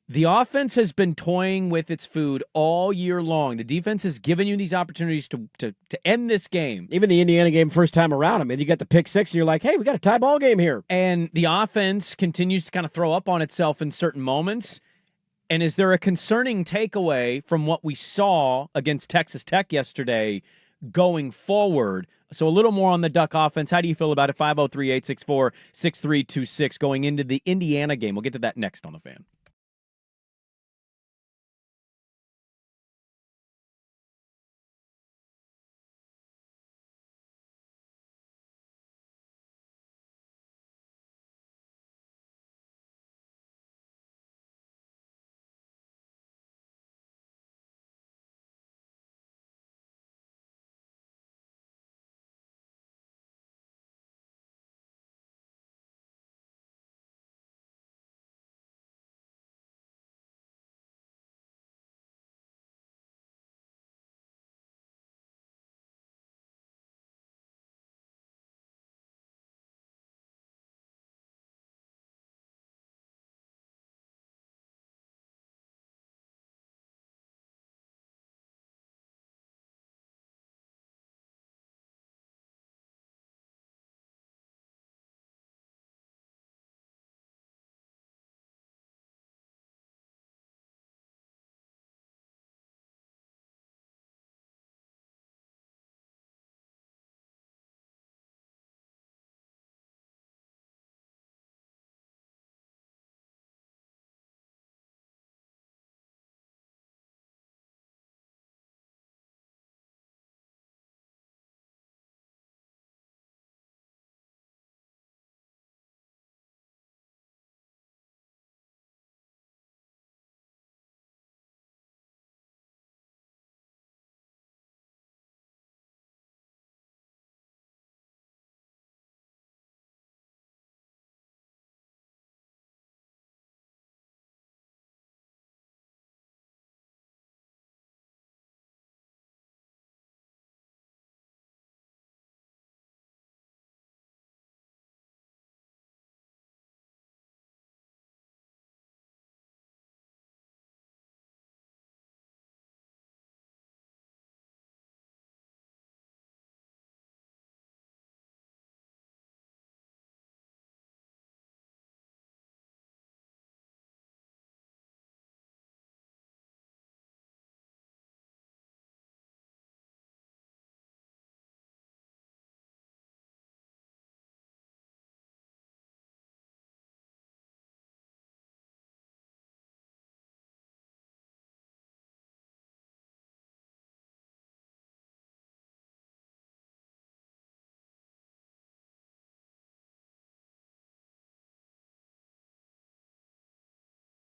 the offense has been toying with its food all year long. The defense has given you these opportunities to end this game. Even the Indiana game first time around, I mean, you got the pick six, and you're like, hey, we got a tie ball game here. And the offense continues to kind of throw up on itself in certain moments. And is there a concerning takeaway from what we saw against Texas Tech yesterday going forward? So a little more on the Duck offense. How do you feel about it? 503-864-6326 going into the Indiana game. We'll get to that next on The Fan.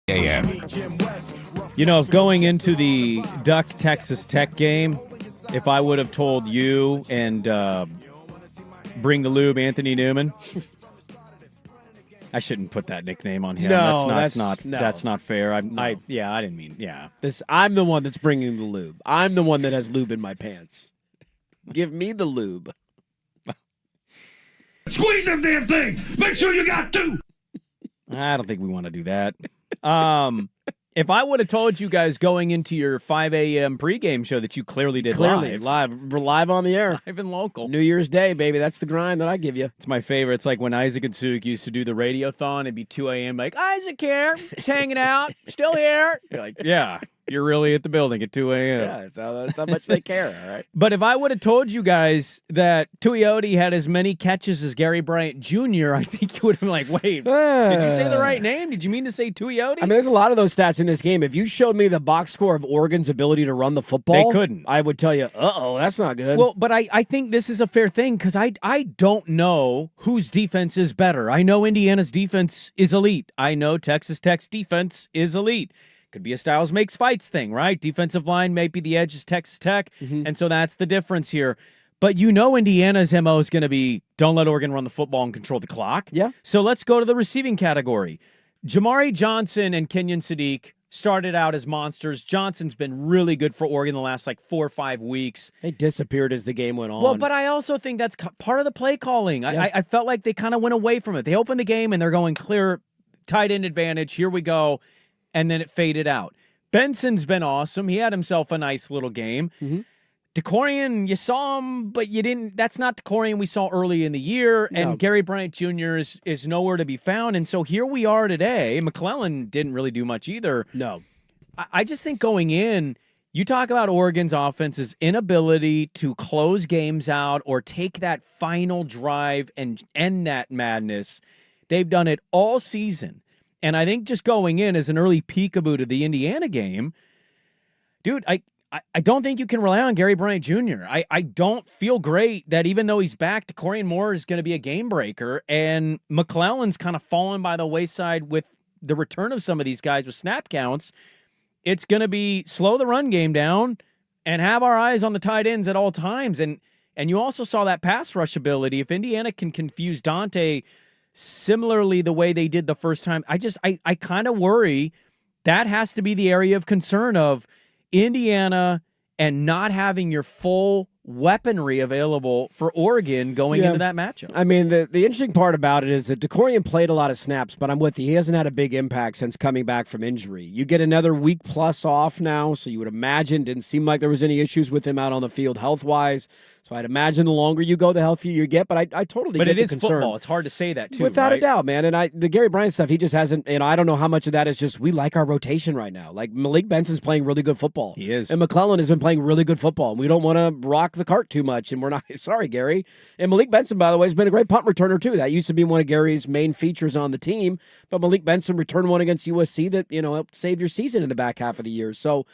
AM. You know, if going into the Duck Texas Tech game, if I would have told you and Bring the Lube Anthony Newman, I shouldn't put that nickname on him. No, that's no. not fair. I didn't mean. I'm the one that's bringing the lube. I'm the one that has lube in my pants. Give me the lube. Squeeze them damn things. Make sure you got 2. I don't think we want to do that. If I would have told you guys going into your 5 a.m. pregame show that you clearly did live. We're live on the air. Live and local. New Year's Day, baby. That's the grind that I give you. It's my favorite. It's like when Isaac and Suk used to do the radiothon. It'd be 2 a.m. Like, Isaac here, just hanging out, still here. You're like, yeah, you're really at the building at 2 a.m. Yeah, that's how much they care, all right? But if I would have told you guys that Tuioti had as many catches as Gary Bryant Jr., I think you would have been like, wait, did you say the right name? Did you mean to say Tuioti? I mean, there's a lot of those stats in this game. If you showed me the box score of Oregon's ability to run the football, they couldn't. I would tell you, that's not good. Well, but I think this is a fair thing because I don't know whose defense is better. I know Indiana's defense is elite. I know Texas Tech's defense is elite. Could be a Styles makes fights thing, right? Defensive line may be the edge is Texas Tech, and so that's the difference here. But you know Indiana's MO is going to be don't let Oregon run the football and control the clock. Yeah. So let's go to the receiving category. Jamari Johnson and Kenyon Sadiq started out as monsters. Johnson's been really good for Oregon the last 4 or 5 weeks. They disappeared as the game went on. Well, but I also think that's part of the play calling. Yeah. I felt like they kind of went away from it. They opened the game and they're going clear tight end advantage. Here we go. And then it faded out. Benson's been awesome. He had himself a nice little game. DeCorian, you saw him, but you didn't. That's not DeCorian we saw early in the year. And No. Gary Bryant Jr. is nowhere to be found. And so here we are today. McClellan didn't really do much either. No. I just think going in, you talk about Oregon's offense's inability to close games out or take that final drive and end that madness. They've done it all season. And I think just going in as an early peekaboo to the Indiana game, dude, I don't think you can rely on Gary Bryant Jr. I don't feel great that even though he's back, DeCorian Moore is going to be a game breaker, and McClellan's kind of fallen by the wayside with the return of some of these guys with snap counts. It's going to be slow the run game down and have our eyes on the tight ends at all times. And you also saw that pass rush ability. If Indiana can confuse Dante similarly the way they did the first time, I kind of worry that has to be the area of concern of Indiana and not having your full weaponry available for Oregon going into that matchup. I mean, the interesting part about it is that DeCorian played a lot of snaps, but I'm with you. He hasn't had a big impact since coming back from injury. You get another week plus off now, so you would imagine didn't seem like there was any issues with him out on the field health-wise. So I'd imagine the longer you go, the healthier you get. But I totally get the concern. But it is football. It's hard to say that, too, without right? a doubt, man. And the Gary Bryant stuff, he just hasn't, I don't know how much of that is just we like our rotation right now. Like Malik Benson's playing really good football. He is. And McClellan has been playing really good football. And we don't want to rock the cart too much. And we're not, sorry, Gary. And Malik Benson, by the way, has been a great punt returner, too. That used to be one of Gary's main features on the team. But Malik Benson returned one against USC that, helped save your season in the back half of the year. So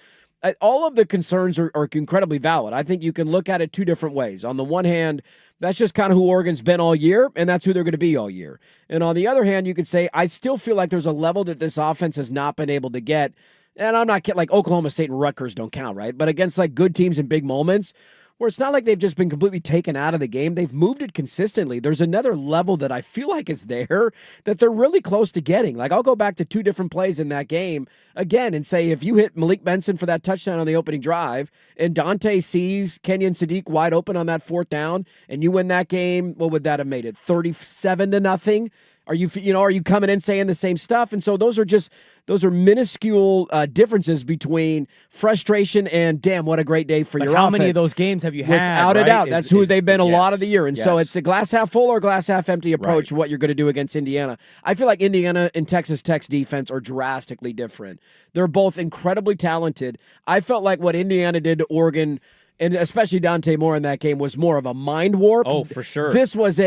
all of the concerns are incredibly valid. I think you can look at it two different ways. On the one hand, that's just kind of who Oregon's been all year, and that's who they're going to be all year. And on the other hand, you could say, I still feel like there's a level that this offense has not been able to get. And I'm not kidding, Oklahoma State and Rutgers don't count, right? But against good teams in big moments, where it's not like they've just been completely taken out of the game. They've moved it consistently. There's another level that I feel like is there that they're really close to getting. I'll go back to two different plays in that game again and say if you hit Malik Benson for that touchdown on the opening drive and Dante sees Kenyon Sadiq wide open on that fourth down and you win that game, what would that have made it? 37-0? Are you coming in saying the same stuff? And so those are minuscule differences between frustration and damn, what a great day for your offense. How many of those games have you had? Without a doubt, that's who they've been a lot of the year. And yes. so it's a glass half full or glass half empty approach to what you're going to do against Indiana. I feel like Indiana and Texas Tech's defense are drastically different. They're both incredibly talented. I felt like what Indiana did to Oregon, and especially Dante Moore in that game, was more of a mind warp. Oh, for sure. This was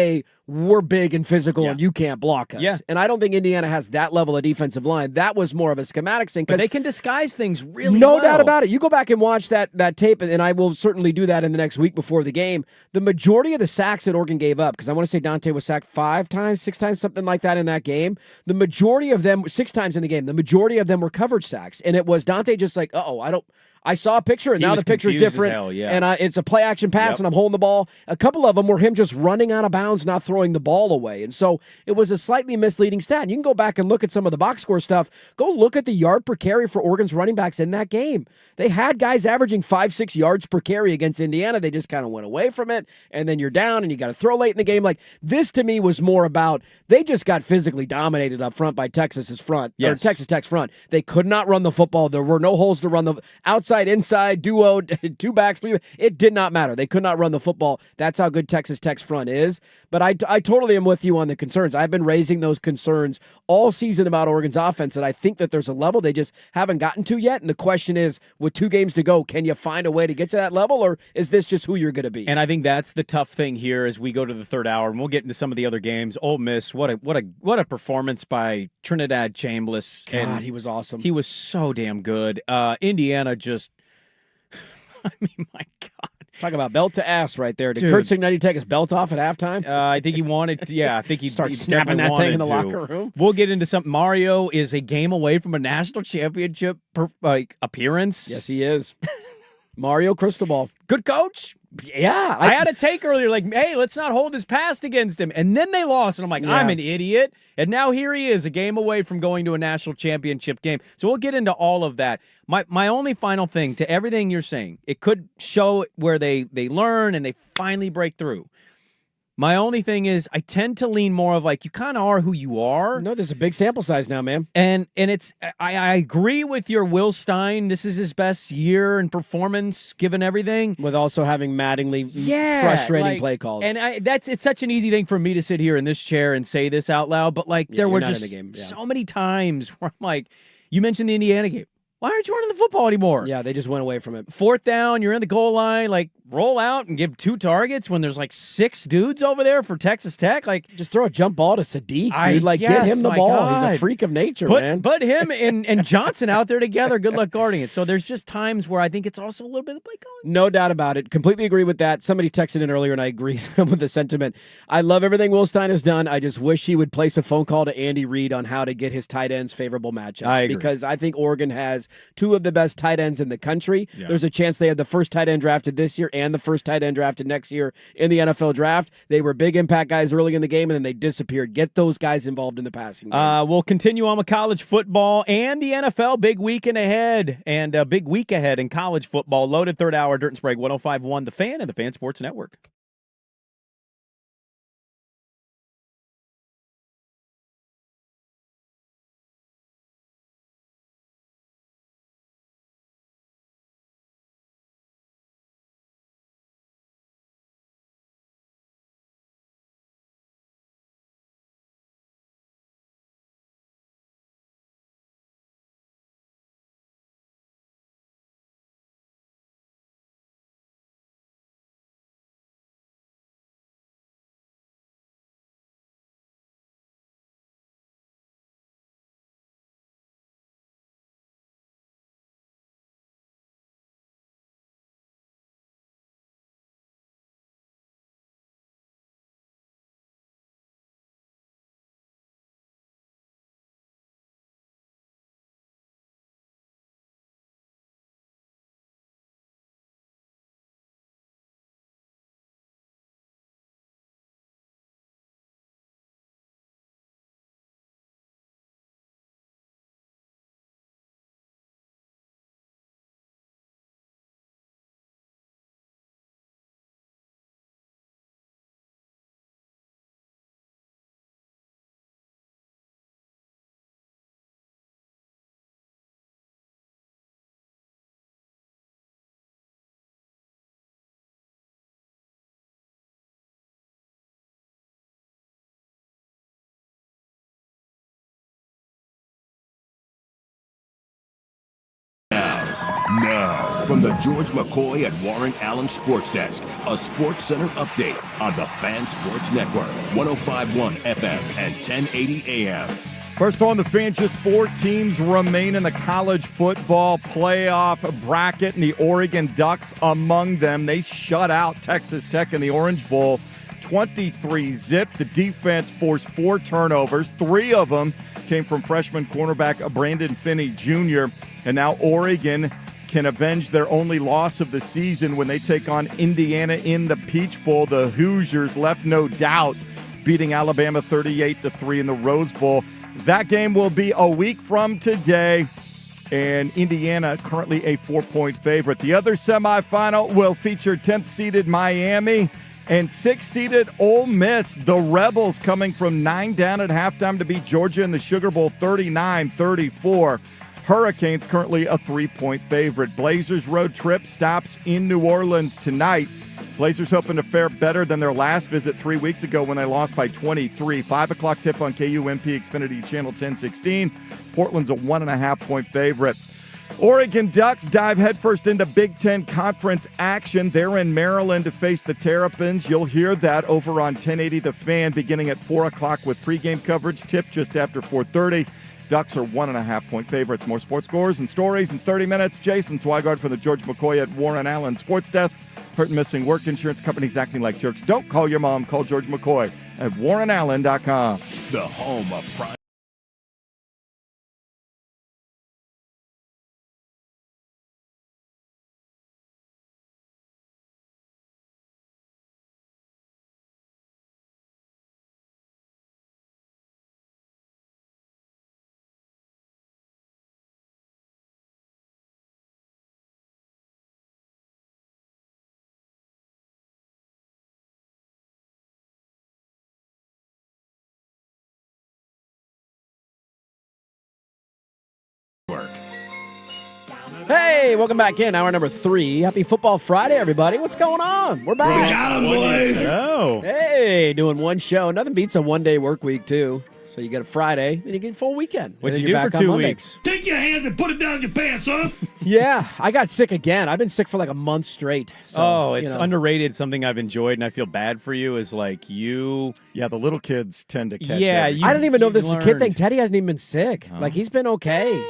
we're big and physical and you can't block us. Yeah. And I don't think Indiana has that level of defensive line. That was more of a schematics thing. But they can disguise things really no well. doubt about it. You go back and watch that tape, and I will certainly do that in the next week before the game. The majority of the sacks that Oregon gave up, because I want to say Dante was sacked 5 times, 6 times, something like that in that game. The majority of them, 6 times in the game, the majority of them were coverage sacks. And it was Dante just I saw a picture, and now the picture's different. Hell, yeah. And it's a play-action pass, and I'm holding the ball. A couple of them were him just running out of bounds, not throwing the ball away. And so it was a slightly misleading stat. And you can go back and look at some of the box score stuff. Go look at the yard per carry for Oregon's running backs in that game. They had guys averaging 5-6 yards per carry against Indiana. They just kind of went away from it. And then you're down and you got to throw late in the game. Like, this to me was more about they just got physically dominated up front by Texas Tech's front. They could not run the football. There were no holes to run the outside, inside, duo, 2 backs, 3. It did not matter. They could not run the football. That's how good Texas Tech's front is. But I totally am with you on the concerns. I've been raising those concerns all season about Oregon's offense, and I think that there's a level they just haven't gotten to yet. And the question is, with 2 games to go, can you find a way to get to that level, or is this just who you're going to be? And I think that's the tough thing here as we go to the third hour, and we'll get into some of the other games. Ole Miss, what a performance by Trinidad Chambliss. God, and he was awesome. He was so damn good. Indiana just, I mean, my God. Talk about belt to ass right there. Did Dude. Kurt Signetti take his belt off at halftime? I think he wanted to, I think he Start snapping that thing in the locker room. We'll get into something. Mario is a game away from a national championship appearance. Yes, he is. Mario Cristobal. Good coach. Yeah. I had a take earlier like, hey, let's not hold his past against him. And then they lost. And I'm like, I'm an idiot. And now here he is, a game away from going to a national championship game. So we'll get into all of that. My only final thing to everything you're saying, it could show where they learn and they finally break through. My only thing is I tend to lean more of like, you kind of are who you are. No, there's a big sample size now, man. And it's I agree with your Will Stein. This is his best year in performance, given everything. With also having Mattingly frustrating play calls. And it's such an easy thing for me to sit here in this chair and say this out loud, but like there were just so many times where I'm like, you mentioned the Indiana game. Why aren't you running the football anymore? Yeah, they just went away from it. 4th down, you're in the goal line, like roll out and give 2 targets when there's like 6 dudes over there for Texas Tech. Like, just throw a jump ball to Sadiq, dude. Get him the ball. God. He's a freak of nature, man. Put him and Johnson out there together. Good luck guarding it. So there's just times where I think it's also a little bit of play calling. No doubt about it. Completely agree with that. Somebody texted in earlier, and I agree with the sentiment. I love everything Will Stein has done. I just wish he would place a phone call to Andy Reid on how to get his tight ends favorable matchups. I agree. Because I think Oregon has 2 of the best tight ends in the country. Yeah. There's a chance they have the first tight end drafted this year and the first tight end drafted next year in the NFL draft. They were big impact guys early in the game, and then they disappeared. Get those guys involved in the passing game. We'll continue on with college football and the NFL. Big weekend ahead and a big week ahead in college football. Loaded third hour, Dirt and Sprague, 105.1 The Fan and the Fan Sports Network. Now, from the George McCoy and Warren Allen Sports Desk, a Sports Center update on the Fan Sports Network, 105.1 FM and 1080 AM. First on the Fan, just 4 teams remain in the college football playoff bracket, and the Oregon Ducks among them. They shut out Texas Tech in the Orange Bowl, 23-zip. The defense forced 4 turnovers. 3 of them came from freshman cornerback Brandon Finney Jr., and now Oregon can avenge their only loss of the season when they take on Indiana in the Peach Bowl. The Hoosiers left no doubt beating Alabama 38-3 in the Rose Bowl. That game will be a week from today, and Indiana currently a 4-point favorite. The other semifinal will feature 10th-seeded Miami and 6th-seeded Ole Miss. The Rebels coming from 9 down at halftime to beat Georgia in the Sugar Bowl 39-34. Hurricanes currently a 3-point favorite. Blazers road trip stops in New Orleans tonight. Blazers hoping to fare better than their last visit 3 weeks ago when they lost by 23. 5 o'clock tip on KUMP Xfinity Channel 1016. Portland's a 1.5-point favorite. Oregon Ducks dive headfirst into Big Ten Conference action. They're in Maryland to face the Terrapins. You'll hear that over on 1080 The Fan beginning at 4 o'clock with pregame coverage. Tip just after 4:30. Ducks are 1.5-point favorites. More sports scores and stories in 30 minutes. Jason Swigard from the George McCoy at Warren Allen Sports Desk. Hurt and missing work, insurance companies acting like jerks. Don't call your mom. Call George McCoy at warrenallen.com. The home of prime. Hey, welcome back in. Hour number 3. Happy Football Friday, everybody. What's going on? We're back. We got him, boys. Oh. Hey, doing one show. Nothing beats a one-day work week, too. So you get a Friday, then you get a full weekend. What'd And you then do you're for back on 2 Monday. weeks? Take your hands and put it down your pants, son. Yeah, I got sick again. I've been sick for like a month straight. So, It's you know. underrated. Something I've enjoyed, and I feel bad for you, is like you. Yeah, the little kids tend to catch Yeah, everything. I don't even know if this is a kid learned. thing. Teddy hasn't even been sick. Like, he's been okay.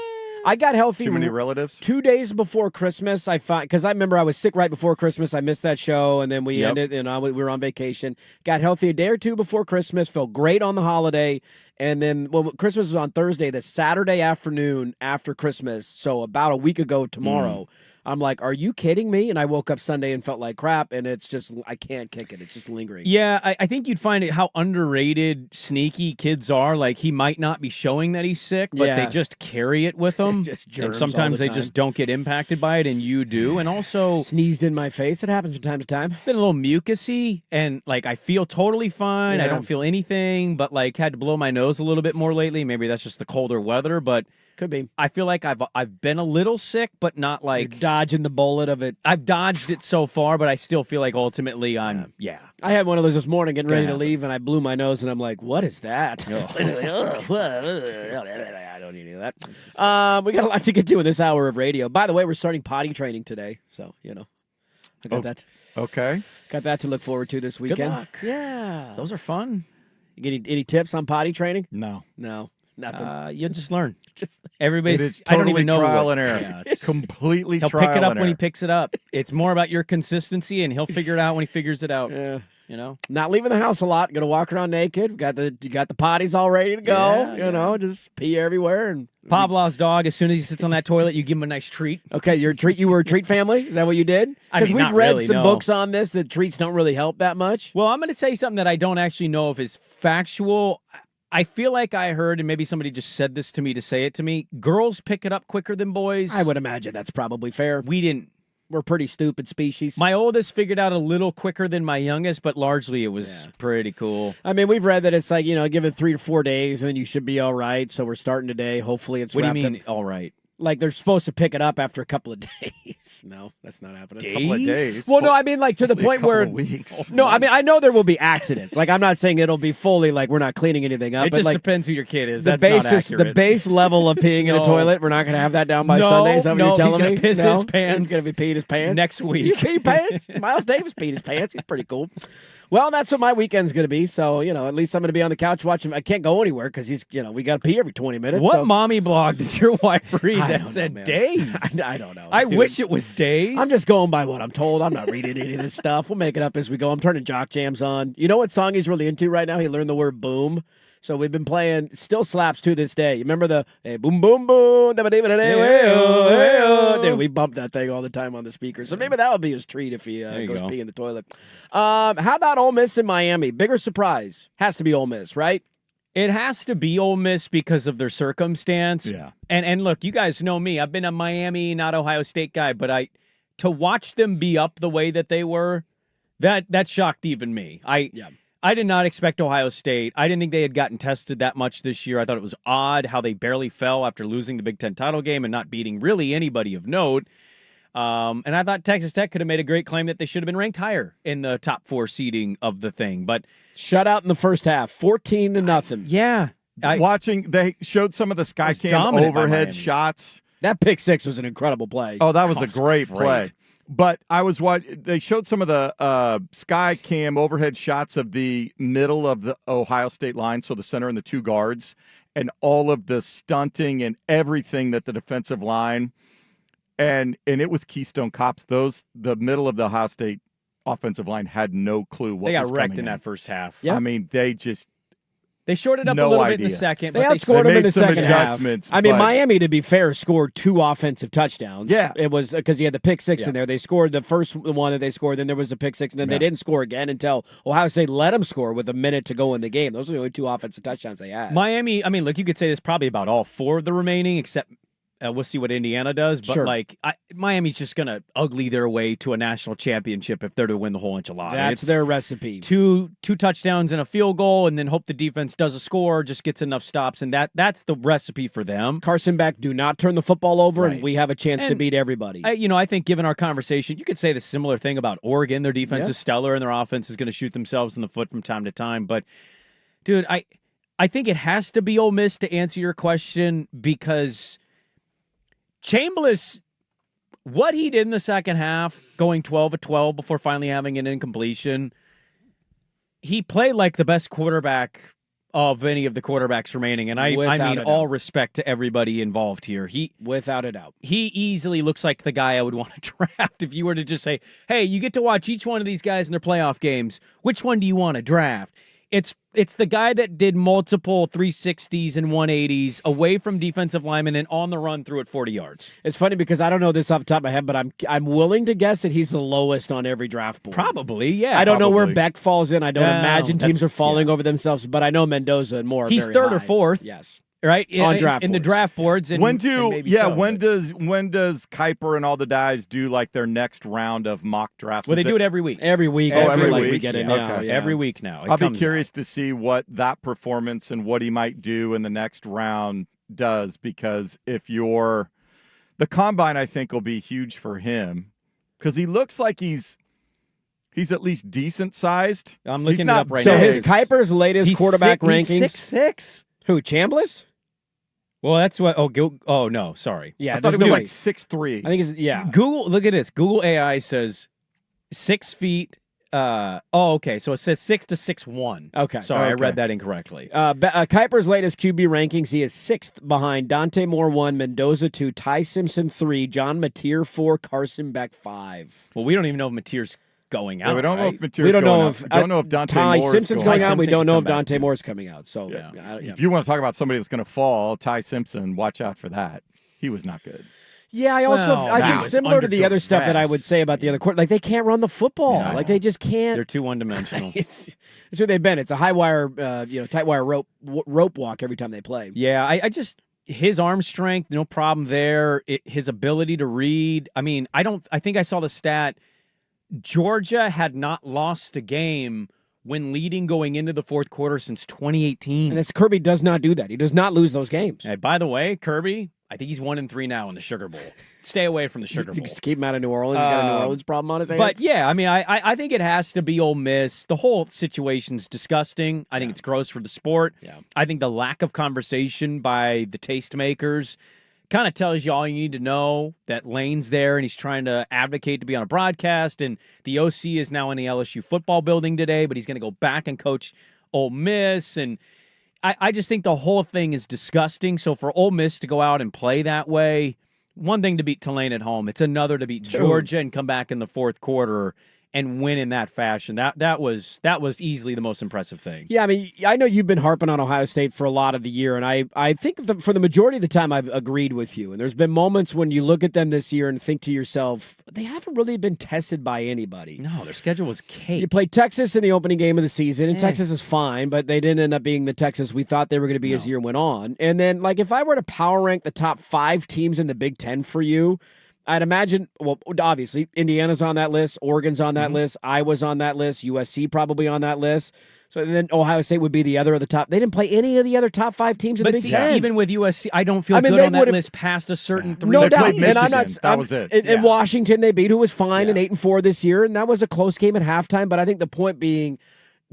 I got healthy. Too many relatives? 2 days before Christmas, I found, because I remember I was sick right before Christmas. I missed that show, and then we ended, we were on vacation. Got healthy a day or two before Christmas, felt great on the holiday, and then Christmas was on Thursday, the Saturday afternoon after Christmas, so about a week ago tomorrow. I'm like, are you kidding me? And I woke up Sunday and felt like crap, and it's just, I can't kick it. It's just lingering. Yeah, I think you'd find it how underrated sneaky kids are. Like, he might not be showing that he's sick, but Yeah. they just carry it with them. Just and germs all sometimes the they time. just don't get impacted by it, and you do. And also, Sneezed in my face. It happens from time to time. been a little mucusy, and like I feel totally fine. I Yeah. don't feel anything, but like had to blow my nose a little bit more lately. Maybe that's just the colder weather, but Could be. I feel like I've been a little sick, but not like You're dodging the bullet of it. I've dodged it so far, but I still feel like ultimately I'm I had one of those this morning getting ready to happen. leave, and I blew my nose, and I'm like, what is that? I don't need any of that. We got a lot to get to in this hour of radio. By the way, we're starting potty training today, so, you know. I got that. Okay. Got that to look forward to this weekend. luck. Yeah. Those are fun. You get any tips on potty training? No. No. Nothing. You'll just learn. Just Everybody's. It is I don't totally even know trial what- and error. Yeah, it's- Completely he'll trial pick it up and when he error. picks it up. It's more about your consistency, and he'll figure it out when he figures it out. yeah. You know. Not leaving the house a lot. Gonna walk around naked. You got the potties all ready to go. Yeah, you know, just pee everywhere and. Pavlov's dog. As soon as he sits on that toilet, you give him a nice treat. Okay, you were a treat family? Is that what you did? I Because mean, we've not read really, some no. books on this that treats don't really help that much. Well, I'm going to say something that I don't actually know if is factual. I feel like I heard, and maybe somebody just said this to me to say it to me, girls pick it up quicker than boys. I would imagine that's probably fair. We didn't. We're a pretty stupid species. My oldest figured out a little quicker than my youngest, but largely it was pretty cool. I mean, we've read that it's like, give it 3 to 4 days and then you should be all right. So we're starting today. Hopefully it's What do you wrapped mean, up. all right? Like they're supposed to pick it up after a couple of days. No, that's not happening. Couple of days. Well, no, I mean like to the point Couple where of weeks. No, I mean I know there will be accidents. Like I'm not saying it'll be fully like we're not cleaning anything up. It but just like depends who your kid is. the That's not basis, accurate. the base level of peeing in a No. toilet, we're not going to have that down by No, Sunday. Is that what no, you're telling he's me? gonna piss his pants He's going to be peeing his pants next week. You pee pants? Miles Davis peed his pants. He's pretty cool. Well, that's what my weekend's going to be. So, at least I'm going to be on the couch watching. I can't go anywhere because he's, we got to pee every 20 minutes. What so. mommy blog did your wife read I that don't know, said man. days? I don't know. I dude. wish it was days. I'm just going by what I'm told. I'm not reading any of this stuff. We'll make it up as we go. I'm turning jock jams on. You know what song he's really into right now? He learned the word boom. So we've been playing, still slaps to this day. You remember the hey, boom, boom, boom, dude, we bump that thing all the time on the speaker. So maybe that would be his treat if he goes pee in the toilet. How about Ole Miss in Miami? Bigger surprise. Has to be Ole Miss, right? It has to be Ole Miss because of their circumstance. Yeah. And look, you guys know me. I've been a Miami, not Ohio State guy, but to watch them be up the way that they were, that shocked even me. I did not expect Ohio State. I didn't think they had gotten tested that much this year. I thought it was odd how they barely fell after losing the Big Ten title game and not beating really anybody of note. And I thought Texas Tech could have made a great claim that they should have been ranked higher in the top 4 seeding of the thing. But shut out in the first half, 14-0. Yeah. They showed some of the Skycam overhead shots. That pick six was an incredible play. Oh, that was a great play. But they showed some of the sky cam overhead shots of the middle of the Ohio State line, so the center and the 2 guards, and all of the stunting and everything that the defensive line, and it was Keystone Cops. The middle of the Ohio State offensive line had no clue what was coming. They got wrecked in that first half. Yep. I mean, they shorted up a little bit in the second. They but outscored them in the second half. I mean, Miami, to be fair, scored 2 offensive touchdowns. Yeah. It was because he had the pick six in there. They scored the first one that they scored, then there was a pick six, and then they didn't score again until Ohio State let them score with a minute to go in the game. Those are the only 2 offensive touchdowns they had. Miami, I mean, look, you could say this probably about all 4 of the remaining, except we'll see what Indiana does. But, Miami's just going to ugly their way to a national championship if they're to win the whole enchilada. That's their recipe. 2 touchdowns and a field goal, and then hope the defense does a score, just gets enough stops, and that's the recipe for them. Carson Beck, do not turn the football over, and we have a chance to beat everybody. I think given our conversation, you could say the similar thing about Oregon. Their defense is stellar, and their offense is going to shoot themselves in the foot from time to time. But, dude, I think it has to be Ole Miss to answer your question because Chambliss, what he did in the second half, going 12 of 12 before finally having an incompletion, he played like the best quarterback of any of the quarterbacks remaining. And I mean all respect to everybody involved here. Without a doubt. He easily looks like the guy I would want to draft if you were to just say, hey, you get to watch each one of these guys in their playoff games. Which one do you want to draft? It's the guy that did multiple 360s and 180s away from defensive linemen and on the run through at 40 yards. It's funny because I don't know this off the top of my head, but I'm willing to guess that he's the lowest on every draft board. Probably, yeah. I don't know where Beck falls in. I don't imagine teams are falling over themselves, but I know Mendoza and more. He's third or fourth. Yes. Right on draft in the draft boards. And, when does Kuiper and all the guys do like their next round of mock drafts? Well, they do it every week. Every week. Every week. We get it now. Okay. Yeah. Every week now. I'll be curious to see what that performance and what he might do in the next round does, because the combine, I think, will be huge for him because he looks like he's at least decent sized. I'm looking it up right now. now. So his Kuiper's latest quarterback rankings. He's 6'6". Who, Chambliss? Well, that's what. Oh no, sorry. Yeah, I thought it was like 6'3". I think it's Google. Look at this. Google AI says 6 feet. Okay. So it says 6 to 6'1". Okay. Sorry, I read that incorrectly. Kuiper's latest QB rankings, he is 6th behind Dante Moore 1, Mendoza 2, Ty Simpson 3, John Mateer 4, Carson Beck 5. Well, we don't even know if Mateer's going out. Yeah, we don't know right? if Mateer's we don't going know out. if We don't know if Dante Ty Moore's Simpson's going going out. We don't know if come Dante back. Moore's coming out. So if you want to talk about somebody that's going to fall, Ty Simpson, watch out for that. He was not good. Yeah, I think similar to the other stuff that I would say about the other court, like they can't run the football. Yeah, like they just can't. They're too one-dimensional. It's who they've been. It's a high wire, tight wire rope walk every time they play. Yeah, I just his arm strength, no problem there. His ability to read. I mean, I think I saw the stat. Georgia had not lost a game when leading going into the fourth quarter since 2018. And this Kirby does not do that. He does not lose those games. Hey, by the way, Kirby, I think he's 1-3 now in the Sugar Bowl. Stay away from the Sugar Bowl. Just keep him out of New Orleans. He's got a New Orleans problem on his hands. But yeah, I mean, I think it has to be Ole Miss. The whole situation's disgusting. I think it's gross for the sport. Yeah. I think the lack of conversation by the tastemakers kind of tells you all you need to know, that Lane's there and he's trying to advocate to be on a broadcast, and the OC is now in the LSU football building today, but he's going to go back and coach Ole Miss, and I just think the whole thing is disgusting. So for Ole Miss to go out and play that way, one thing to beat Tulane at home, it's another to beat Georgia and come back in the fourth quarter and win in that fashion. That was easily the most impressive thing. Yeah, I mean, I know you've been harping on Ohio State for a lot of the year, and I think for the majority of the time I've agreed with you. And there's been moments when you look at them this year and think to yourself, they haven't really been tested by anybody. No, their schedule was cake. You played Texas in the opening game of the season, and Texas is fine, but they didn't end up being the Texas we thought they were going to be as the year went on. And then, like, if I were to power rank the top 5 teams in the Big Ten for you, I'd imagine, well, obviously, Indiana's on that list, Oregon's on that list, Iowa's on that list, USC probably on that list. So then Ohio State would be the other of the top. They didn't play any of the other top 5 teams in the Big Ten. Even with USC, I don't feel good on that list past a certain 3 no doubt. Michigan. And I'm not. That was it. And Washington, they beat, who was fine, and 8-4 this year, and that was a close game at halftime. But I think the point being,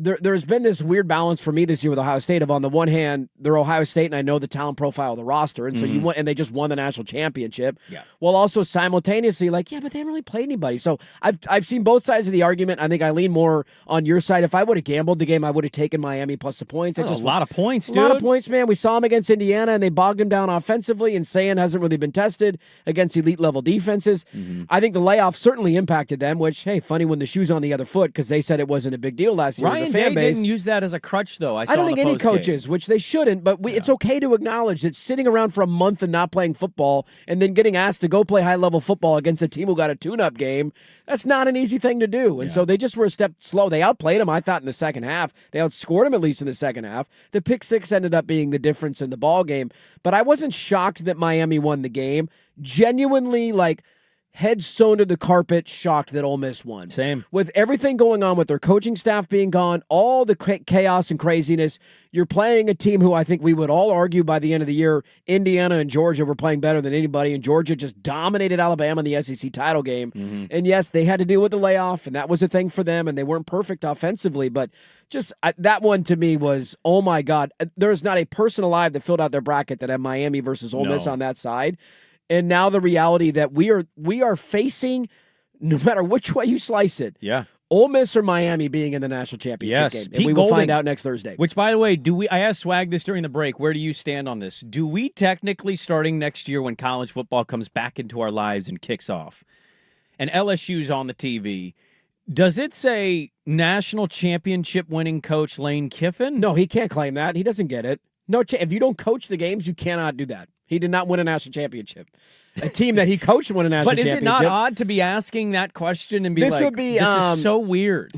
there's been this weird balance for me this year with Ohio State of, on the one hand, they're Ohio State and I know the talent profile of the roster, and so and they just won the national championship. Yeah. While also simultaneously but they haven't really played anybody. So I've seen both sides of the argument. I think I lean more on your side. If I would have gambled the game, I would have taken Miami plus the points. That's a lot of points, dude. A lot of points, man. We saw them against Indiana and they bogged him down offensively, and Sayan hasn't really been tested against elite level defenses. I think the layoff certainly impacted them, which, hey, funny when the shoe's on the other foot, because they said it wasn't a big deal last year as a Ryan fan Day base. didn't use that as a crutch, though. I don't think any coaches, which they shouldn't, but it's okay to acknowledge that sitting around for a month and not playing football and then getting asked to go play high-level football against a team who got a tune-up game, that's not an easy thing to do. And so they just were a step slow. They outplayed them, I thought, in the second half. They outscored them, at least in the second half. The pick six ended up being the difference in the ball game. But I wasn't shocked that Miami won the game. Genuinely, head sewn to the carpet, shocked that Ole Miss won. Same. With everything going on with their coaching staff being gone, all the chaos and craziness, you're playing a team who I think we would all argue by the end of the year, Indiana and Georgia were playing better than anybody, and Georgia just dominated Alabama in the SEC title game. And yes, they had to deal with the layoff, and that was a thing for them, and they weren't perfect offensively, but just that one to me was, oh my God, there's not a person alive that filled out their bracket that had Miami versus Ole Miss on that side. And now the reality that we are facing, no matter which way you slice it, Ole Miss or Miami being in the national championship game. And Pete we will Golding, find out next Thursday. Which, by the way, I asked Swag this during the break, where do you stand on this? Do we technically, starting next year when college football comes back into our lives and kicks off, and LSU's on the TV, does it say national championship winning coach Lane Kiffin? No, he can't claim that. He doesn't get it. No, if you don't coach the games, you cannot do that. He did not win a national championship. A team that he coached won a national championship. But is it not odd to be asking that question and be this is so weird?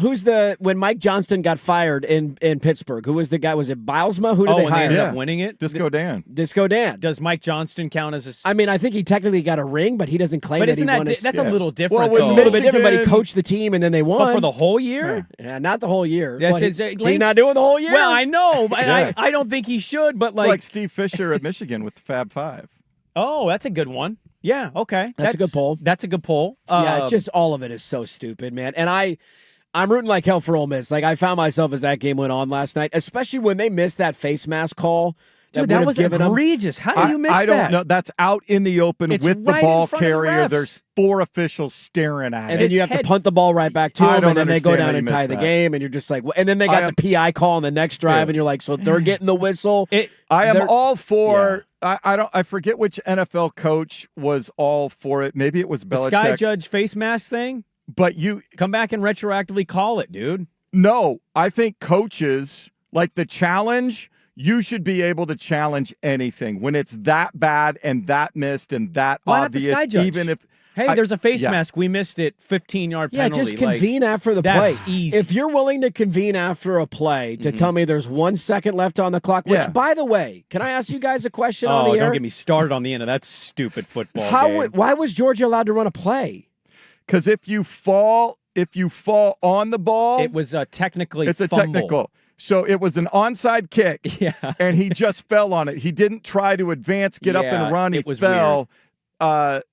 When Mike Johnston got fired in Pittsburgh, who was the guy? Was it Bilesma? Who did they hire? They ended up winning it? Disco Dan. Disco Dan. Does Mike Johnston count as a... I mean, I think he technically got a ring, but he doesn't claim that he won. That's a little different, Well, it's a little bit different, but he coached the team and then they won. But for the whole year? Yeah, not the whole year. He's not doing the whole year? Well, I know. I don't think he should, but It's like Steve Fisher at Michigan with the Fab Five. Oh, that's a good one. Yeah, okay. That's a good poll. That's a good poll. Just all of it is so stupid, man. And I'm rooting like hell for Ole Miss. I found myself as that game went on last night, especially when they missed that face mask call. Dude, that was egregious. How do you miss that? I don't know. That's out in the open with the ball carrier. The There's 4 officials staring at it. And then you have to punt the ball right back to them, and then they go down and tie the game, and you're just like, and then they got the PI call on the next drive, and you're like, so they're getting the whistle. I am all for. Yeah. I forget which NFL coach was all for it. Maybe it was Belichick. The Sky Judge face mask thing. But you come back and retroactively call it, dude. No, I think coaches like the challenge. You should be able to challenge anything when it's that bad and that missed and that obvious. Not the Sky Judge? Even if there's a face mask. We missed it. 15-yard penalty. Yeah, just convene after the play. That's easy. If you're willing to convene after a play to tell me there's 1 second left on the clock, which, by the way, can I ask you guys a question on the air? Don't get me started on the end of that stupid football game. Why was Georgia allowed to run a play? Because if you fall on the ball, it was technically it's fumble. A technical. So it was an onside kick, and he just fell on it. He didn't try to advance, get up and run. He fell.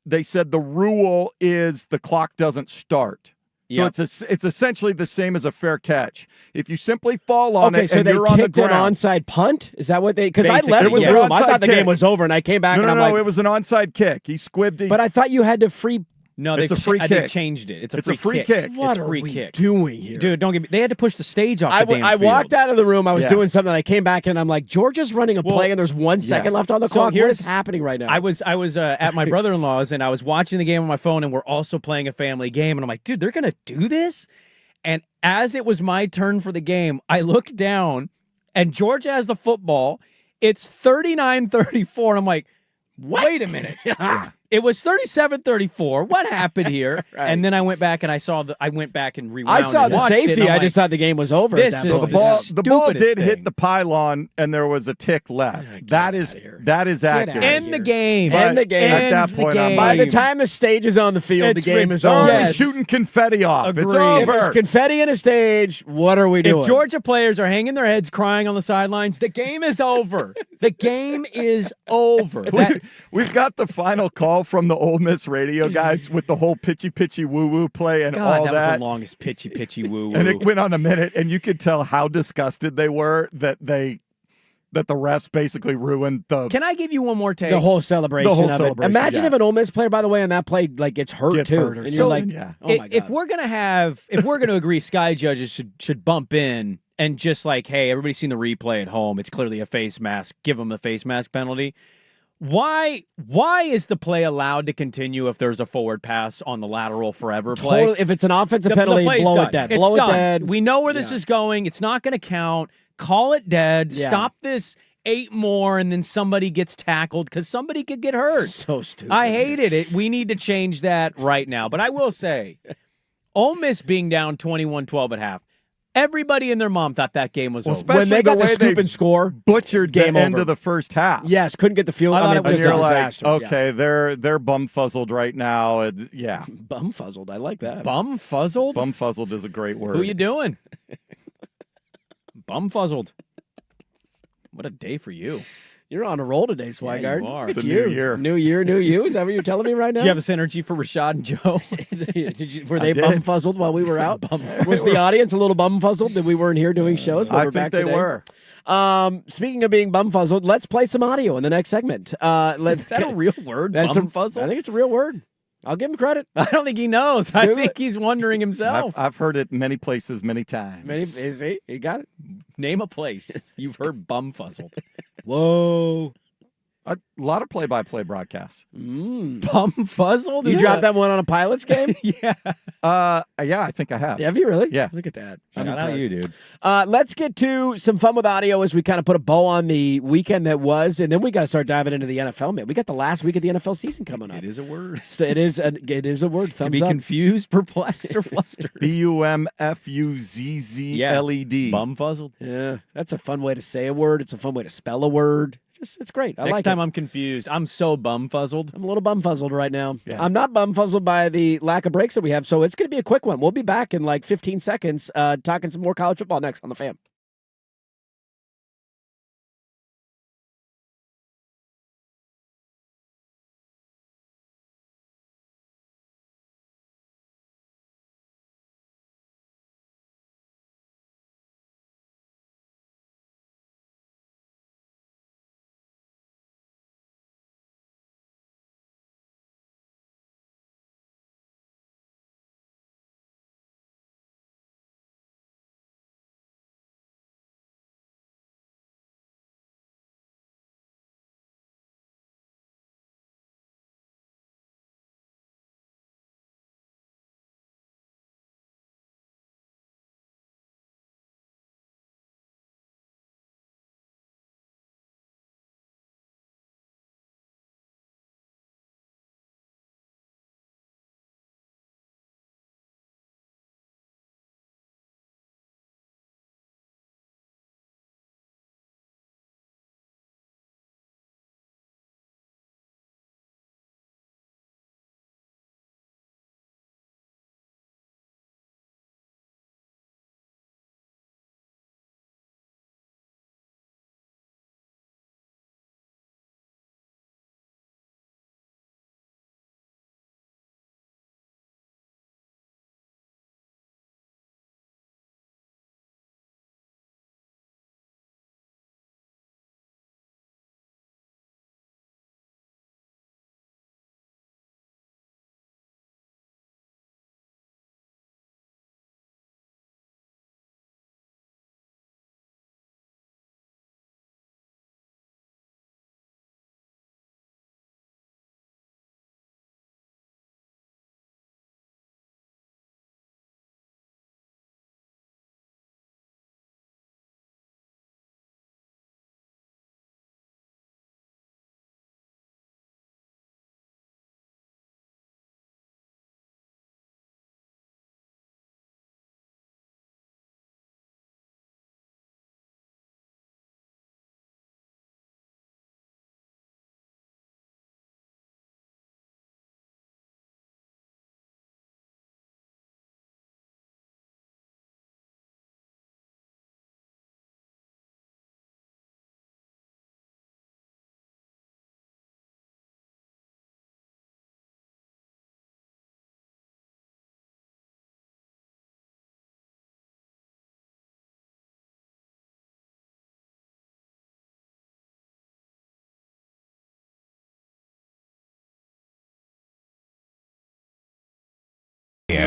They said the rule is the clock doesn't start. So it's essentially the same as a fair catch. If you simply fall on it and you're on the ground. Okay, so they kicked an onside punt? Is that what they – because I left the room. I thought the game was over, and I came back and I'm like – No, it was an onside kick. He squibbed. But I thought you had to free No, It's a free they kick. changed it. It's a It's a free free kick. What it's are free we kick. doing here? Dude, don't get me. They had to push the stage off I the damn field. walked out of the room. I was Yeah. doing something. I came back and I'm like, Georgia's running a play, and there's 1 second left on the So clock. What here's- is happening right now? I was at my brother-in-law's and I was watching the game on my phone, and we're also playing a family game, and I'm like, dude, they're gonna do this? And as it was my turn for the game, I look down and Georgia has the football. It's 39-34, and I'm like, wait a minute. It was 37-34. What happened here? Right. And then I went back and I went back and rewound. I saw and the watched it, safety. and I'm I just like, thought the game was over. This at that is point. The ball stupidest did hit thing. the pylon, and there was a tick left. That is outta accurate. here. End the game. But End the game. At that End point, the I'm game. By the like, time the stage is on the field, It's the game is ridiculous. over. they're Yes. shooting confetti off. It's Agreed. If over. there's confetti in a stage, what are we doing? If Georgia players are hanging their heads crying on the sidelines, the game is over. The game is over. That- We've got the final call from the Ole Miss radio guys with the whole pitchy woo woo play and God, all that that. was the longest pitchy woo woo. And it went on a minute, and you could tell how disgusted they were that the refs basically ruined the. Can I give you one more take? the whole celebration The whole of celebration, it. Imagine yeah. if an Ole Miss player, by the way, on that play, like gets hurt Gets too, hurt or and you're like, something, yeah. oh my god. If we're gonna agree, Sky judges should bump in and just like, hey, everybody's seen the replay at home. It's clearly a face mask. Give them a face mask penalty. Why is the play allowed to continue if there's a forward pass on the lateral forever play? Totally, if it's an offensive The penalty, play's blow done. it dead. It's Blow done. it dead. We know where this is going. It's not going to count. Call it dead. Yeah. Stop this 8 more, and then somebody gets tackled because somebody could get hurt. So stupid. I hated it. We need to change that right now. But I will say, Ole Miss being down 21-12 at half, everybody and their mom thought that game was over. especially when they got the way scoop they and score. butchered Game the end over. of the first half. Yes, couldn't get the field. I thought it was just And a you're like, disaster. okay, they're bumfuzzled right now. Yeah, Bumfuzzled. I like that. Bumfuzzled? bumfuzzled is a great word. Who you doing? Bumfuzzled. What a day for you. You're on a roll today, Swigard. you are. Look It's at a you. new year. New year, new you. Is that what you're telling me right now? Did you have a synergy for Rashad and Joe? Were they did. bumfuzzled while we were out? Was the audience a little bumfuzzled that we weren't here doing shows? But I we're think back they today? were. Speaking of being bumfuzzled, let's play some audio in the next segment. Is that a real word? That's Bumfuzzled? I think it's a real word. I'll give him credit. I don't think he knows. I Do think it. he's wondering himself. I've heard it many places, many times. Is he? He got it. Name a place you've heard bumfuzzled. Whoa. A lot of play-by-play broadcasts. Bumfuzzled? You Is dropped that- that one on a Pilots game? Yeah. Yeah, I think I have. Have you really? Yeah. Look at that. Shout out you, dude. Let's get to some fun with audio as we kind of put a bow on the weekend that was, and then we got to start diving into the NFL, man. We got the last week of the NFL season coming up. It is a word. It is a word. Thumbs To be up. confused, perplexed, or flustered. BUMFUZZLED. Bumfuzzled. Yeah, that's a fun way to say a word. It's a fun way to spell a word. It's great. I Next like time it. I'm confused. I'm so bumfuzzled. I'm a little bumfuzzled right now. Yeah. I'm not bumfuzzled by the lack of breaks that we have, so it's going to be a quick one. We'll be back in like 15 seconds talking some more college football next on The Fam.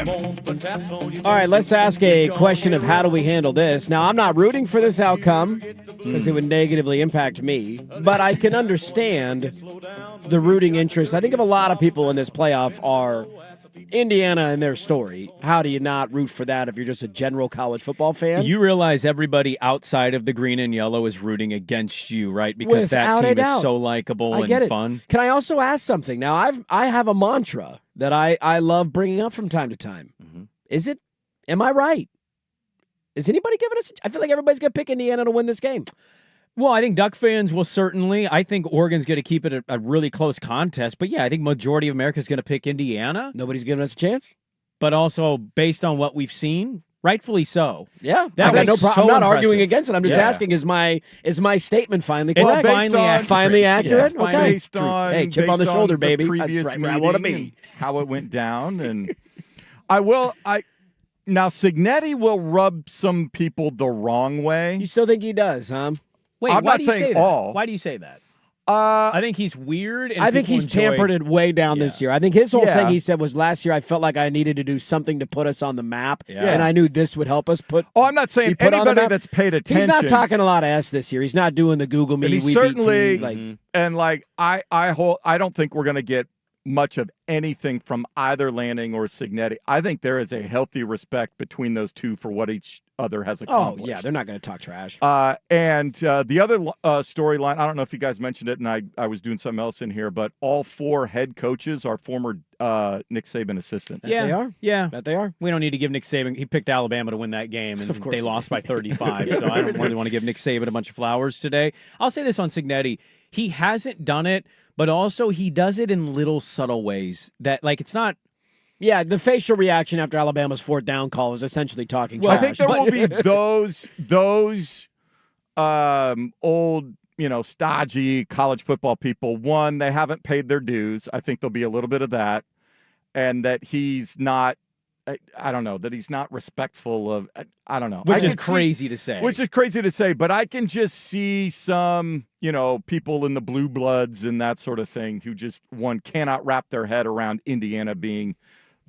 FM. All right, let's ask a question of how do we handle this. Now, I'm not rooting for this outcome because it would negatively impact me, but I can understand the rooting interest. I think if a lot of people in this playoff are Indiana and their story, how do you not root for that if you're just a general college football fan? You realize everybody outside of the green and yellow is rooting against you, right? Because Without that a team doubt. is so likable I get and it. fun. Can I also ask something? Now, I have a mantra that I love bringing up from time to time. Is it? Am I right? Is anybody giving us? I feel like everybody's going to pick Indiana to win this game. Well, I think Duck fans will certainly. I think Oregon's going to keep it a really close contest. But yeah, I think majority of America is going to pick Indiana. Nobody's giving us a chance. But also, based on what we've seen, rightfully so. Yeah, That I got no was problem. so I'm not impressive. arguing against it. I'm just Yeah. asking: is my statement finally It's correct? finally accurate. Finally accurate. Yeah, it's finally Okay. Based on Hey, chip on the based shoulder, the baby. That's previous right where I wanna meeting be. and how it went down, and now Signetti will rub some people the wrong way. You still think he does, huh? Wait, I'm why not do you saying say that? all. Why do you say that? Uh, I think he's weird. And I think people he's enjoy- tampered it way down this year. I think his whole Yeah. thing he said was last year I felt like I needed to do something to put us on the map, Yeah. and I knew this would help us put. oh, I'm not saying be put on the anybody map. that's paid attention. He's not talking a lot of S this year. He's not doing the Google me. And he we certainly- beat team, And like I don't think we're going to get much of anything from either Lanning or Signetti. I think there is a healthy respect between those two for what each other has Oh accomplished. yeah, they're not going to talk trash. And the other storyline, I don't know if you guys mentioned it, and I was doing something else in here, but all four head coaches are former Nick Saban assistants. Yeah, they are. Yeah, That they are. we don't need to give Nick Saban. He picked Alabama to win that game, and Of course they he lost by 35. So I don't really want to give Nick Saban a bunch of flowers today. I'll say this on Signetti: he hasn't done it, but also he does it in little subtle ways that, like, it's not. Yeah, the facial reaction after Alabama's fourth down call was essentially talking Well, trash. I think there will be those old, stodgy college football people. One, they haven't paid their dues. I think there'll be a little bit of that, and that he's not. I don't know that he's not respectful of. I don't know, Which I is can see- crazy to say. Which is crazy to say, but I can just see some, people in the blue bloods and that sort of thing who just cannot wrap their head around Indiana being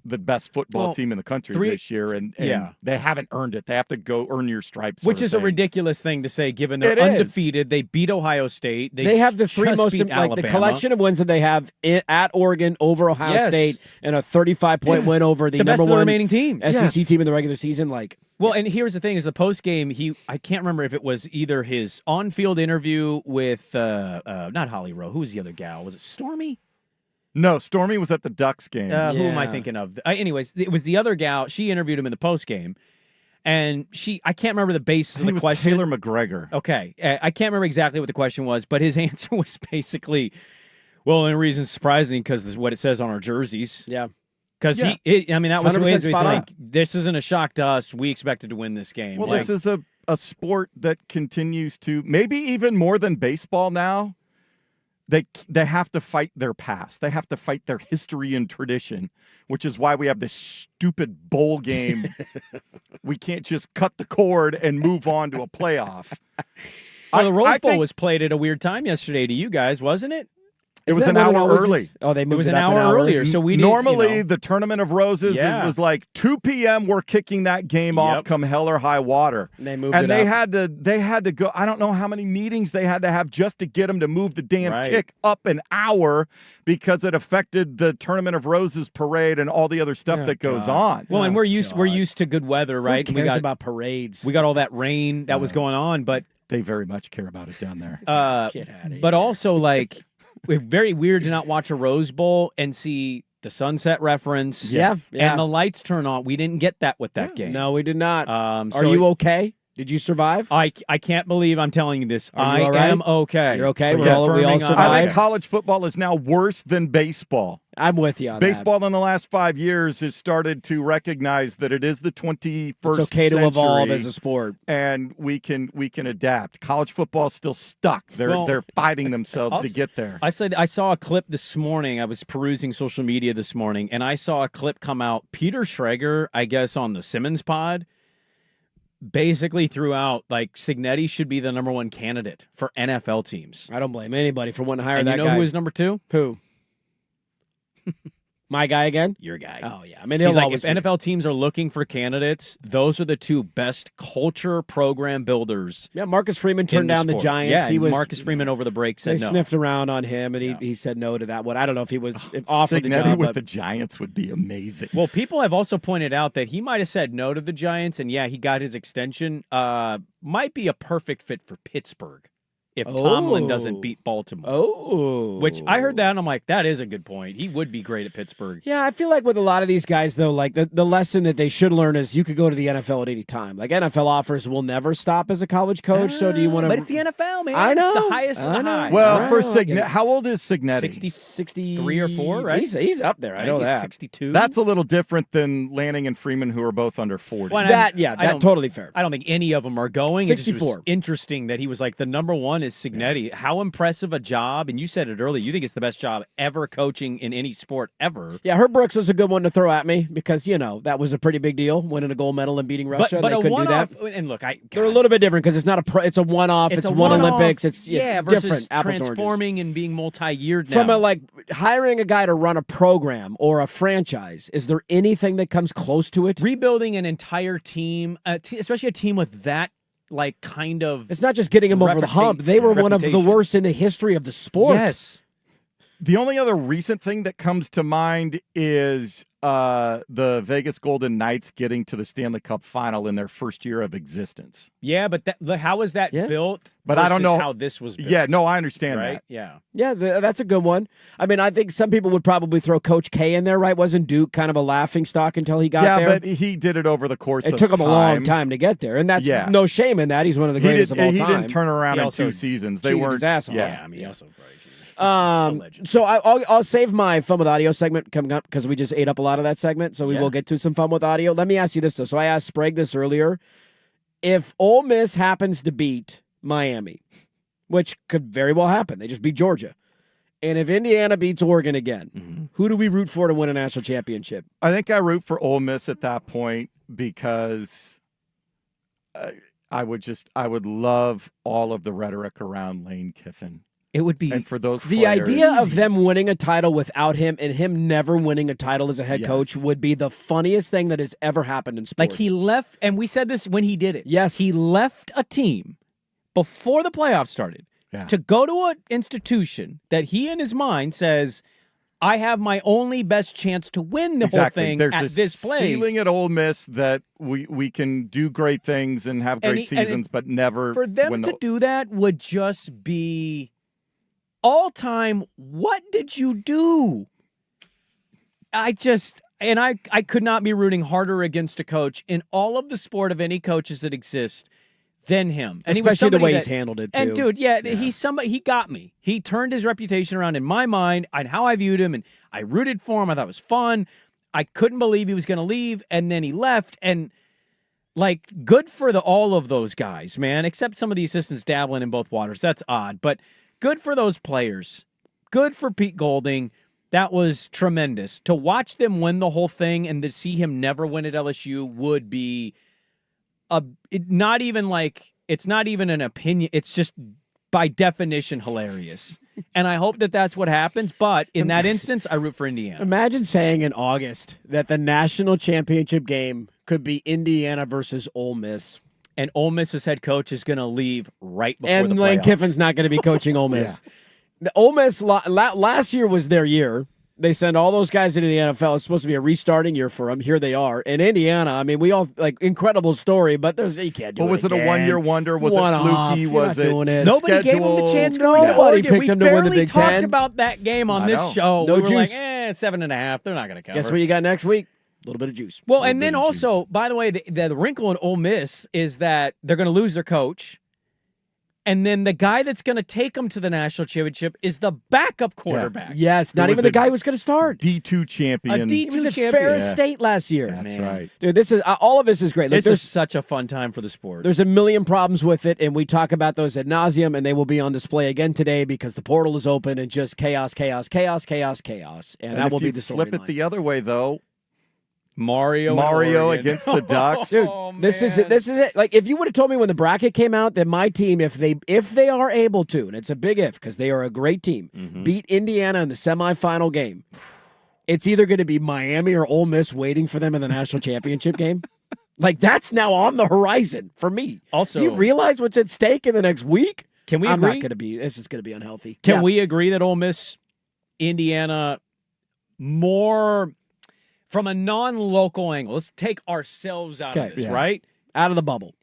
the best football team in the country this year, and Yeah. they haven't earned it. They have to go earn your stripes. Which sort is of a thing. ridiculous thing to say, given they're It is. undefeated. They beat Ohio State. they have the three just most beat the Alabama. collection of wins that they have at Oregon over Ohio Yes. State and a 35-point win over the the best number of the one remaining teams. SEC team in the regular season. Well, and here's the thing: is the post game. I can't remember if it was either his on field interview with not Holly Rowe. Who was the other gal? Was it Stormy? No, Stormy was at the Ducks game. Who am I Yeah. thinking of? Anyways, it was the other gal. She interviewed him in the post game, and I can't remember the basis I of think the it was question. Taylor McGregor. Okay, I can't remember exactly what the question was, but his answer was basically, "Well, the reason surprising because what it says on our jerseys." Yeah. Because Yeah. that was 100% his spot on. like, this isn't a shock to us. We expected to win this game. Well, Like, this is a sport that continues to, maybe even more than baseball now, they have to fight their past. They have to fight their history and tradition, which is why we have this stupid bowl game. We can't just cut the cord and move on to a playoff. well, the Rose I Bowl think was played at a weird time yesterday to you guys, wasn't it? it Is was that an what it hour always early. is? Oh, they moved It was an up hour earlier, so we didn't. Normally, the Tournament of Roses Yeah. was like 2 p.m. We're kicking that game off Yep. come hell or high water. They moved And it they up. had to go. I don't know how many meetings they had to have just to get them to move the damn Right. kick up an hour because it affected the Tournament of Roses parade and all the other stuff Oh, that goes God. on. Well, and Oh, we're used God. to good weather, right? Who We cares got about parades? we got all that rain that was going on, but They very much care about it down there. Get outta but here. also like very weird to not watch a Rose Bowl and see the sunset reference. Yeah, yeah. And the lights turn on. We didn't get that with that game. No, we did not. Are Are you okay? Did you survive? I can't believe I'm telling you this. Are you I all right? am okay. You're okay? We're We all affirming I'm survived? I think okay. college football is now worse than baseball. I'm with you on Baseball in the last 5 years has started to recognize that it is the 21st that. It's okay to evolve century. as a sport. And we can adapt. College football is still stuck. They're fighting themselves to get there. I saw a clip this morning. I was perusing social media this morning, and I saw a clip come out. Peter Schrager, I guess, on the Simmons pod, basically threw out like Signetti should be the number one candidate for NFL teams. I don't blame anybody for wanting to hire And that you know guy. who is number two? Who? My guy again? Your guy. Oh, yeah. I mean, he'll He's like, always if be. NFL teams are looking for candidates, those are the two best culture program builders. Yeah, Marcus Freeman in turned down the sport. Giants. Yeah, He was Marcus Freeman over the break They said no. sniffed around on him, and he said no to that one. I don't know if he was offered the Signetti job. with But the Giants would be amazing. Well, people have also pointed out that he might have said no to the Giants, and yeah, he got his extension. Might be a perfect fit for Pittsburgh if Tomlin doesn't beat Baltimore. Oh. Which I heard that, and I'm like, that is a good point. He would be great at Pittsburgh. Yeah, I feel like with a lot of these guys, though, like the lesson that they should learn is you could go to the NFL at any time. Like NFL offers will never stop as a college coach. So do you want to? But it's the NFL, man. I know. It's the highest of the high. Well, for Signetti, Signetti, how old is Signetti? 63 or 4, right? He's up there. I know think he's that. 62. That's a little different than Lanning and Freeman, who are both under 40. Well, That's I don't- totally fair. I don't think any of them are going. It just was 64. interesting that he was like, the number one is Signetti. How impressive a job. And you said it earlier. You think it's the best job ever coaching in any sport ever. Yeah, Herb Brooks was a good one to throw at me because, that was a pretty big deal, winning a gold medal and beating Russia. But they a couldn't do that. one-off, and look, They're a little bit different because it's not it's a one-off. It's a one one-off, Olympics. It's versus different. Apples and oranges. transforming and being multi-yeared now. From hiring a guy to run a program or a franchise, is there anything that comes close to it? Rebuilding an entire team, especially a team with that kind of. It's not just getting them over the hump. They were one of the reputation. worst in the history of the sport. Yes. The only other recent thing that comes to mind is the Vegas Golden Knights getting to the Stanley Cup final in their first year of existence. Yeah, but how was that built? But I don't versus know how this was built. Yeah, no, I understand right? that. Yeah. Yeah, that's a good one. I mean, I think some people would probably throw Coach K in there, right? Wasn't Duke kind of a laughing stock until he got there? Yeah, but he did it over the course of It took him time. a long time to get there, and that's no shame in that. He's one of the greatest of all time. He didn't turn around He in also 2 seasons. They cheated weren't his ass off. Yeah, I mean, also probably. So I'll save my fun with audio segment coming up because we just ate up a lot of that segment. So we will get to some fun with audio. Let me ask you this though. So I asked Sprague this earlier. If Ole Miss happens to beat Miami, which could very well happen, they just beat Georgia, and if Indiana beats Oregon again, who do we root for to win a national championship? I think I root for Ole Miss at that point because I would love all of the rhetoric around Lane Kiffin. It would be and for those the players, idea of them winning a title without him and him never winning a title as a head coach would be the funniest thing that has ever happened in sports. Like he left, and we said this when he did it. Yes. He left a team before the playoffs started to go to an institution that he in his mind says, I have my only best chance to win the whole thing There's at a this place. ceiling at Ole Miss that we can do great things and have great seasons, but never for them win to do that would just be all time. What did you do? I could not be rooting harder against a coach in all of the sport of any coaches that exist than him. And especially the way he's handled it, too. And dude, he's somebody. He got me. He turned his reputation around in my mind and how I viewed him, and I rooted for him. I thought it was fun. I couldn't believe he was going to leave, and then he left. And good for all of those guys, man. Except some of the assistants dabbling in both waters. That's odd, but good for those players. Good for Pete Golding. That was tremendous. To watch them win the whole thing and to see him never win at LSU would be it's not even an opinion. It's just by definition hilarious. And I hope that that's what happens. But in that instance, I root for Indiana. Imagine saying in August that the national championship game could be Indiana versus Ole Miss. And Ole Miss's head coach is going to leave right before the And Lane playoff. Kiffin's not going to be coaching Ole Miss. Ole Miss last year was their year. They send all those guys into the NFL. It's supposed to be a restarting year for them. Here they are. In Indiana, I mean, we all incredible story, but you can't do it. Was it a again. 1-year wonder? Was One it off. fluky? You're Was not it doing it. Nobody gave him the chance to Nobody win Oregon. picked We him to win the barely Big talked Ten. about that game on I this know. show. No we were juice. like, 7.5. They're not going to cover. Guess what you got next week? A little bit of juice. Well, and then also, by the way, the wrinkle in Ole Miss is that they're going to lose their coach. And then the guy that's going to take them to the national championship is the backup quarterback. Yes, not even the guy who was going to start. D2 champion. A He was D2 at champion. Ferris State last year. That's right. Dude, this is all of this is great. This is such a fun time for the sport. There's a million problems with it, and we talk about those ad nauseum, and they will be on display again today because the portal is open and just chaos, chaos, chaos, chaos, chaos. And that will be the storyline. Flip it the other way, though. Mario against the Ducks. Dude, this is it. This is it. Like if you would have told me when the bracket came out that my team, if they are able to, and it's a big if because they are a great team, beat Indiana in the semifinal game, it's either going to be Miami or Ole Miss waiting for them in the national championship game. Like, that's now on the horizon for me. Also, do you realize what's at stake in the next week? Can we I'm agree? not going to be. This is going to be unhealthy. Can we agree that Ole Miss, Indiana, more from a non-local angle? Let's take ourselves out of this, right? Out of the bubble.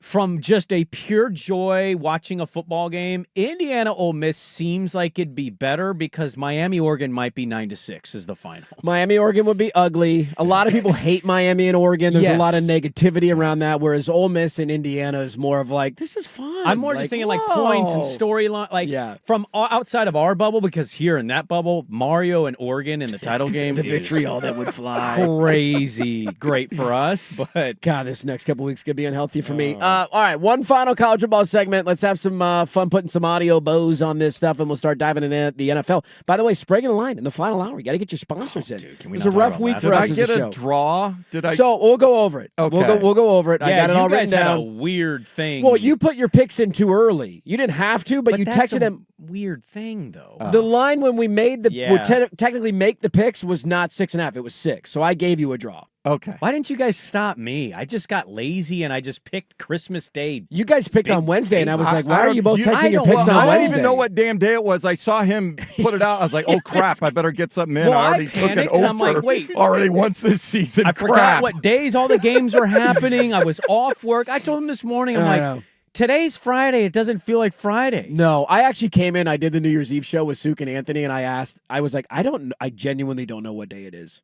From just a pure joy watching a football game, Indiana Ole Miss seems like it'd be better because Miami Oregon might be 9-6 is the final. Miami Oregon would be ugly. A lot of people hate Miami and Oregon. There's a lot of negativity around that. Whereas Ole Miss and Indiana is more of like, this is fun. I'm more just thinking like points and storyline, like from outside of our bubble, because here in that bubble, Mario and Oregon in the title game, the vitriol that would fly, crazy great for us. But God, this next couple weeks could be unhealthy for me. All right, one final college football segment. Let's have some fun putting some audio bows on this stuff, and we'll start diving into the NFL. By the way, Sprague in the line in the final hour. You got to get your sponsors in. Dude, can we it was a rough week for us as a show. Did I get a draw? Did I? So we'll go over it. Okay. We'll go over it. yeah, I got it all written had down. a weird thing. Well, you put your picks in too early. You didn't have to, but you that's texted them. Weird thing though. The line when we made the Yeah. technically make the picks was not 6.5. It was 6. So I gave you a draw. Okay. Why didn't you guys stop me? I just got lazy and I just picked Christmas Day. You guys picked on Wednesday, and I was like, why are you both I texting your don't- picks on I Wednesday? didn't even know what damn day it was. I saw him put it out. I was like, oh, crap, I better get something in. Well, I already I took an panicked, and I'm over like, wait. already once this season. I crap. forgot what days all the games were happening. I was off work. I told him this morning, I'm I like, know. today's Friday. It doesn't feel like Friday. No, I actually came in. I did the New Year's Eve show with Suk and Anthony, and I was like, I genuinely don't know what day it is.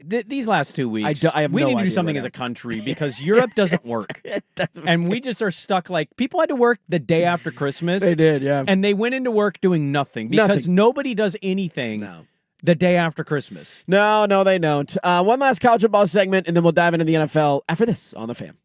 These last 2 weeks, I have we no need to do idea something right as now. a country because Europe doesn't work. And we just are stuck. Like, people had to work the day after Christmas. They did, yeah. And they went into work doing nothing because nobody does anything the day after Christmas. No, they don't. One last college football segment, and then we'll dive into the NFL after this on The Fan.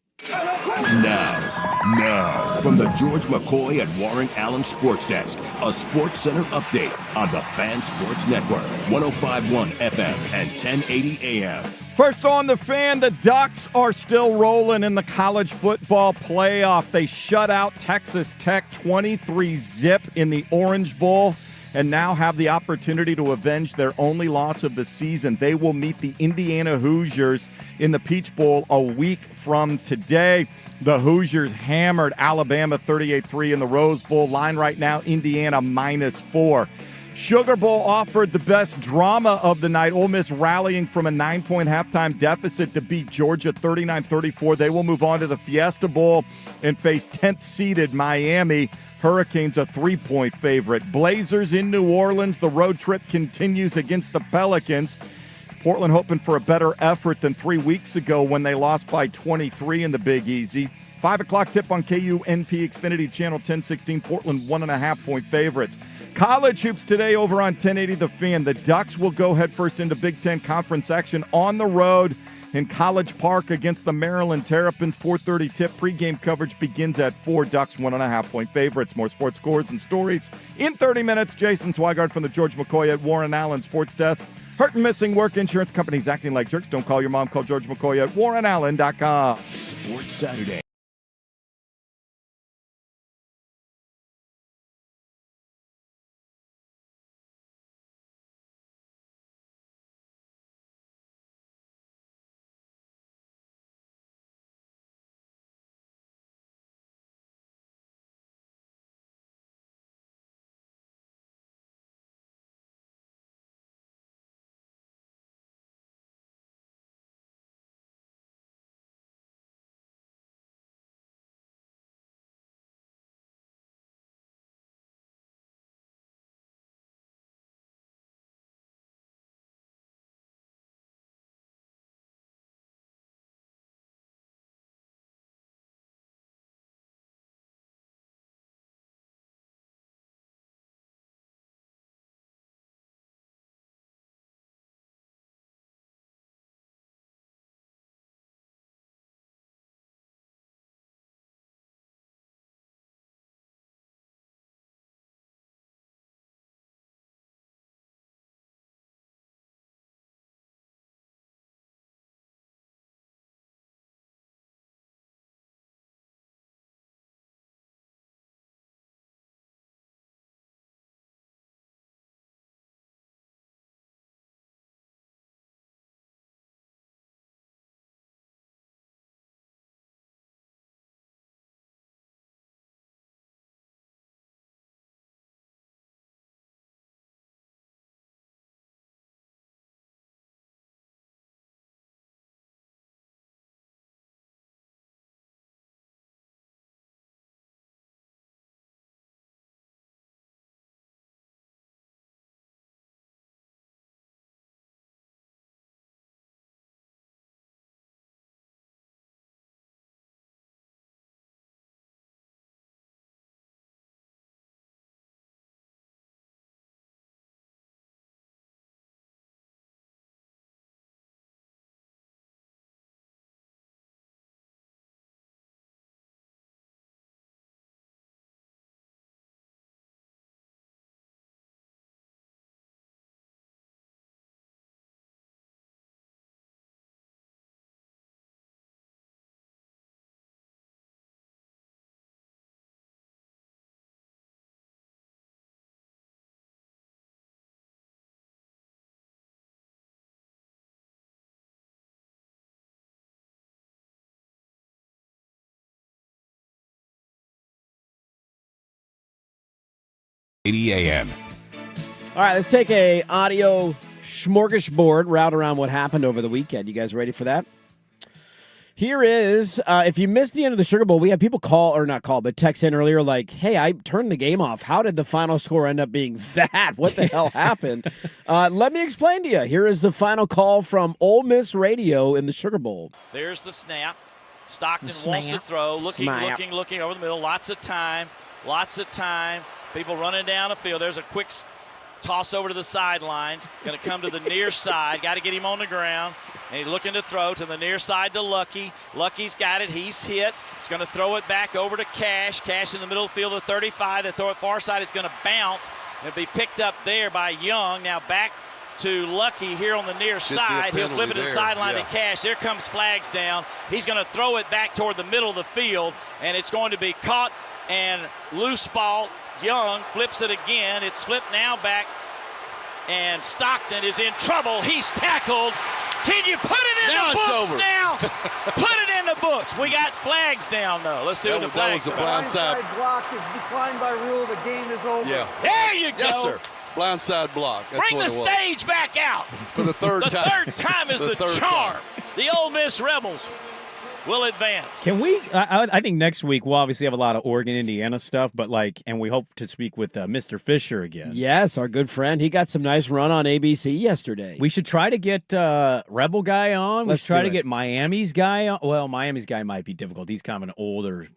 Now, from the George McCoy and Warren Allen Sports Desk, a Sports Center update on the Fan Sports Network, 105.1 FM and 1080 AM. First on the Fan, the Ducks are still rolling in the college football playoff. They shut out Texas Tech 23-0 in the Orange Bowl and now have the opportunity to avenge their only loss of the season. They will meet the Indiana Hoosiers in the Peach Bowl a week from today. The Hoosiers hammered Alabama 38-3 in the Rose Bowl. Line right now, Indiana -4. Sugar Bowl offered the best drama of the night. Ole Miss rallying from a 9-point halftime deficit to beat Georgia 39-34. They will move on to the Fiesta Bowl and face 10th-seeded Miami. Hurricanes a 3-point favorite. Blazers in New Orleans. The road trip continues against the Pelicans. Portland hoping for a better effort than 3 weeks ago when they lost by 23 in the Big Easy. 5 o'clock tip on KUNP Xfinity Channel 1016. Portland 1.5-point favorites. College hoops today over on 1080 The Fan. The Ducks will go headfirst into Big Ten Conference action on the road in College Park against the Maryland Terrapins. 4:30 tip. Pregame coverage begins at 4. Ducks 1.5-point favorites. More sports scores and stories in 30 minutes. Jason Swigard from the George McCoy at Warren Allen Sports Desk. Hurt and missing work. Insurance companies acting like jerks. Don't call your mom. Call George McCoy at warrenallen.com. Sports Saturday. 80 AM. All right, let's take a audio smorgasbord route around what happened over the weekend. You guys ready for that? Here is, if you missed the end of the Sugar Bowl, we had people but text in earlier like, hey, I turned the game off. How did the final score end up being that? What the hell happened? Let me explain to you. Here is the final call from Ole Miss Radio in the Sugar Bowl. There's the snap. Stockton wants to throw, looking over the middle. Lots of time. People running down the field. There's a quick toss over to the sidelines. Going to come to the near side. Got to get him on the ground. And he's looking to throw to the near side to Lucky. Lucky's got it. He's hit. He's going to throw it back over to Cash. Cash in the middle of the field at 35. They throw it far side. It's going to bounce. It'll be picked up there by Young. Now back to Lucky here on the near side. He'll flip it to the sideline to Cash. There comes Flags down. He's going to throw it back toward the middle of the field, and it's going to be caught and loose ball. Young flips it again. It's flipped now back, and Stockton is in trouble. He's tackled. Can you put it in the books now? Put it in the books. We got Flags down, though. Let's see what the flags are. Blindside block is declined by rule. The game is over. Yeah. There you go. Yes, sir. Blindside block. That's Bring what the it was. stage back out. For the third time. The third time is the third charm. time. The Ole Miss Rebels will advance. Can we? I think next week we'll obviously have a lot of Oregon, Indiana stuff, but and we hope to speak with Mr. Fisher again. Yes, our good friend. He got some nice run on ABC yesterday. We should try to get Rebel guy on. Let's we should try do to it. get Miami's guy on. Well, Miami's guy might be difficult. He's kind of an older,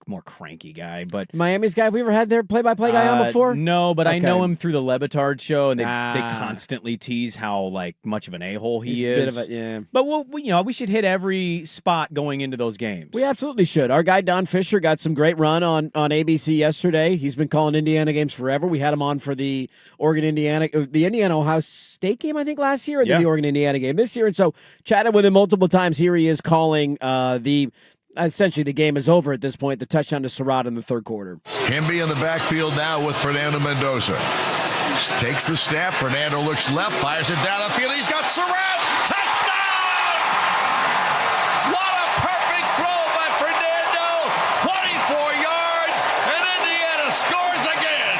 more cranky guy, but Miami's guy, have we ever had their play-by-play guy on before? No, but I Okay. know him through the Levitard show, and they constantly tease how much of an a-hole he is. Bit of a, But we should hit every spot going into those games. We absolutely should. Our guy Don Fisher got some great run on ABC yesterday. He's been calling Indiana games forever. We had him on for the Indiana-Ohio State game, I think, last year, and then the Oregon-Indiana game this year. And so chatted with him multiple times. Here he is calling essentially the game is over at this point, the touchdown to Surratt in the third quarter. Hemby in the backfield now with Fernando Mendoza. Takes the snap. Fernando looks left, fires it down the field. He's got Surratt. Touchdown! What a perfect throw by Fernando. 24 yards, and Indiana scores again.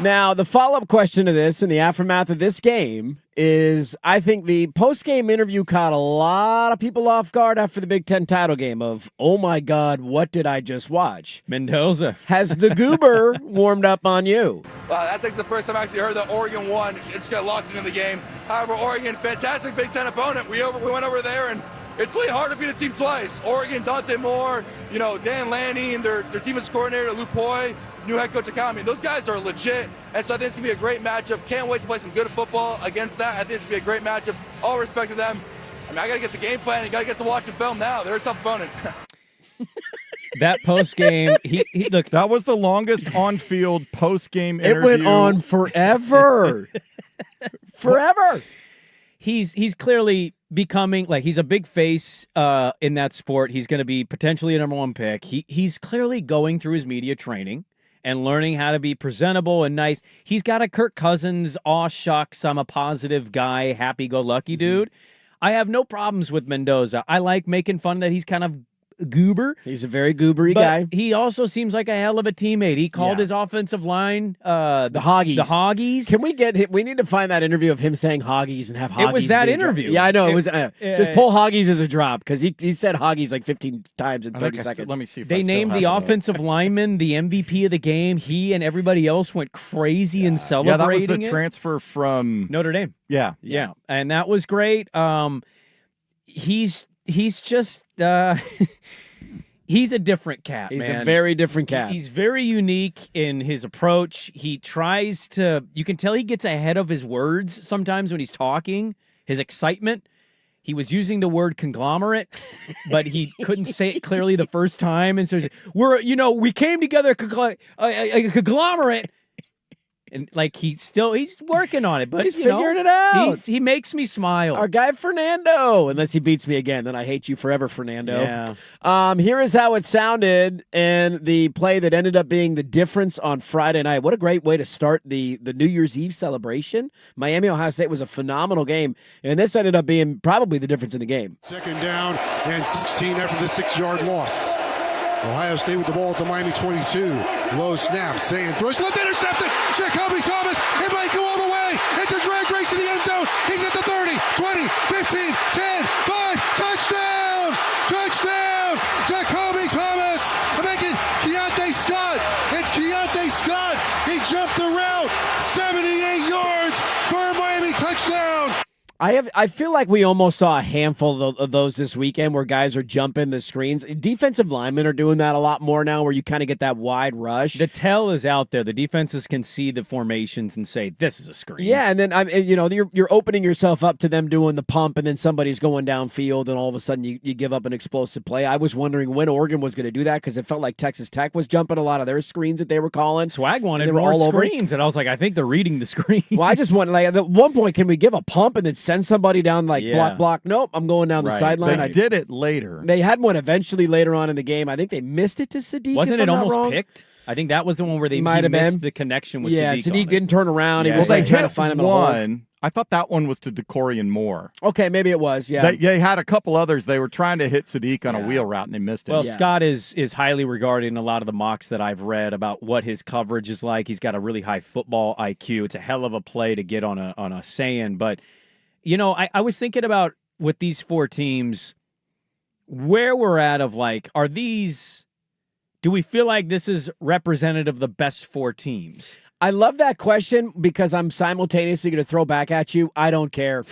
Now, the follow-up question to this in the aftermath of this game is, I think the post-game interview caught a lot of people off guard after the Big Ten title game of, oh my God, what did I just watch? Mendoza. Has the goober warmed up on you? That's the first time I actually heard that Oregon won. It just got locked into the game. However, Oregon, fantastic Big Ten opponent. We went over there, and it's really hard to beat a team twice. Oregon, Dante Moore, Dan Lanning, their defense coordinator, Lou Poi, new head coach Akami. Those guys are legit, and so I think it's going to be a great matchup. Can't wait to play some good football against that. I think it's going to be a great matchup. All respect to them. I got to get the game plan. You got to get to watching film now. They're a tough opponent. That post game, he look. That was the longest on-field post-game interview. It went on forever. Forever. He's clearly becoming he's a big face in that sport. He's going to be potentially a number one pick. He's clearly going through his media training and learning how to be presentable and nice. He's got a Kirk Cousins, aw shucks, I'm a positive guy, happy-go-lucky dude. I have no problems with Mendoza. I like making fun that he's kind of goober. He's a very goobery but guy. He also seems like a hell of a teammate. He called his offensive line the Hoggies. The Hoggies. Can we get him? We need to find that interview of him saying Hoggies and have Hoggies. It was that being interview. dropped. Yeah, I know. It was just pull Hoggies as a drop because he said Hoggies like 15 times in 30 seconds. Let me see if They named the offensive lineman the MVP of the game. He and everybody else went crazy and celebrating. Yeah, that was the transfer from Notre Dame. Yeah. And that was great. He's just he's a different cat. He's man. a very different cat. He's very unique in his approach. He tries to. You can tell he gets ahead of his words sometimes when he's talking. His excitement. He was using the word conglomerate, but he couldn't say it clearly the first time, and so we came together a conglomerate. And he's working on it, but he's figuring it out. He makes me smile. Our guy Fernando, unless he beats me again, then I hate you forever, Fernando. Yeah. Here is how it sounded in the play that ended up being the difference on Friday night. What a great way to start the New Year's Eve celebration. Miami, Ohio State was a phenomenal game, and this ended up being probably the difference in the game. Second down and 16 after the 6-yard loss. Ohio State with the ball at the Miami 22. Low snap. Sand throws left, intercepted. Jacoby Thomas. It might go all the way. It's a drag race to the end zone. He's at the 30, 20, 15, 10, 5. Touchdown! Touchdown! Jacoby Thomas. Making Keontae Scott. It's Keontae Scott. He jumped the route. 78 yards for a Miami touchdown. I feel like we almost saw a handful of those this weekend where guys are jumping the screens. Defensive linemen are doing that a lot more now where you kind of get that wide rush. The tell is out there. The defenses can see the formations and say, this is a screen. Yeah, and then you're opening yourself up to them doing the pump, and then somebody's going downfield, and all of a sudden you give up an explosive play. I was wondering when Oregon was going to do that because it felt like Texas Tech was jumping a lot of their screens that they were calling. Swag wanted more screens, and I was like, I think they're reading the screen. Well, I just want, at one point, can we give a pump and then send somebody down block? Nope, I'm going down the sideline. They did it later. They had one eventually later on in the game. I think they missed it to Sadiq. Wasn't it almost wrong? Picked? I think that was the one where they missed the connection with Sadiq. Yeah, Sadiq didn't turn around. Yeah. He was trying to find him in a hole. I thought that one was to DeCorian Moore. Okay, maybe it was, yeah. They had a couple others. They were trying to hit Sadiq on a wheel route, and they missed it. Well, Scott is highly regarded in a lot of the mocks that I've read about what his coverage is like. He's got a really high football IQ. It's a hell of a play to get on a saying. But, I was thinking about with these four teams, where we're at of do we feel like this is representative of the best four teams? I love that question because I'm simultaneously going to throw back at you. I don't care.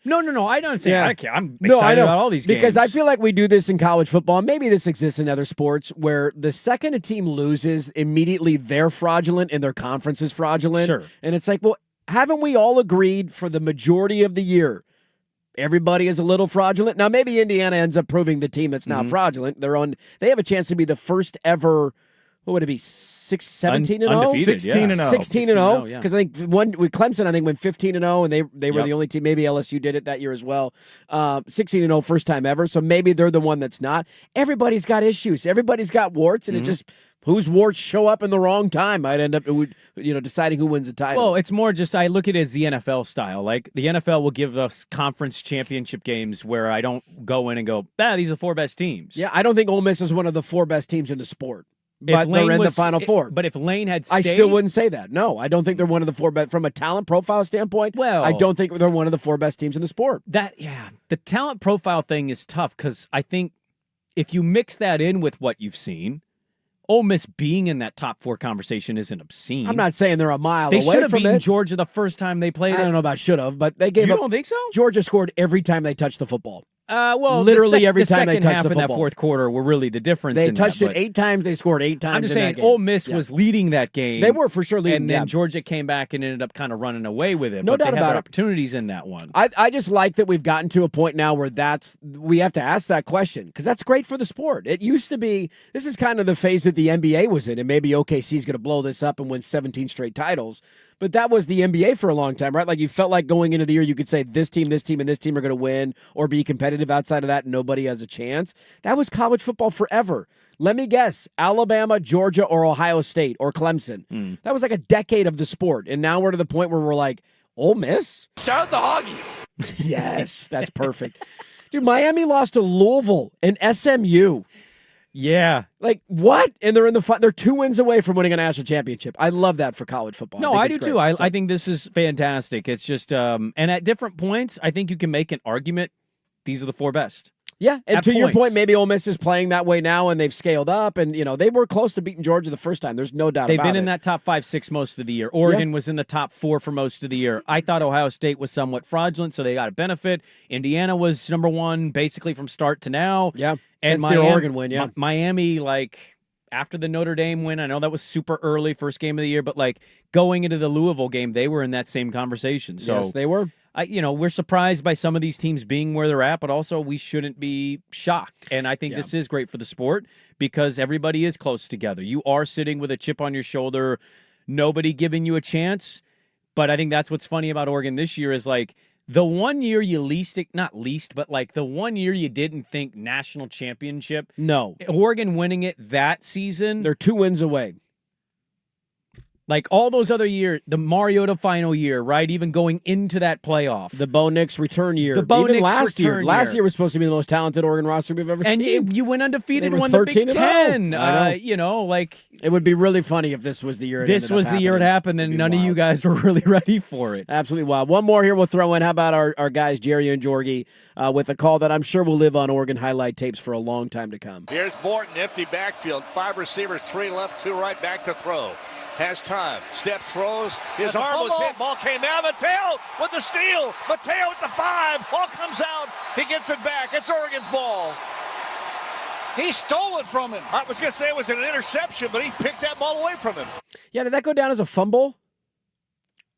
No. I don't say I care. I'm excited about all these games. Because I feel like we do this in college football. Maybe this exists in other sports where the second a team loses, immediately they're fraudulent and their conference is fraudulent. Sure. And it's like, well, haven't we all agreed for the majority of the year everybody is a little fraudulent? Now, maybe Indiana ends up proving the team that's now fraudulent. They have a chance to be the first ever, what would it be, 17-0? Undefeated, 16-0. 16-0. Yeah. Because I think with Clemson, I think went 15-0, and they were the only team. Maybe LSU did it that year as well. 16-0, first time ever. So maybe they're the one that's not. Everybody's got issues. Everybody's got warts, and it just whose warts show up in the wrong time might end up, deciding who wins the title. Well, it's more just I look at it as the NFL style. Like the NFL will give us conference championship games where I don't go in and go, these are the four best teams. Yeah, I don't think Ole Miss is one of the four best teams in the sport. But they're in the Final Four. But if Lane had stayed, I still wouldn't say that. No, I don't think they're one of the four best. From a talent profile standpoint, I don't think they're one of the four best teams in the sport. The talent profile thing is tough because I think if you mix that in with what you've seen, Ole Miss being in that top four conversation isn't obscene. I'm not saying they're a mile away from it. They should have beaten Georgia the first time they played it. I don't know about should have, but they gave up. You don't think so? Georgia scored every time they touched the football. Literally every time they touched the football. The second half in that fourth quarter were really the difference. They touched it 8 times. They scored 8 times. I'm just saying, Ole Miss was leading that game. They were for sure leading. And then Georgia came back and ended up kind of running away with it. No doubt they about had it. opportunities in that one. I just like that we've gotten to a point now where we have to ask that question because that's great for the sport. It used to be. This is kind of the phase that the NBA was in, and maybe OKC is going to blow this up and win 17 straight titles. But that was the NBA for a long time, right? Like you felt like going into the year, you could say this team, and this team are going to win or be competitive. Outside of that, nobody has a chance. That was college football forever. Let me guess, Alabama, Georgia, or Ohio State, or Clemson. That was like a decade of the sport. And now we're to the point where we're like, Ole Miss? Shout out the Hoggies. Yes, that's perfect. Dude, Miami lost to Louisville and SMU. Yeah. Like, what? And they're they're 2 wins away from winning a national championship. I love that for college football. No, I do too. I think this is fantastic. It's just, and at different points, I think you can make an argument. These are the 4 best. Yeah, and to your point, maybe Ole Miss is playing that way now, and they've scaled up, and they were close to beating Georgia the first time. There's no doubt about it. They've been in that top 5-6 most of the year. Oregon was in the top 4 for most of the year. I thought Ohio State was somewhat fraudulent, so they got a benefit. Indiana was number 1 basically from start to now. Yeah, and their Oregon win. Yeah, Miami after the Notre Dame win, I know that was super early, first game of the year, but going into the Louisville game, they were in that same conversation. So yes, they were. We're surprised by some of these teams being where they're at, but also we shouldn't be shocked. And I think this is great for the sport because everybody is close together. You are sitting with a chip on your shoulder, nobody giving you a chance. But I think that's what's funny about Oregon this year is the one year you the one year you didn't think national championship. No. Oregon winning it that season. They're 2 wins away. Like all those other years, the Mariota final year, right? Even going into that playoff. The Bo Nix return year. The Bo Even Nix last year. return Last year. year was supposed to be the most talented Oregon roster we've ever And seen. you went undefeated They and were won the Big 13-0. Ten. I know. You know, like it would be really funny if this was the year. This was the year it happened, and none of you guys were really ready for it. Absolutely wild. One more here we'll throw in. How about our guys, Jerry and Jorgie, with a call that I'm sure will live on Oregon highlight tapes for a long time to come. Here's Morton, empty backfield. 5 receivers, 3 left, 2 right, back to throw. Has time. Step throws. His arm was hit. Ball came down. Mateo with the steal. Mateo at the 5. Ball comes out. He gets it back. It's Oregon's ball. He stole it from him. I was going to say it was an interception, but he picked that ball away from him. Yeah, did that go down as a fumble?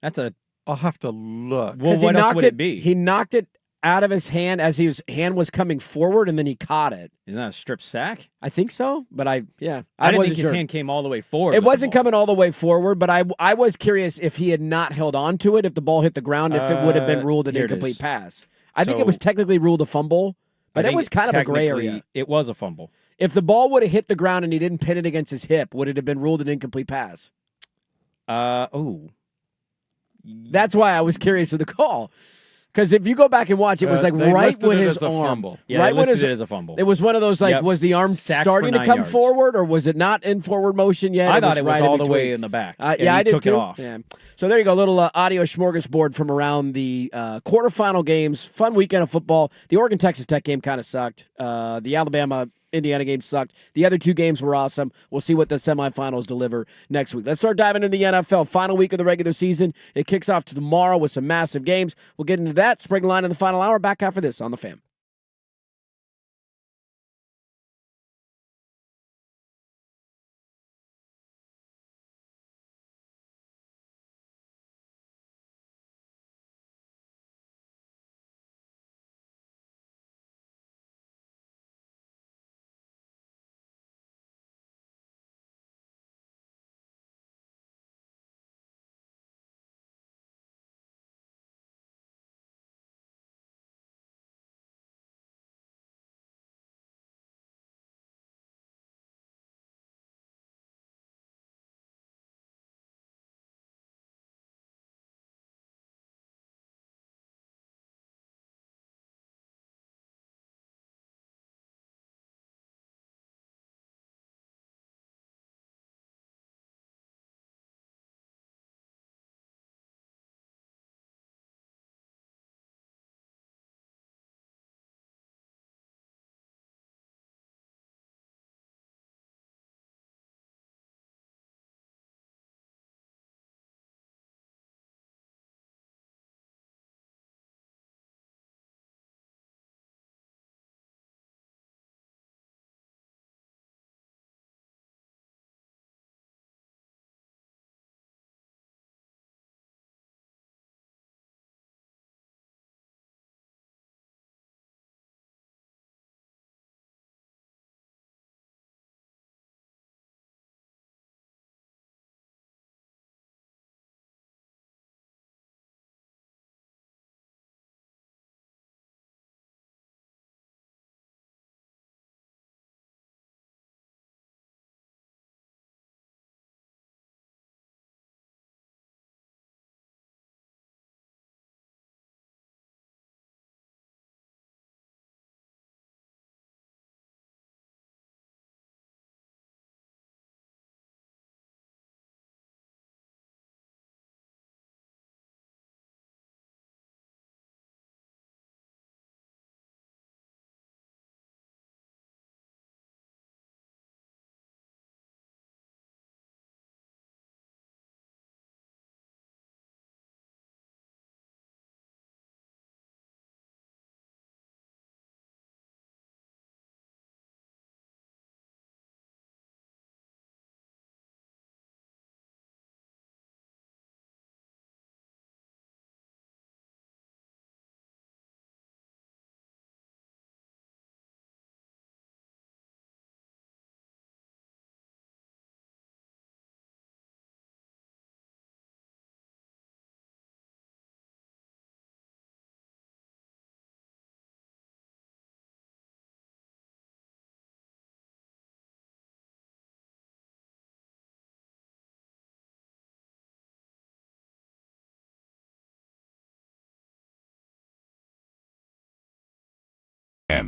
I'll have to look. Well, what else would it be? He knocked it out of his hand as his hand was coming forward, and then he caught it. Isn't that a strip sack? I think so, but I didn't wasn't think his sure. hand came all the way forward. It wasn't coming all the way forward, but I was curious if he had not held on to it, if the ball hit the ground, if it would have been ruled an here it incomplete is. pass. I think it was technically ruled a fumble, but it was kind of a gray area. It was a fumble. If the ball would have hit the ground and he didn't pin it against his hip, would it have been ruled an incomplete pass? That's why I was curious of the call. Because if you go back and watch, it was like they right listed when it his as a arm. fumble. Yeah, right they when listed it as a fumble. It was one of those, like, Yep. was the arm Sacked starting for to 9 come yards. forward, or was it not in forward motion yet? I thought it was right all in the between. way in the back. Yeah, and I he did took too. it off. Yeah. So there you go, little audio smorgasbord from around the quarterfinal games. Fun weekend of football. The Oregon-Texas Tech game kind of sucked. The Alabama-Indiana game sucked. The other 2 games were awesome. We'll see what the semifinals deliver next week. Let's start diving into the NFL. Final week of the regular season. It kicks off tomorrow with some massive games. We'll get into that. Sprague line in the final hour. Back after this on The Fan.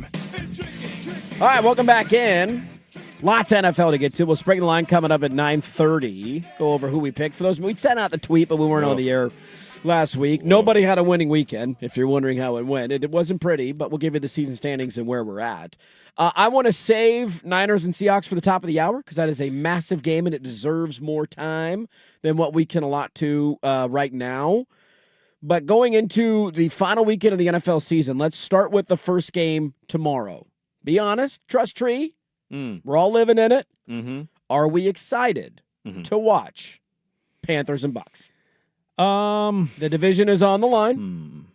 FM. All right, welcome back in. Lots of NFL to get to. We'll spring the line coming up at 9:30. Go over who we picked. For those, we sent out the tweet, but we weren't on the air last week. Nobody had a winning weekend, if you're wondering how it went. It wasn't pretty, but we'll give you the season standings and where we're at. I want to save Niners and Seahawks for the top of the hour because that is a massive game and it deserves more time than what we can allot to right now. But going into the final weekend of the NFL season, let's start with the first game tomorrow. Be honest, trust Tree. We're all living in it. Mm-hmm. Are we excited to watch Panthers and Bucks? The division is on the line.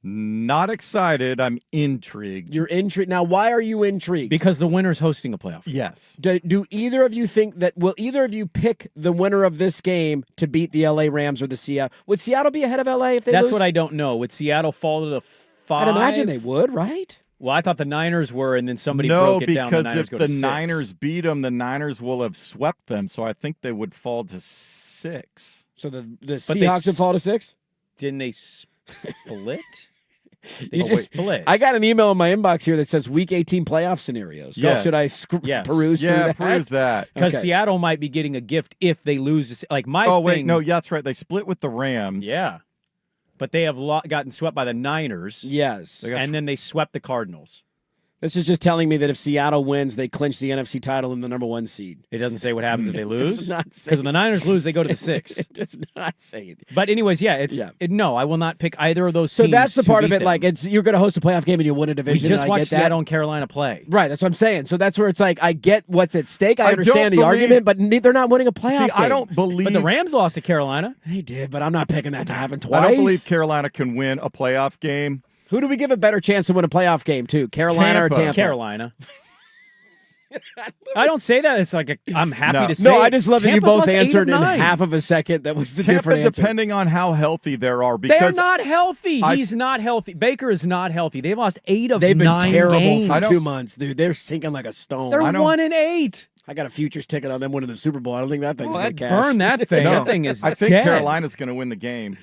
Not excited. I'm intrigued. You're intrigued. Now, why are you intrigued? Because the winner's hosting a playoff. Yes. Do either of you think that, will either of you pick the winner of this game to beat the LA Rams or the Seattle? Would Seattle be ahead of LA if they lose? That's what I don't know. Would Seattle fall to the 5? I'd imagine they would, right? Well, I thought the Niners were, and then somebody broke it down. No, The because if the Niners beat them, the Niners will have swept them. So I think they would fall to 6. So the Seahawks would fall to 6? Didn't they split? They split. I got an email in my inbox here that says Week 18 playoff scenarios. So Yes. should I peruse through that? Yeah, peruse that. Because Seattle might be getting a gift if they lose. Like my Oh, wait, thing, no, yeah, that's right. They split with the Rams. Yeah. But they have gotten swept by the Niners. Yes. And then they swept the Cardinals. This is just telling me that if Seattle wins, they clinch the NFC title and the number 1 seed. It doesn't say what happens if they lose. does not say Because if the Niners lose, they go to the 6. It does not say it. But anyways, no, I will not pick either of those So teams. that's the to part of beat it. them. Like you're going to host a playoff game and you win a We division. just and I watched get that. Seattle and Carolina play. Right, that's what I'm saying. So that's where it's like I get what's at stake. I don't understand the believe- argument, but they're not winning a playoff game. I don't believe. But the Rams lost to Carolina. They did, but I'm not picking that to happen twice. I don't believe Carolina can win a playoff game. Who do we give a better chance to win a playoff game to? Carolina or Tampa? Carolina. I don't say that. It's like I'm happy to say. No, I just love that you Tampa's both lost 8 of answered in 9. half of a second. That was the Tampa, different answer. depending on how healthy there are, They're because not healthy. He's not healthy. Baker is not healthy. They've lost 8 of 9 They've been terrible games. for 2 months, dude. They're sinking like a stone. They're 1-8. I got a futures ticket on them winning the Super Bowl. I don't think that thing's going to cash. Burn that thing. No, That thing is I think dead. Carolina's going to win the game.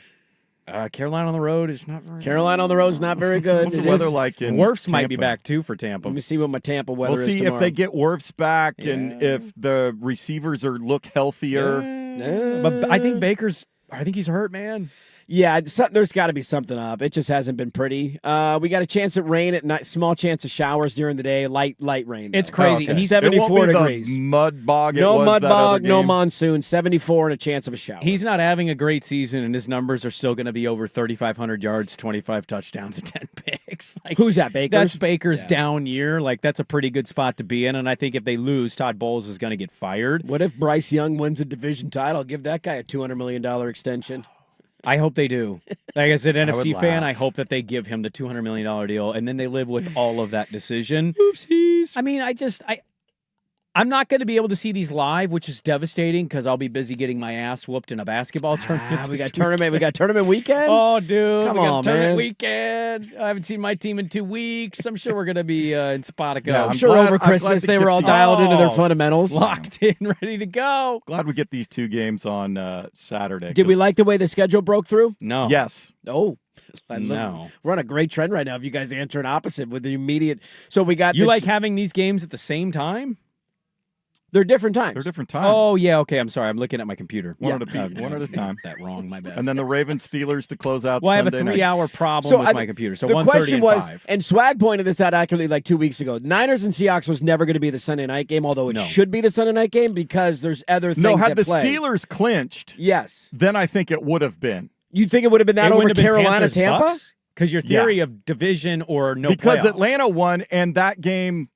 Carolina on the road is not very Carolina on the road is not very good. What's the It weather is. like in Wirfs might be Tampa? back too for Tampa. Let me see what my Tampa weather We'll is see tomorrow. if they get Wirfs back and if the receivers look healthier. But I think I think he's hurt, man. Yeah, there's got to be something up. It just hasn't been pretty. We got a chance at rain at night, small chance of showers during the day, light rain. Though. It's crazy. Okay. He's It won't 74 be the degrees. mud bog. No mud that other bog, no game. monsoon, 74 and a chance of a shower. He's not having a great season, and his numbers are still going to be over 3,500 yards, 25 touchdowns, and 10 picks. Like, Who's that, Baker's? That's Baker's down year. Like, that's a pretty good spot to be in, and I think if they lose, Todd Bowles is going to get fired. What if Bryce Young wins a division title? Give that guy a $200 million extension. I hope they do. Like I said, NFC would fan, laugh. I hope that they give him the $200 million deal, and then they live with all of that decision. Oopsies. I mean, I'm not going to be able to see these live, which is devastating because I'll be busy getting my ass whooped in a basketball tournament. We this got tournament. We got tournament weekend. Oh, dude. Come we got on, tournament man. weekend. I haven't seen my team in 2 weeks. I'm sure we're going to be in Spatico. Yeah, I'm I'm sure glad- over I'm glad Christmas to they get were all these- dialed into their Oh, fundamentals. Locked in, ready to go. Glad we get these 2 games on Saturday. Did we like the way the schedule broke through? No. Yes. Oh. No. We're on a great trend right now if you guys answer an opposite with the immediate. So we got You like having these games at the same time? They're different times. They're different times. Oh, yeah. Okay. I'm sorry. I'm looking at my computer. One at a time. That wrong. My bad. And then the Ravens Steelers to close out Well, I have a Sunday night. 3-hour problem So with I- my computer. So the 1:30 question and was, 5. and Swag pointed this out accurately like 2 weeks ago. Niners and Seahawks was never going to be the Sunday night game, although it No. should be the Sunday night game because there's other things No, had at the play. Steelers clinched, Yes. then I think it would have been. You think it would have been that over Carolina, Tampa? Because your theory of division or no Because playoffs. Atlanta won, and that game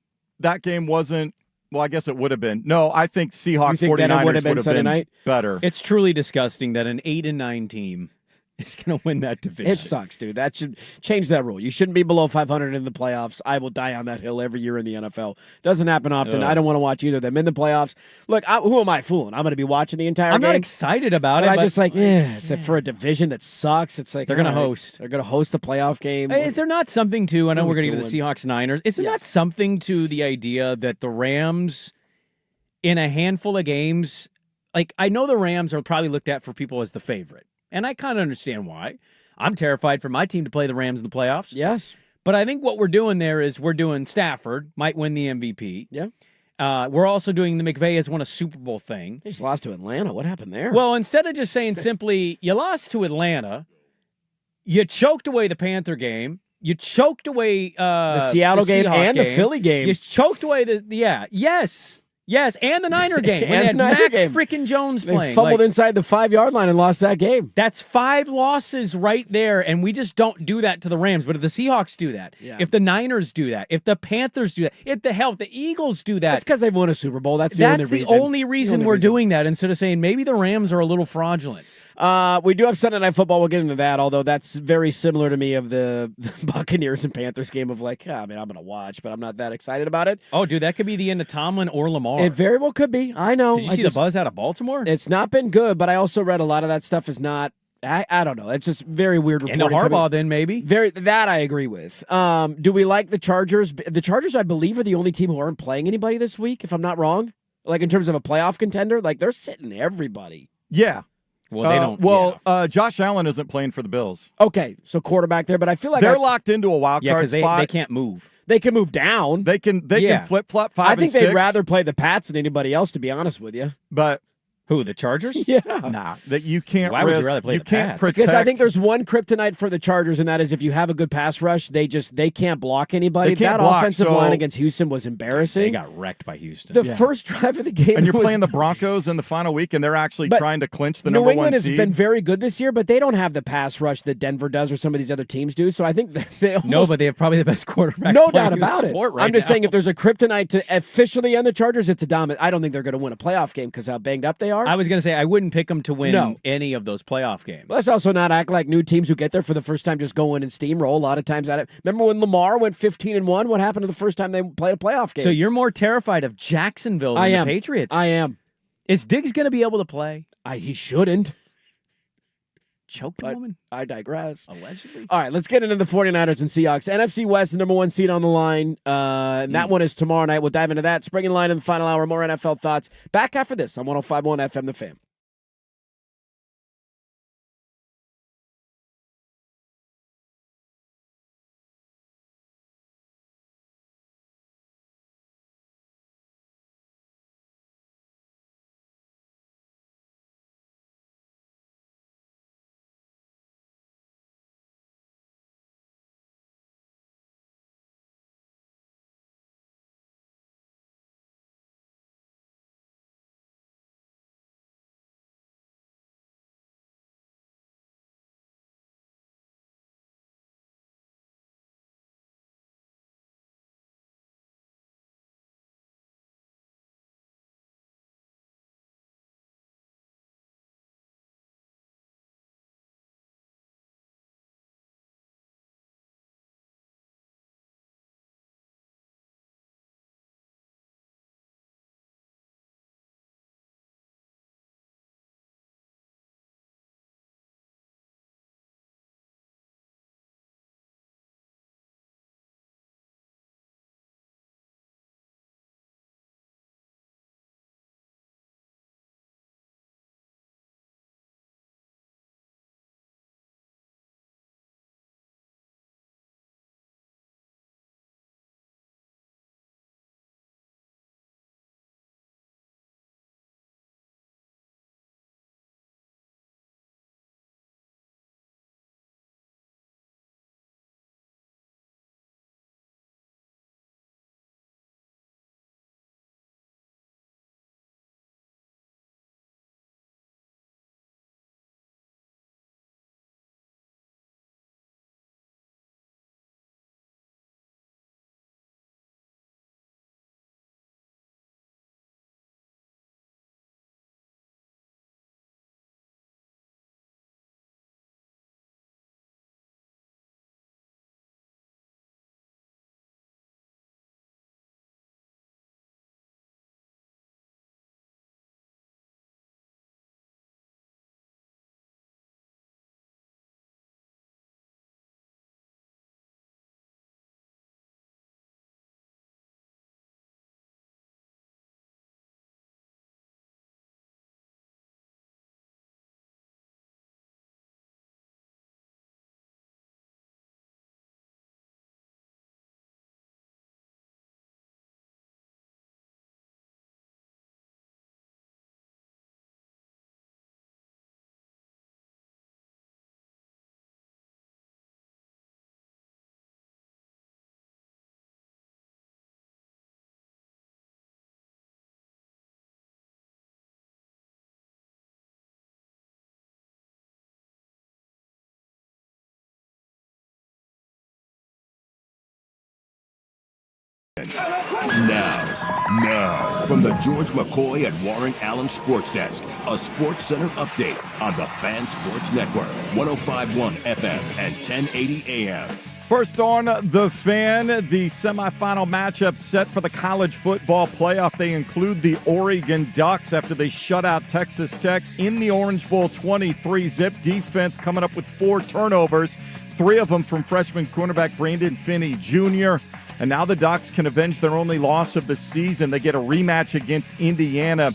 wasn't. Well, I guess it would have been. No, I think Seahawks You think 49ers that it would would have been Sunday night? better. It's truly disgusting that an 8-9 team is going to win that division. It sucks, dude. That should change that rule. You shouldn't be below 500 in the playoffs. I will die on that hill every year in the NFL. Doesn't happen often. I don't want to watch either of them in the playoffs. Look, who am I fooling? I'm going to be watching the entire I'm game. not excited about But it. I but just except for a division that sucks. It's like They're gonna all right, host. They're going to host a playoff game. Hey, is there not something to, I know What are we're we going to get to the doing? Seahawks Niners. Is there not something to the idea that the Rams, in a handful of games, like I know the Rams are probably looked at for people as the favorite, and I kind of understand why. I'm terrified for my team to play the Rams in the playoffs. Yes. But I think what we're doing there is we're doing Stafford might win the MVP. Yeah. We're also doing the McVay has won a Super Bowl thing. They just lost to Atlanta. What happened there? Well, instead of just saying simply, you lost to Atlanta, you choked away the Panther game, you choked away the Seattle game Seahawks and the Philly game. You choked away Yes, and the Niner game. When they had Mac freaking Jones playing. They fumbled inside the 5-yard line and lost that game. That's 5 losses right there, and we just don't do that to the Rams. But if the Seahawks do that, if the Niners do that, if the Panthers do that, if the Eagles do that. That's because they've won a Super Bowl. That's the only reason we're doing that, instead of saying maybe the Rams are a little fraudulent. We do have Sunday Night Football. We'll get into that, although that's very similar to me of the Buccaneers and Panthers game of like, I'm going to watch, but I'm not that excited about it. Oh, dude, that could be the end of Tomlin or Lamar. It very well could be. I know. Did you see the buzz out of Baltimore? It's not been good, but I also read a lot of that stuff is not. I don't know. It's just very weird reporting. And Harbaugh then maybe. That I agree with. Do we like the Chargers? The Chargers, I believe, are the only team who aren't playing anybody this week, if I'm not wrong. Like in terms of a playoff contender, like they're sitting everybody. Yeah. Well, they don't. Josh Allen isn't playing for the Bills. Okay, so quarterback there, but I feel like they're locked into a wild card spot. They can't move. They can move down. They can flip flop 5 I think and 6. they'd rather play the Pats than anybody else, to be honest with you. But who, the Chargers? Yeah. Nah, that you can't. Why would you rather play the can't Pats? protect. Because I think there's one kryptonite for the Chargers, and that is if you have a good pass rush, they can't block anybody. They can't that block, offensive so line against Houston was embarrassing. They got wrecked by Houston. The first drive of the game, and you're playing the Broncos in the final week, and they're actually trying to clinch the New number England 1 seed. has been very good this year, but they don't have the pass rush that Denver does or some of these other teams do. So I think they almost, but they have probably the best quarterback. No doubt about it. Right I'm just now. saying, if there's a kryptonite to officially end the Chargers, it's a dominant. I don't think they're going to win a playoff game because how banged up they are. I was going to say I wouldn't pick them to win any of those playoff games. Let's also not act like new teams who get there for the first time just go in and steamroll. A lot of times, remember when Lamar went 15-1? What happened to the first time they played a playoff game? So you're more terrified of Jacksonville than the Patriots. I am. Is Diggs going to be able to play? He shouldn't. Choked a woman? I digress. Allegedly. All right, let's get into the 49ers and Seahawks. NFC West, the number 1 seed on the line. And that one is tomorrow night. We'll dive into that. Spring and line in the final hour. More NFL thoughts. Back after this on 105.1 FM The Fan. Now, from the George McCoy and Warren Allen Sports Desk, a Sports Center update on the Fan Sports Network, 105.1 FM and 1080 AM. First on The Fan, the semifinal matchup set for the college football playoff. They include the Oregon Ducks after they shut out Texas Tech in the Orange Bowl. 23-zip defense coming up with 4 turnovers, 3 of them from freshman cornerback Brandon Finney Jr., and now the Ducks can avenge their only loss of the season. They get a rematch against Indiana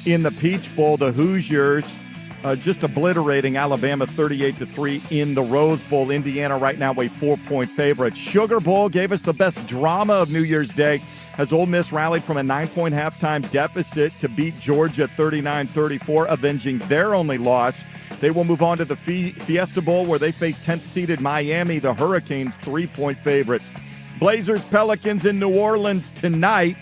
in the Peach Bowl. The Hoosiers just obliterating Alabama 38-3 in the Rose Bowl. Indiana right now a 4-point favorite. Sugar Bowl gave us the best drama of New Year's Day as Ole Miss rallied from a 9-point halftime deficit to beat Georgia 39-34, avenging their only loss. They will move on to the Fiesta Bowl where they face 10th-seeded Miami, the Hurricanes 3-point favorites. Blazers, Pelicans in New Orleans tonight.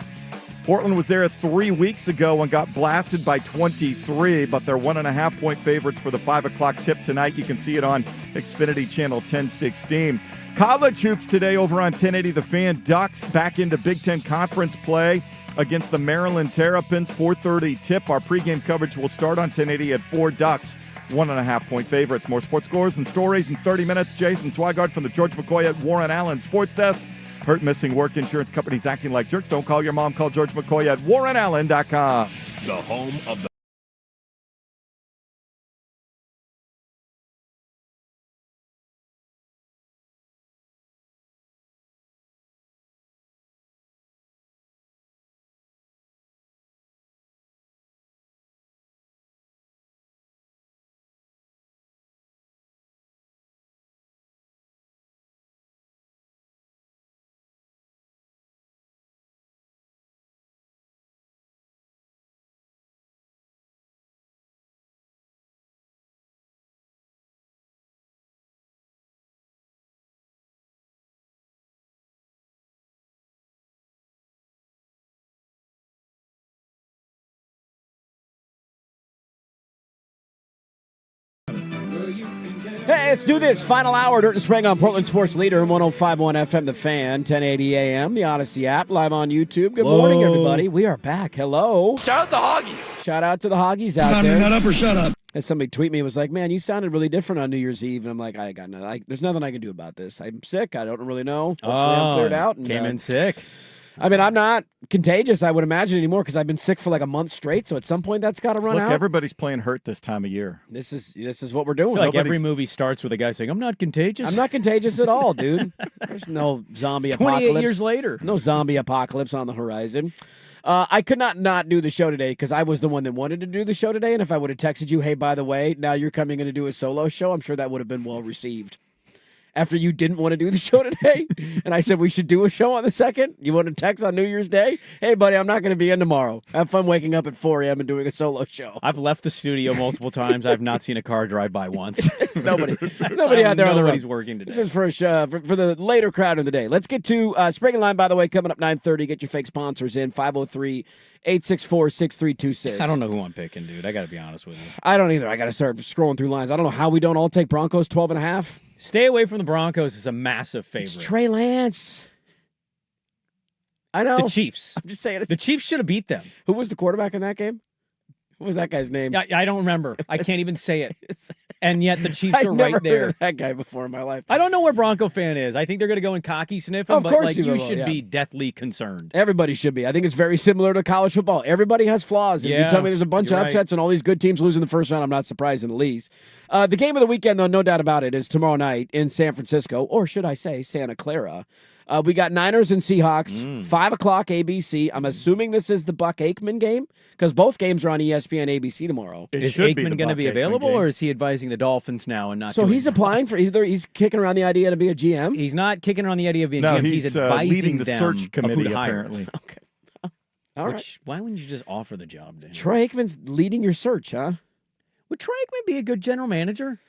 Portland was there 3 weeks ago and got blasted by 23, but they're 1.5-point favorites for the 5 o'clock tip tonight. You can see it on Xfinity Channel 1016. College hoops today over on 1080 The Fan. Ducks back into Big Ten Conference play against the Maryland Terrapins. 4:30 tip. Our pregame coverage will start on 1080 at 4. Ducks 1.5-point favorites. More sports scores and stories in 30 minutes. Jason Swigard from the George McCoy at Warren Allen Sports Desk. Hurt missing work, insurance companies acting like jerks. Don't call your mom. Call George McCoy at warrenallen.com. The home of the Hey, let's do this. Final hour, Dirt and Sprague on Portland Sports Leader, 105.1 FM, The Fan, 1080 AM, the Odyssey app, live on YouTube. Good morning, everybody. We are back. Hello. Shout out the Hoggies. Shout out to the Hoggies out Time there. to nut up or shut up. And somebody tweet me and was like, man, you sounded really different on New Year's Eve. And I'm like, I got nothing. There's nothing I can do about this. I'm sick. I don't really know. Hopefully I'm cleared out. And, Came in sick. I mean, I'm not contagious, I would imagine, anymore because I've been sick for like a month straight. So at some point, that's got to run Look, out. everybody's playing hurt this time of year. This is what we're doing. Like every movie starts with a guy saying, I'm not contagious. I'm not contagious at all, dude. There's no zombie 28 apocalypse. years later. No zombie apocalypse on the horizon. I could not do the show today because I was the one that wanted to do the show today. And if I would have texted you, hey, by the way, now you're coming in to do a solo show, I'm sure that would have been well received. After you didn't want to do the show today, and I said we should do a show on the 2nd, you want to text on New Year's Day? Hey, buddy, I'm not going to be in tomorrow. Have fun waking up at 4 a.m. and doing a solo show. I've left the studio multiple times. I've not seen a car drive by once. Nobody out there on the road. Nobody's working today. This is for the later crowd of the day. Let's get to Sprague and Line, by the way, coming up 9:30. Get your fake sponsors in, 503-864-6326. I don't know who I'm picking, dude. I got to be honest with you. I don't either. I got to start scrolling through lines. I don't know how we don't all take Broncos 12.5. Stay away from the Broncos is a massive favorite. It's Trey Lance. I know. The Chiefs. I'm just saying. The Chiefs should have beat them. Who was the quarterback in that game? What was that guy's name? I don't remember. I can't even say it. And yet the Chiefs I've are never right there. heard of that guy before in my life. I don't know where Bronco fan is. I think they're going to go and cocky sniff him, Of but course like, you you will, should yeah. be deathly concerned. Everybody should be. I think it's very similar to college football. Everybody has flaws. And if you Yeah, tell me there's a bunch of you're upsets and all these good teams lose in the first round, I'm not surprised in the least. The game of the weekend, though, no doubt about it, is tomorrow night in San Francisco, or should I say Santa Clara. We got Niners and Seahawks, 5 o'clock ABC. I'm assuming this is the Buck Aikman game because both games are on ESPN ABC tomorrow. Is Aikman going to be available, or is he advising the Dolphins now and not? So doing he's applying for. He's kicking around the idea to be a GM. He's not kicking around the idea of being No, GM. he's advising leading the them search of who committee, to hire. apparently. Okay. All right. Why wouldn't you just offer the job to him? Troy Aikman's leading your search, huh? Would Troy Aikman be a good general manager?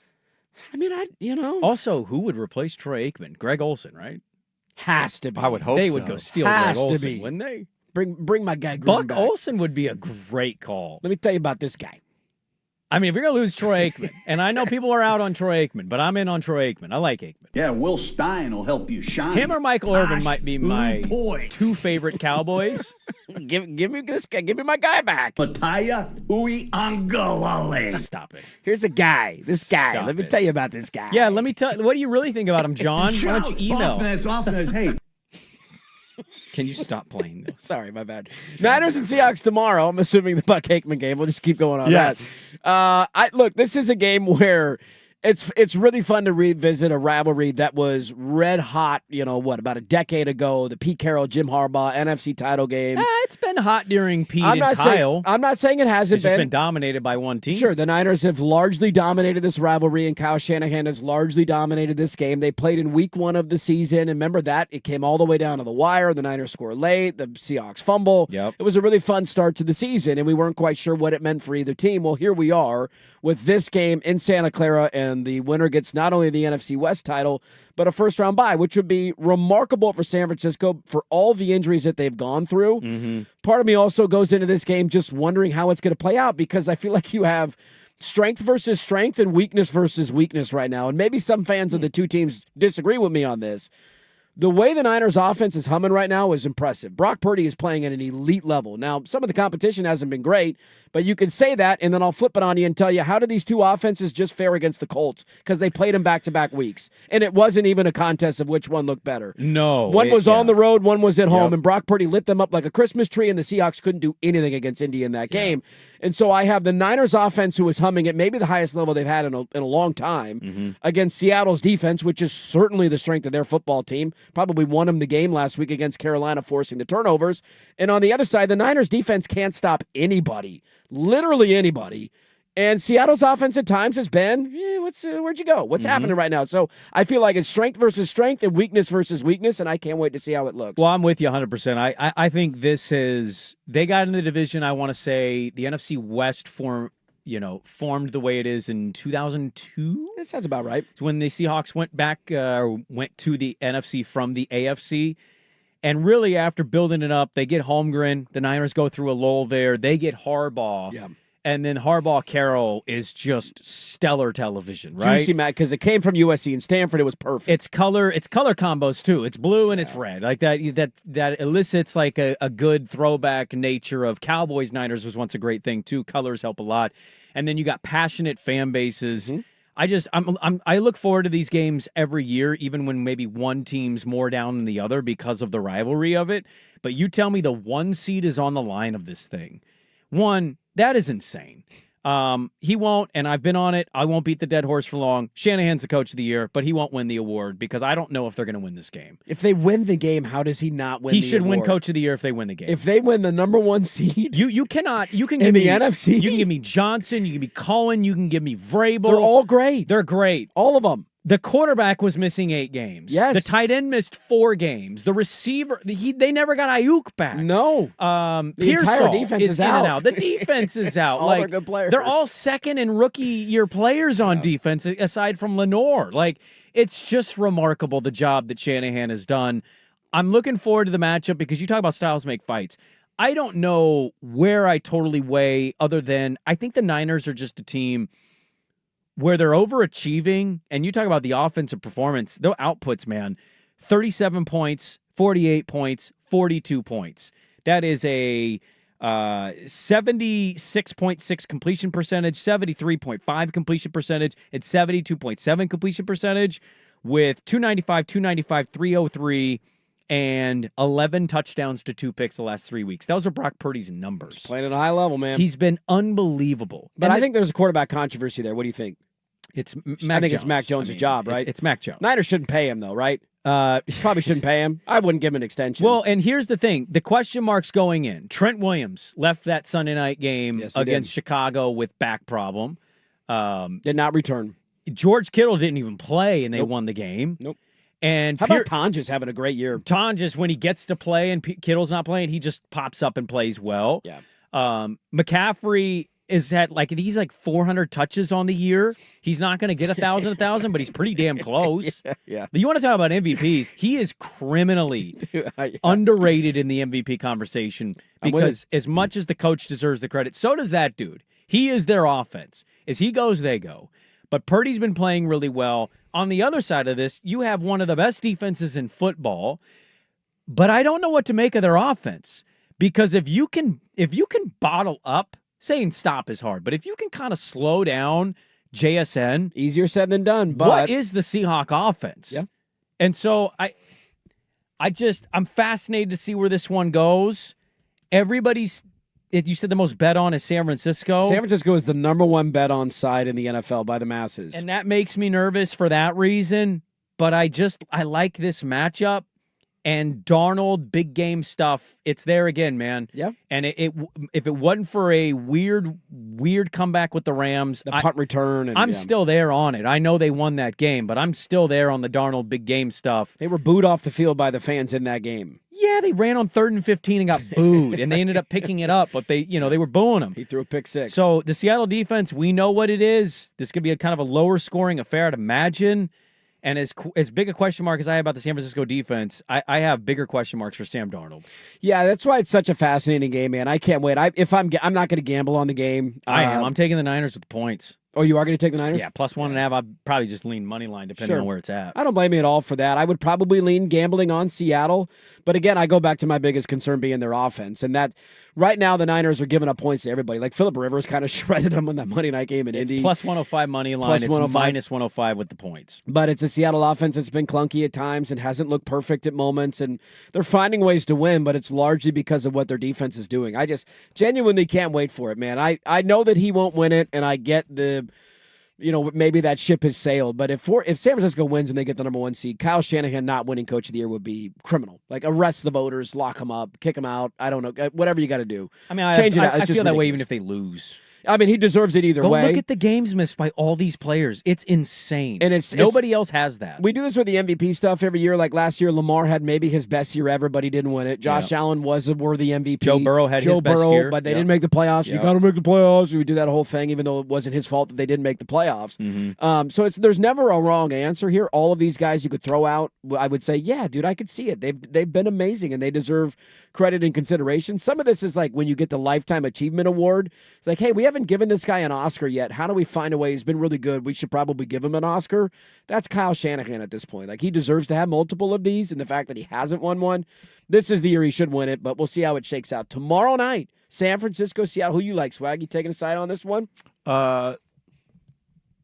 I mean, Also, who would replace Troy Aikman? Greg Olson, right? Has to be. I would hope They so. would go steal Has Greg to Olson, be. wouldn't they? Bring my guy Gruden Buck back. Olson would be a great call. Let me tell you about this guy. I mean, if you're going to lose Troy Aikman, and I know people are out on Troy Aikman, but I'm in on Troy Aikman. I like Aikman. Yeah, Will Stein will help you shine. Him or Michael Irvin might be my two favorite Cowboys. Give me this guy. Give me my guy back. Pataya Uiagalale. Stop it. Here's a guy. This guy. Stop Let me it. tell you about this guy. Yeah, let me tell. What do you really think about him, John? Why don't you email? Offense. Hey. Can you stop playing this? Sorry, my bad. Niners and Seahawks tomorrow. I'm assuming the Buck Aikman game. We'll just keep going on Yes. that. Look, this is a game where it's really fun to revisit a rivalry that was red hot, about a decade ago, the Pete Carroll, Jim Harbaugh, NFC title games. It's been hot during Pete and Kyle. I'm not saying it hasn't It's just been dominated by one team. Sure, the Niners have largely dominated this rivalry, and Kyle Shanahan has largely dominated this game. They played in week 1 of the season, and remember that? It came all the way down to the wire. The Niners score late, the Seahawks fumble. Yep. It was a really fun start to the season, and we weren't quite sure what it meant for either team. Well, here we are with this game in Santa Clara, and the winner gets not only the NFC West title, but a first-round bye, which would be remarkable for San Francisco for all the injuries that they've gone through. Mm-hmm. Part of me also goes into this game just wondering how it's going to play out, because I feel like you have strength versus strength and weakness versus weakness right now. And maybe some fans of the two teams disagree with me on this. The way the Niners offense is humming right now is impressive. Brock Purdy is playing at an elite level. Now, some of the competition hasn't been great, but you can say that, and then I'll flip it on you and tell you, how do these two offenses just fare against the Colts? Because they played them back-to-back weeks, and it wasn't even a contest of which one looked better. No. One was on the road, one was at home, Yep. and Brock Purdy lit them up like a Christmas tree, and the Seahawks couldn't do anything against Indy in that game. And so I have the Niners offense, who is humming at maybe the highest level they've had in a long time, against Seattle's defense, which is certainly the strength of their football team. Probably won them the game last week against Carolina, forcing the turnovers. And on the other side, the Niners defense can't stop anybody, literally anybody. And Seattle's offense at times has been, where'd you go? What's happening right now? So I feel like it's strength versus strength and weakness versus weakness, and I can't wait to see how it looks. Well, I'm with you 100%. I think this is, they got in the division, I want to say, the NFC West formed the way it is in 2002. That sounds about right. It's when the Seahawks went to the NFC from the AFC. And really, after building it up, they get Holmgren. The Niners go through a lull there. They get Harbaugh. Yeah. And then Harbaugh-Carroll is just stellar television, right? Juicy, Matt, because it came from USC and Stanford. It was perfect. It's color combos too. It's blue and it's red. Like that elicits like a good throwback nature of Cowboys. Niners was once a great thing too. Colors help a lot. And then you got passionate fan bases. I look forward to these games every year, even when maybe one team's more down than the other because of the rivalry of it. But you tell me the 1 seed is on the line of this thing. That is insane. He won't, and I've been on it. I won't beat the dead horse for long. Shanahan's the coach of the year, but he won't win the award because I don't know if they're going to win this game. If they win the game, how does he not win He the should award? win coach of the year if they win the game. If they win the number 1 seed, you cannot. You can in give the me NFC. You can give me Johnson. You can give me Cohen. You can give me Vrabel. They're all great. They're great. All of them. The quarterback was missing 8 games. Yes. The tight end missed 4 games. The receiver, they never got Ayuk back. No. The entire defense is in and out. The defense is out. All their good players. They're all second and rookie year players on defense, aside from Lenore. It's just remarkable the job that Shanahan has done. I'm looking forward to the matchup because you talk about styles make fights. I don't know where I totally weigh other than I think the Niners are just a team where they're overachieving, and you talk about the offensive performance, their outputs, man, 37 points, 48 points, 42 points. That is a 76.6 completion percentage, 73.5 completion percentage, and 72.7 completion percentage with 295, 303, and 11 touchdowns to 2 picks the last 3 weeks. Those are Brock Purdy's numbers. He's playing at a high level, man. He's been unbelievable. But I think there's a quarterback controversy there. What do you think? It's Mac I think Jones. it's Mac Jones' job, right? It's Mac Jones. Niners shouldn't pay him, though, right? Probably shouldn't pay him. I wouldn't give him an extension. Well, and here's the thing. The question marks going in. Trent Williams left that Sunday night game against Chicago with back problem. Did not return. George Kittle didn't even play, and they won the game. Nope. And how about Tonjes having a great year? Tonjes, when he gets to play and Kittle's not playing, he just pops up and plays well. Yeah. McCaffrey he's like 400 touches on the year. He's not going to get 1,000, but he's pretty damn close. Yeah. You want to talk about MVPs? He is criminally underrated in the MVP conversation because as much as the coach deserves the credit, so does that dude. He is their offense. As he goes, they go. But Purdy's been playing really well. On the other side of this, you have one of the best defenses in football, but I don't know what to make of their offense. Because if you can bottle up, saying stop is hard, but if you can kind of slow down JSN, easier said than done. But what is the Seahawk offense? Yeah. And so I'm fascinated to see where this one goes. You said the most bet on is San Francisco. San Francisco is the number one bet on side in the NFL by the masses. And that makes me nervous for that reason. But I like this matchup. And Darnold, big game stuff, it's there again, man. Yeah. And if it wasn't for a weird comeback with the Rams, the punt return. I'm still there on it. I know they won that game, but I'm still there on the Darnold big game stuff. They were booed off the field by the fans in that game. Yeah, they ran on 3rd and 15 and got booed, and they ended up picking it up, but they were booing him. He threw a pick six. So the Seattle defense, we know what it is. This could be a kind of a lower scoring affair, I'd imagine. And as big a question mark as I have about the San Francisco defense, I have bigger question marks for Sam Darnold. Yeah, that's why it's such a fascinating game, man. I can't wait. I'm not going to gamble on the game. I am. I'm taking the Niners with the points. Oh, you are going to take the Niners? Yeah, plus 1.5. I'd probably just lean money line depending on where it's at. I don't blame you at all for that. I would probably lean gambling on Seattle. But again, I go back to my biggest concern being their offense. And that right now the Niners are giving up points to everybody. Like Phillip Rivers kind of shredded them on that Monday night game in Indy. Plus 105 money line. It's minus 105 with the points. But it's a Seattle offense that's been clunky at times and hasn't looked perfect at moments. And they're finding ways to win, but it's largely because of what their defense is doing. I just genuinely can't wait for it, man. I know that he won't win it, and I get the... maybe that ship has sailed. But if San Francisco wins and they get the number 1 seed, Kyle Shanahan not winning Coach of the Year would be criminal. Like, arrest the voters, lock them up, kick them out. I don't know. Whatever you got to do. I mean, I feel that way even if they lose. I mean, he deserves it either way. Look at the games missed by all these players. It's insane. And nobody else has that. We do this with the MVP stuff every year. Like last year, Lamar had maybe his best year ever, but he didn't win it. Josh Allen was a worthy MVP. Joe Burrow had his best year. But they didn't make the playoffs. You got to make the playoffs. We do that whole thing, even though it wasn't his fault that they didn't make the playoffs. Mm-hmm. So there's never a wrong answer here. All of these guys you could throw out, I would say, yeah, dude, I could see it. They've been amazing, and they deserve credit and consideration. Some of this is like when you get the Lifetime Achievement Award. It's like, hey, we haven't given this guy an Oscar yet. How do we find a way? He's been really good. We should probably give him an Oscar. That's Kyle Shanahan at this point. Like, he deserves to have multiple of these, and the fact that he hasn't won one, this is the year he should win it, but we'll see how it shakes out. Tomorrow night, San Francisco, Seattle. Who you like, Swag? You taking a side on this one?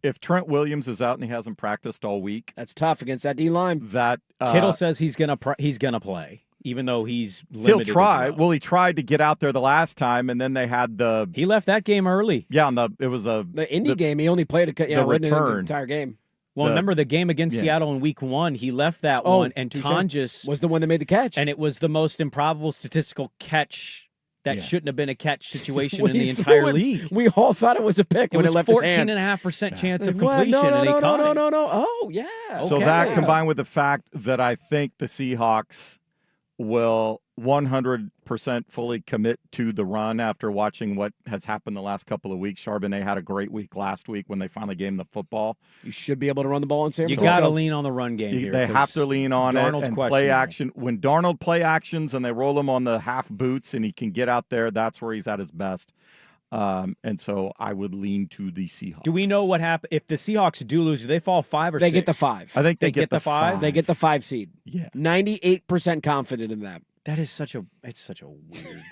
If Trent Williams is out and he hasn't practiced all week, that's tough against that D-line. Kittle says he's gonna play. Even though he's limited. He'll try. Well, he tried to get out there the last time, and then they had he left that game early. Yeah, the Indy game. He only played the return the entire game. Well, remember the game against Seattle in Week 1? He left that one, and Tonjes was the one that made the catch, and it was the most improbable statistical catch that shouldn't have been a catch situation in the entire league. We all thought it was a pick when it left his hand. 14.5% chance of completion, and he caught it. No. Oh, yeah. So okay. that combined with the fact that I think the Seahawks will 100% fully commit to the run after watching what has happened the last couple of weeks. Charbonnet had a great week last week when they finally gave him the football. You should be able to run the ball in San Francisco. You got to lean on the run game here. They have to lean on Darnold's it and play action. When Darnold play actions and they roll him on the half boots and he can get out there, that's where he's at his best. And so I would lean to the Seahawks. Do we know what happened? If the Seahawks do lose, do they fall 5 or 6? They get the 5. I think they get the 5. They get the 5 seed. Yeah. 98% confident in that. That is such a weird.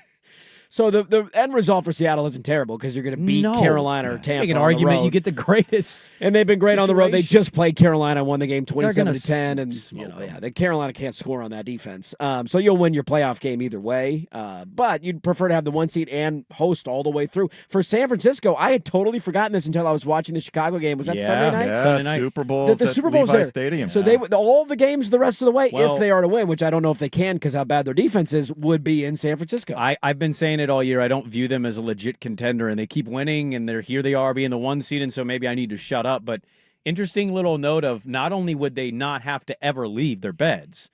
So the end result for Seattle isn't terrible because you're going to beat Carolina or Tampa. Make an argument you get the greatest, and they've been great on the road. They just played Carolina, won the game 27-10, and the Carolina can't score on that defense. So you'll win your playoff game either way. But you'd prefer to have the 1 seed and host all the way through. For San Francisco, I had totally forgotten this until I was watching the Chicago game. Was that Sunday night? Yeah, Sunday night. Super Bowl. The Super Bowl's there. Stadium. So they all the games the rest of the way, if they are to win, which I don't know if they can because how bad their defense is, would be in San Francisco. I've been saying it all year. I don't view them as a legit contender, and they keep winning, and here they are being the 1 seed, and so maybe I need to shut up. But interesting little note of not only would they not have to ever leave their beds,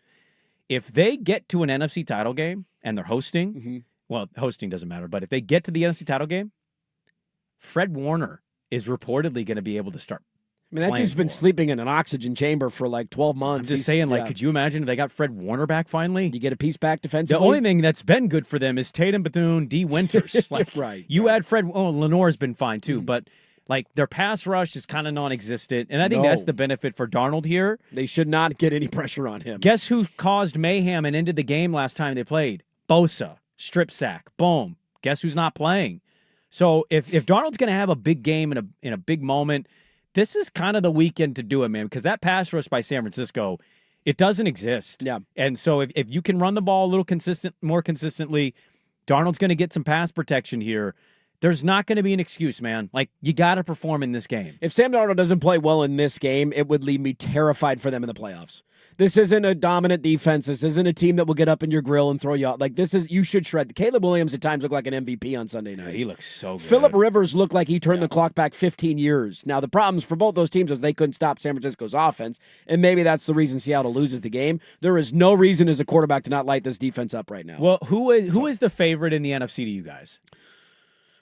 if they get to an NFC title game and they're hosting, well, hosting doesn't matter, but if they get to the NFC title game, Fred Warner is reportedly going to be able to start I mean, that dude's been sleeping in an oxygen chamber for like 12 months. I'm just saying, could you imagine if they got Fred Warner back finally? You get a piece back defensively? The only thing that's been good for them is Tatum, Bethune, D. Winters. Right. You add Fred, Lenore's been fine too, but their pass rush is kind of non-existent. And I think that's the benefit for Darnold here. They should not get any pressure on him. Guess who caused mayhem and ended the game last time they played? Bosa. Strip sack. Boom. Guess who's not playing? So if Darnold's going to have a big game in a big moment, this is kind of the weekend to do it, man, because that pass rush by San Francisco, it doesn't exist. Yeah. And so if you can run the ball a little more consistently, Darnold's going to get some pass protection here. There's not going to be an excuse, man. You got to perform in this game. If Sam Darnold doesn't play well in this game, it would leave me terrified for them in the playoffs. This isn't a dominant defense. This isn't a team that will get up in your grill and throw you out. You should shred. Caleb Williams at times looked like an MVP on Sunday night. Yeah, he looks so good. Phillip Rivers looked like he turned the clock back 15 years. Now, the problems for both those teams is they couldn't stop San Francisco's offense, and maybe that's the reason Seattle loses the game. There is no reason as a quarterback to not light this defense up right now. Well, who is the favorite in the NFC to you guys?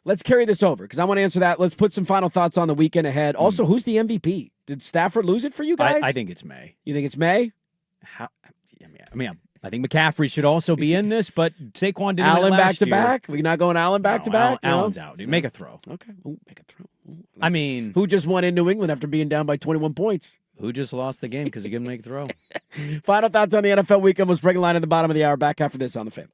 Let's carry this over because I want to answer that. Let's put some final thoughts on the weekend ahead. Also, who's the MVP? Did Stafford lose it for you guys? I think it's May. You think it's May? I think McCaffrey should also be in this, but Saquon didn't. Allen back to back. We're not going Allen back to back. Allen's out. Dude. Make a throw. Okay. Ooh, make a throw. Ooh. Who just won in New England after being down by 21 points? Who just lost the game because he couldn't make a throw? Final thoughts on the NFL weekend. We'll bring a line at the bottom of the hour. Back after this on the Fan.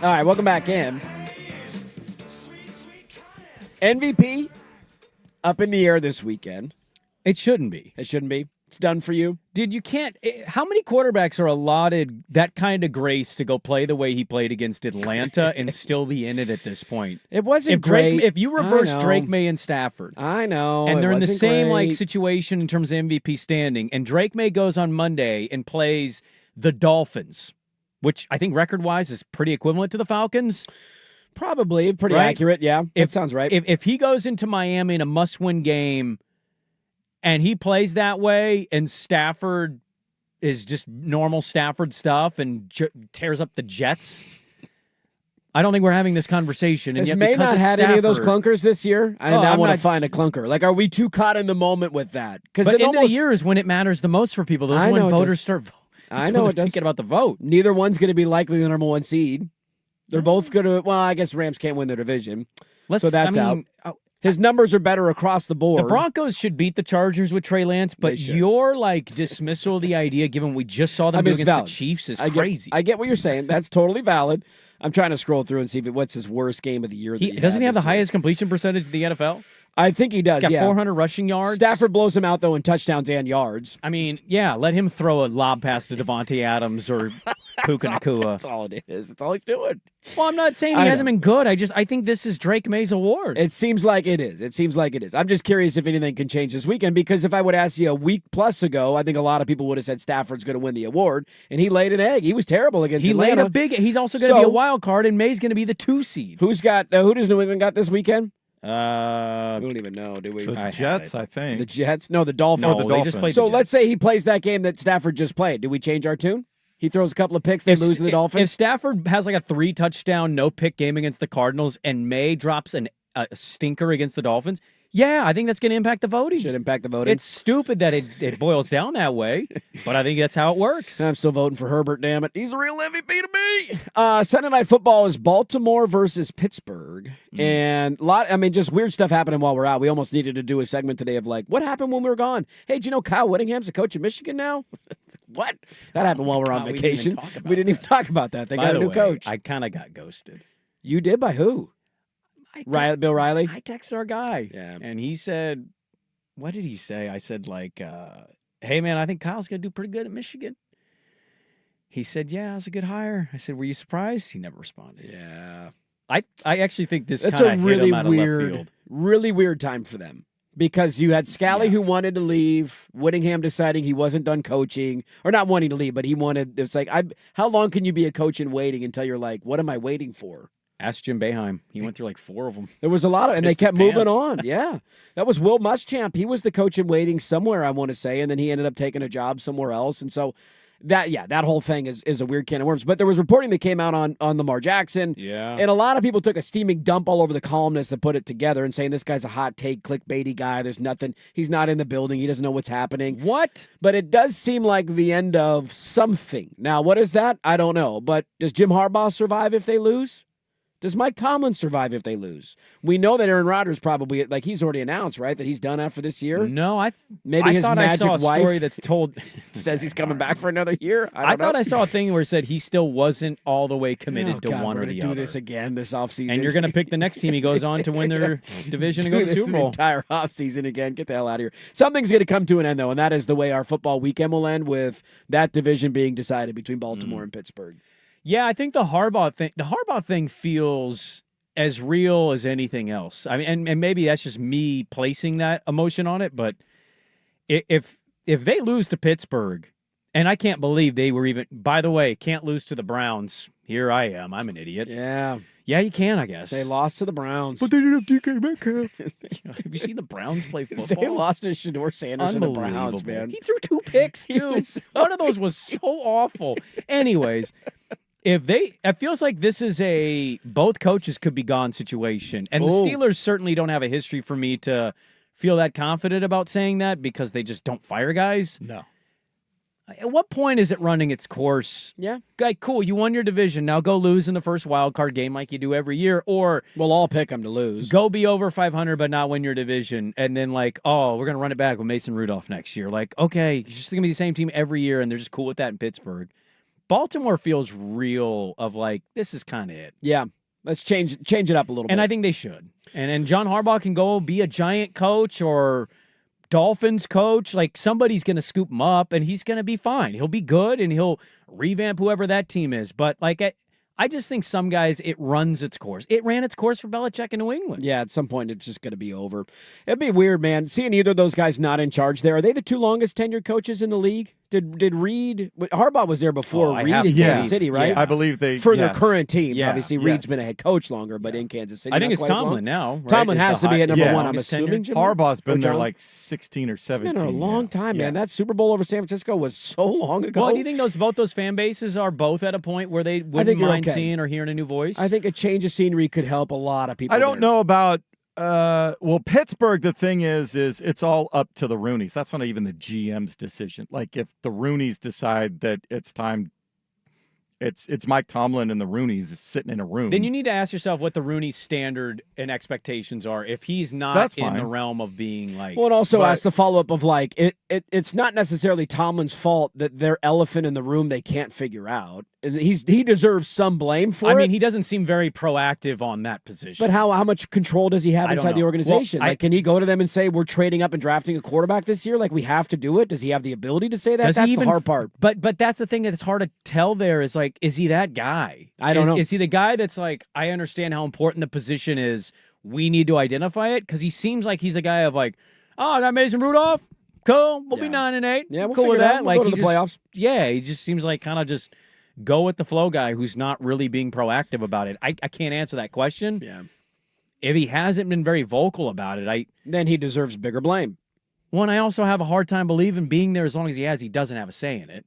All right, welcome back in. MVP up in the air this weekend. It shouldn't be. It shouldn't be. It's done for you. Dude, you can't. How many quarterbacks are allotted that kind of grace to go play the way he played against Atlanta and still be in it at this point? It wasn't Drake, great. If you reverse Drake May and Stafford. I know. And they're in the same great. situation in terms of MVP standing. And Drake May goes on Monday and plays the Dolphins, which I think record-wise is pretty equivalent to the Falcons. Probably. Pretty Right? accurate, yeah. That sounds right. If he goes into Miami in a must-win game and he plays that way and Stafford is just normal Stafford stuff and tears up the Jets, I don't think we're having this conversation. And Has yet May because not it's had any of those Stafford- clunkers this year? I I'm want to not- find a clunker. Like, are we too caught in the moment with that? Because But end of the year is when it matters the most for people. Those I are when know it voters does. start voting. I know it does. Thinking about the vote. Neither one's going to be likely the number one seed. They're both going to. Well, I guess Rams can't win their division, so that's out. His numbers are better across the board. The Broncos should beat the Chargers with Trey Lance, but your dismissal of the idea, given we just saw them do it's against valid. the Chiefs, is I crazy. I get what you're saying. That's totally valid. I'm trying to scroll through and see what's his worst game of the year. Doesn't he have the highest completion percentage in the NFL? I think he does. He's got yeah, 400 rushing yards. Stafford blows him out though in touchdowns and yards. I mean, yeah, let him throw a lob pass to Devontae Adams or Puka Nakua. That's all it is. That's all he's doing. Well, I'm not saying he hasn't been good. I think this is Drake May's award. It seems like it is. I'm just curious if anything can change this weekend, because if I would ask you a week plus ago, I think a lot of people would have said Stafford's going to win the award, and he laid an egg. He was terrible against Atlanta. Laid a big. He's also going to be a wild card, and May's going to be the 2 seed. Who does New England got this weekend? We don't even know, do we? The Jets, I think. The Jets? No, the Dolphins. No, the Dolphins. Just played so the Jets. let's say he plays that game that Stafford just played. Do we change our tune? He throws a couple of picks, they lose to the Dolphins? If Stafford has like a 3-touchdown, no-pick game against the Cardinals and May drops a stinker against the Dolphins, yeah, I think that's going to impact the voting. Should impact the voting. It's stupid that it boils down that way, but I think that's how it works. I'm still voting for Herbert, damn it. He's a real MVP to me. Sunday Night Football is Baltimore versus Pittsburgh. And just weird stuff happening while we're out. We almost needed to do a segment today of what happened when we were gone? Hey, do you know Kyle Whittingham's the coach of Michigan now? What? That happened while we're on vacation. We didn't even talk about that. They got a new coach. I kind of got ghosted. You did? By who? Bill Riley? I texted our guy. Yeah. And he said, what did he say? I said, hey, man, I think Kyle's going to do pretty good at Michigan. He said, yeah, it's a good hire. I said, were you surprised? He never responded. Yeah. I actually think this That's kind a of really hit him out of left weird, field. really weird time for them. Because you had Scally who wanted to leave, Whittingham deciding he wasn't done coaching, or not wanting to leave, but he wanted. It's like, how long can you be a coach in waiting until you're like, what am I waiting for? Ask Jim Boeheim. He went through 4 of them. There was a lot of, and they Missed his kept moving pants. on. Yeah, that was Will Muschamp. He was the coach in waiting somewhere, I want to say, and then he ended up taking a job somewhere else, and so. That whole thing is a weird can of worms. But there was reporting that came out on Lamar Jackson. Yeah. And a lot of people took a steaming dump all over the columnists that put it together and saying this guy's a hot take, clickbaity guy. There's nothing. He's not in the building. He doesn't know what's happening. What? But it does seem like the end of something. Now, what is that? I don't know. But does Jim Harbaugh survive if they lose? Does Mike Tomlin survive if they lose? We know that Aaron Rodgers probably, he's already announced, right, that he's done after this year? No, Maybe his thought magic I saw a wife story that's told says he's coming back for another year. I thought I saw a thing where it said he still wasn't all the way committed to God, one we're or gonna the do other. this again this offseason. And you're going to pick the next team he goes on to win their division and go to the this Super Bowl. The entire offseason again. Get the hell out of here. Something's going to come to an end, though, and that is the way our football weekend will end, with that division being decided between Baltimore and Pittsburgh. Yeah, I think the Harbaugh thing feels as real as anything else. I mean, and maybe that's just me placing that emotion on it, but if they lose to Pittsburgh, and I can't believe they were even, by the way, can't lose to the Browns. Here I am. I'm an idiot. Yeah. Yeah, you can, I guess. They lost to the Browns. But they didn't have DK Metcalf. Have you seen the Browns play football? They lost to Shador Sanders and the Browns, man. He threw 2 picks, too. One of those was so awful. Anyways, it feels like this is a both coaches could be gone situation. And the Steelers certainly don't have a history for me to feel that confident about saying that, because they just don't fire guys. No. At what point is it running its course? Yeah. Cool, you won your division. Now go lose in the first wild card game like you do every year. Or we'll all pick them to lose. Go be over 500 but not win your division. And then we're going to run it back with Mason Rudolph next year. Okay, you're just going to be the same team every year, and they're just cool with that in Pittsburgh. Baltimore feels real of like, this is kind of it. Yeah. Let's change it up a little bit. And I think they should. And John Harbaugh can go be a Giant coach or Dolphins coach. Like, somebody's going to scoop him up, and he's going to be fine. He'll be good, and he'll revamp whoever that team is. But, like, I just think some guys, it runs its course. It ran its course for Belichick in New England. Yeah, at some point, it's just going to be over. It'd be weird, man, seeing either of those guys not in charge there. Are they the two longest tenured coaches in the league? Did Reed – Harbaugh was there before Reed in Kansas City, right? Yeah. I believe they – For their current teams. Yeah. Obviously, Reed's been a head coach longer, but in Kansas City. I think it's Tomlin now, right? Tomlin has to be at number one, I'm assuming. Harbaugh's been there like 16 or 17 Been a long time, man. That Super Bowl over San Francisco was so long ago. Well, do you think both those fan bases are both at a point where they wouldn't mind seeing or hearing a new voice? I think a change of scenery could help a lot of people. I don't know about Pittsburgh, the thing is it's all up to the Rooneys. That's not even the GM's decision. Like, if the Rooneys decide that it's time, it's Mike Tomlin and the Rooneys sitting in a room. Then you need to ask yourself what the Rooney standard and expectations are. If he's not in the realm of being like, well, and also ask the follow up of like it's not necessarily Tomlin's fault that their elephant in the room they can't figure out. He deserves some blame for it. I mean, he doesn't seem very proactive on that position. But how much control does he have inside the organization? Well, can he go to them and say, we're trading up and drafting a quarterback this year? Like, we have to do it? Does he have the ability to say that? That's the hard part. But that's the thing that it's hard to tell there is like, is he that guy? I don't know. Is he the guy that's like, I understand how important the position is. We need to identify it? Because he seems like he's a guy of like, oh, I got Mason Rudolph. Cool. We'll be 9-8. Yeah, we'll cool figure with it out. that. We'll go to the playoffs. Yeah, he just seems like kind of just go with the flow guy who's not really being proactive about it. I can't answer that question. Yeah. If he hasn't been very vocal about it, then he deserves bigger blame. One, I also have a hard time believing being there as long as he doesn't have a say in it.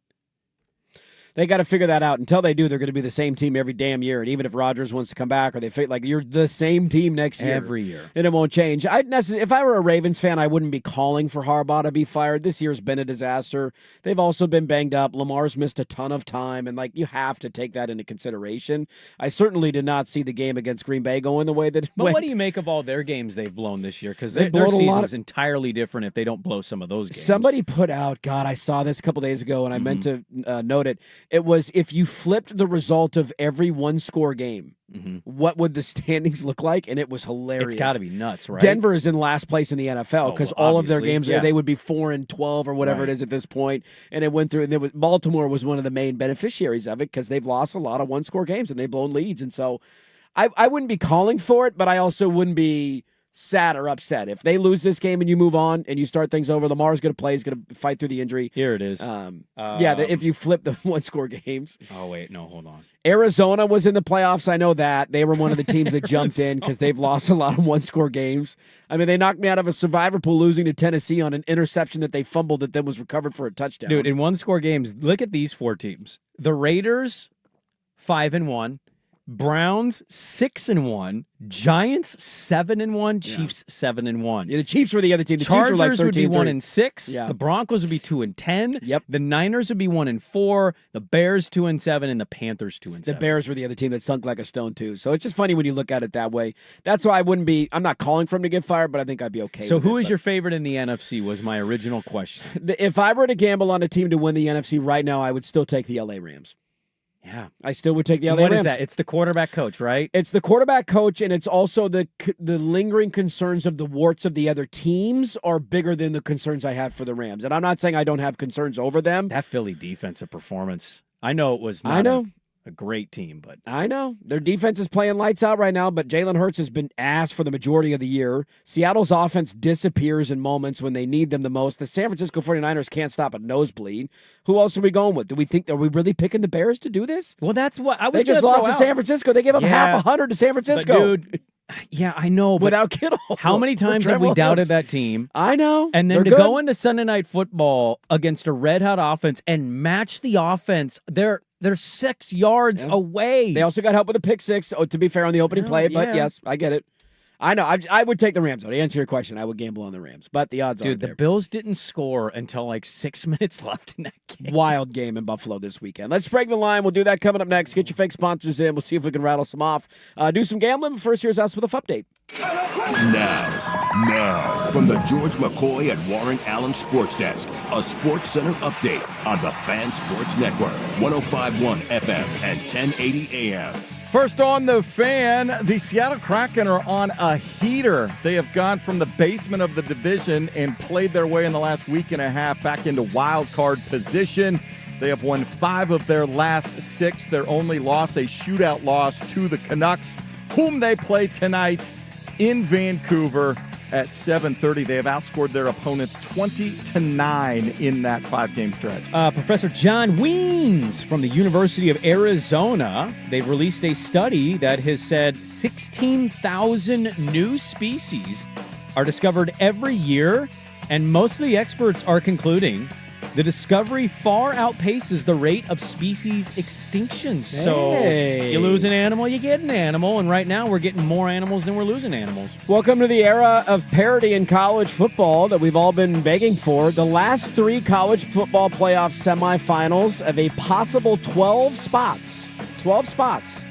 They got to figure that out. Until they do, they're going to be the same team every damn year. And even if Rodgers wants to come back, or they feel like you're the same team next year. Every year. And it won't change. If I were a Ravens fan, I wouldn't be calling for Harbaugh to be fired. This year's been a disaster. They've also been banged up. Lamar's missed a ton of time. And, you have to take that into consideration. I certainly did not see the game against Green Bay going the way that it went. What do you make of all their games they've blown this year? Because their season's entirely different if they don't blow some of those games. Somebody put out, God, I saw this a couple days ago, and I meant to note it. It was, if you flipped the result of every one-score game, what would the standings look like? And it was hilarious. It's got to be nuts, right? Denver is in last place in the NFL because all of their games, they would be 4-12 or whatever it is at this point. And it went through, and Baltimore was one of the main beneficiaries of it because they've lost a lot of one-score games and they've blown leads. And so I wouldn't be calling for it, but I also wouldn't be sad or upset. If they lose this game and you move on and you start things over, Lamar's going to play. He's going to fight through the injury. Here it is. If you flip the one-score games. Oh, wait. No, hold on. Arizona was in the playoffs. I know that. They were one of the teams that jumped in because they've lost a lot of one-score games. I mean, they knocked me out of a survivor pool losing to Tennessee on an interception that they fumbled that then was recovered for a touchdown. Dude, in one-score games, look at these four teams. The Raiders, 5-1. Browns 6-1, Giants 7-1, Chiefs 7-1. Yeah, the Chiefs were the other team. The Chargers Chiefs were like 13 would be 1-6. Yeah. The Broncos would be 2-10. Yep. The Niners would be 1-4. The Bears 2-7, and the Panthers 2-7. The Bears were the other team that sunk like a stone too. So it's just funny when you look at it that way. That's why I wouldn't be. I'm not calling for him to get fired, but I think I'd be okay. So who is your favorite in the NFC? Was my original question. If I were to gamble on a team to win the NFC right now, I would still take the LA Rams. Yeah, I still would take the LA Rams. What is that? It's the quarterback coach, right? It's the quarterback coach, and it's also the lingering concerns of the warts of the other teams are bigger than the concerns I have for the Rams. And I'm not saying I don't have concerns over them. That Philly defensive performance. I know it was not a great team, but I know their defense is playing lights out right now, but Jalen Hurts has been ass for the majority of the year. Seattle's offense disappears in moments when they need them the most. The San Francisco 49ers can't stop a nosebleed. Who else are we going with? Are we really picking the Bears to do this? Well, that's what I was. They just lost to San Francisco. They gave up half 100 to San Francisco. But dude, yeah, I know. But without Kittle. How many times have we doubted that team? I know. And then to go into Sunday Night Football against a red-hot offense and match the offense, they're 6 yards away. They also got help with a pick six, to be fair, on the opening play. But yes, I get it. I know. I would take the Rams. To answer your question, I would gamble on the Rams. But the odds aren't there. Dude, the Bills didn't score until like 6 minutes left in that game. Wild game in Buffalo this weekend. Let's break the line. We'll do that coming up next. Get your fake sponsors in. We'll see if we can rattle some off. Do some gambling. First, here's us with a update. Now, Now, from the George McCoy and Warren Allen Sports Desk, a Sports Center update on the Fan Sports Network, 105.1 FM and 1080 AM. First on the Fan, the Seattle Kraken are on a heater. They have gone from the basement of the division and played their way in the last week and a half back into wild card position. They have won 5 of their last 6. Their only loss, a shootout loss to the Canucks, whom they play tonight in Vancouver at 7:30. They have outscored their opponents 20-9 in that 5-game stretch. Professor John Weens from the University of Arizona, they've released a study that has said 16,000 new species are discovered every year, and most of the experts are concluding the discovery far outpaces the rate of species extinction. So you lose an animal, you get an animal, and right now we're getting more animals than we're losing animals. Welcome to the era of parity in college football that we've all been begging for. The last 3 college football playoff semifinals of a possible 12 spots. 12 spots.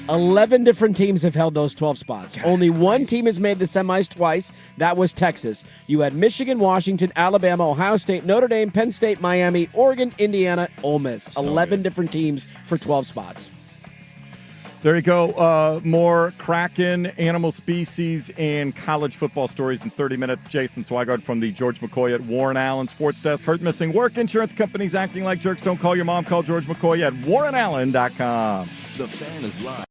11 different teams have held those 12 spots. Only one team has made the semis twice. That was Texas. You had Michigan, Washington, Alabama, Ohio State, Notre Dame, Penn State, Miami, Oregon, Indiana, Ole Miss. 11 different teams for 12 spots. There you go. More Kraken, animal species, and college football stories in 30 minutes. Jason Swigard from the George McCoy at Warren Allen Sports Desk. Hurt, missing work, insurance companies acting like jerks. Don't call your mom. Call George McCoy at warrenallen.com. The Fan is live.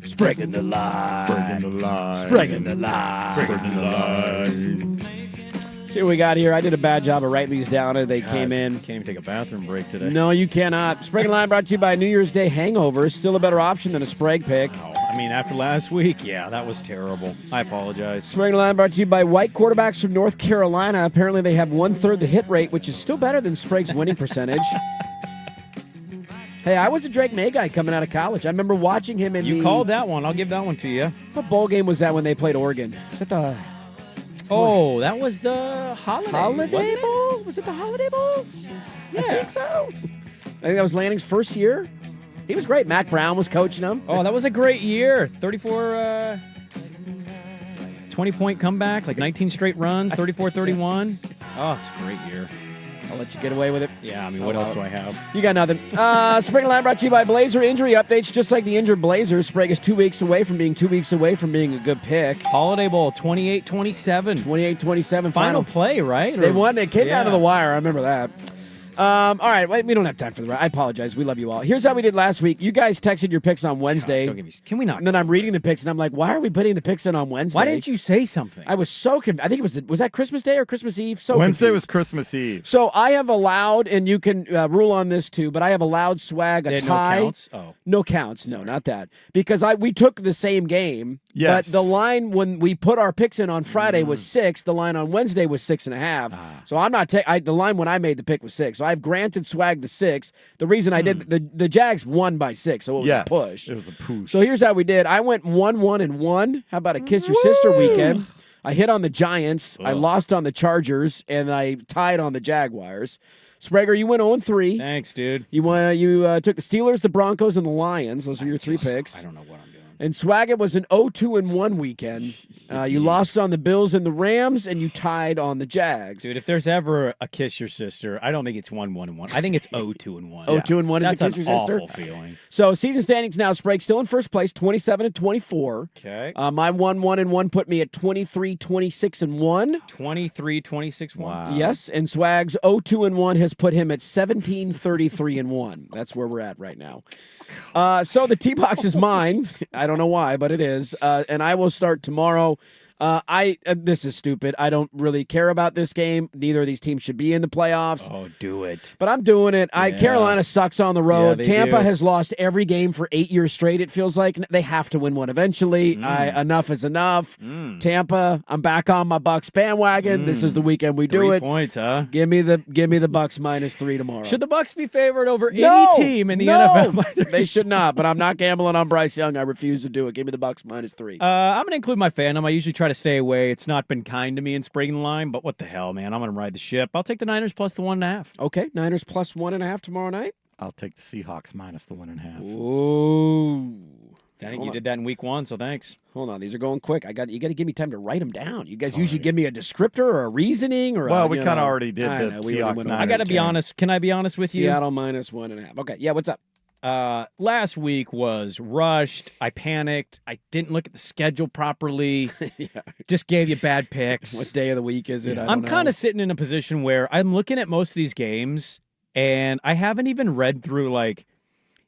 Sprague in the line. Sprague in the line. Sprague in the line. Sprague in the line. See what we got here. I did a bad job of writing these down as they came in. Can't even take a bathroom break today. No, you cannot. Sprague in the line brought to you by New Year's Day hangovers. Still a better option than a Sprague pick. Wow. I mean, after last week, yeah, that was terrible. I apologize. Sprague in the line brought to you by white quarterbacks from North Carolina. Apparently they have 1/3 the hit rate, which is still better than Sprague's winning percentage. Hey, I was a Drake May guy coming out of college. I remember watching him in You called that one. I'll give that one to you. What bowl game was that when they played Oregon? Was that the... Oh, that was the Holiday Bowl? Was it the Holiday Bowl? Yeah. I think so. think that was Lanning's first year. He was great. Mac Brown was coaching him. Oh, that was a great year. 34, 20-point comeback, like 19 straight runs, 34-31. Oh, it's a great year. I'll let you get away with it. Yeah, I mean, what else do I have? You got nothing. Spring Line brought to you by Blazer Injury Updates. Just like the injured Blazers, Sprague is 2 weeks away from being 2 weeks away from being a good pick. Holiday Bowl, 28-27. 28-27. Final play, right? They won. It came down to the wire. I remember that. All right, we don't have time for the. I apologize. We love you all. Here's how we did last week. You guys texted your picks on Wednesday. God, can we not? And then I'm reading the picks, and I'm like, why are we putting the picks in on Wednesday? Why didn't you say something? I was so confused. I think was that Christmas Day or Christmas Eve? So Wednesday confused. was Christmas Eve. So I have allowed, and you can rule on this too, but I have allowed Swag a tie. No counts? Oh. No counts. No, not that. Because we took the same game. Yes. But the line when we put our picks in on Friday was 6. The line on Wednesday was 6.5. So I'm not the line when I made the pick was 6. So I've granted Swag the 6. The reason I did the Jags won by 6, so it was a push. It was a push. So here's how we did. I went 1-1-1. How about a kiss your sister weekend? I hit on the Giants. I lost on the Chargers, and I tied on the Jaguars. Sprague, you went 0-3. Thanks, dude. You took the Steelers, the Broncos, and the Lions. Those are your 3 picks. I don't know what I'm doing. And Swaggett was an 0-2-1 weekend. You lost on the Bills and the Rams, and you tied on the Jags. Dude, if there's ever a kiss your sister, I don't think it's 1-1-1. I think it's 0-2-1. 0-2-1 is That's a kiss your an sister? awful feeling. So season standings now, Sprague still in first place, 27-24. Okay. My 1-1-1 put me at 23-26-1. 23-26-1. Wow. Yes, and Swag's 0-2-1 has put him at 17-33-1. That's where we're at right now. So the tee box is mine. I don't know why, but it is. And I will start tomorrow. This is stupid. I don't really care about this game. Neither of these teams should be in the playoffs. Oh, do it. But I'm doing it. Carolina sucks on the road. Yeah, Tampa do. has lost every game for 8 years straight, it feels like. They have to win one eventually. Enough is enough. Tampa, I'm back on my Bucks bandwagon. This is the weekend we do 3 it. points, huh? Give me the Bucks -3 tomorrow. Should the Bucks be favored over No! any team in the No! NFL? They should not, but I'm not gambling on Bryce Young. I refuse to do it. Give me the Bucks -3. I'm going to include my fandom. I usually try to stay away. It's not been kind to me in Sprague and Line, but what the hell, man? I'm going to ride the ship. I'll take the Niners plus the 1.5. Okay, Niners plus 1.5 tomorrow night. I'll take the Seahawks minus the 1.5. Ooh. I think you did that in week 1, so thanks. Hold on, these are going quick. You got to give me time to write them down. You guys usually give me a descriptor or a reasoning or. Well, we kind of already did the Seahawks. I got to be honest. Can I be honest with you? Seattle minus 1.5. Okay, yeah. What's up? Last week was rushed. I panicked. I didn't look at the schedule properly. Just gave you bad picks. What day of the week is it? I'm kind of sitting in a position where I'm looking at most of these games, and I haven't even read through like,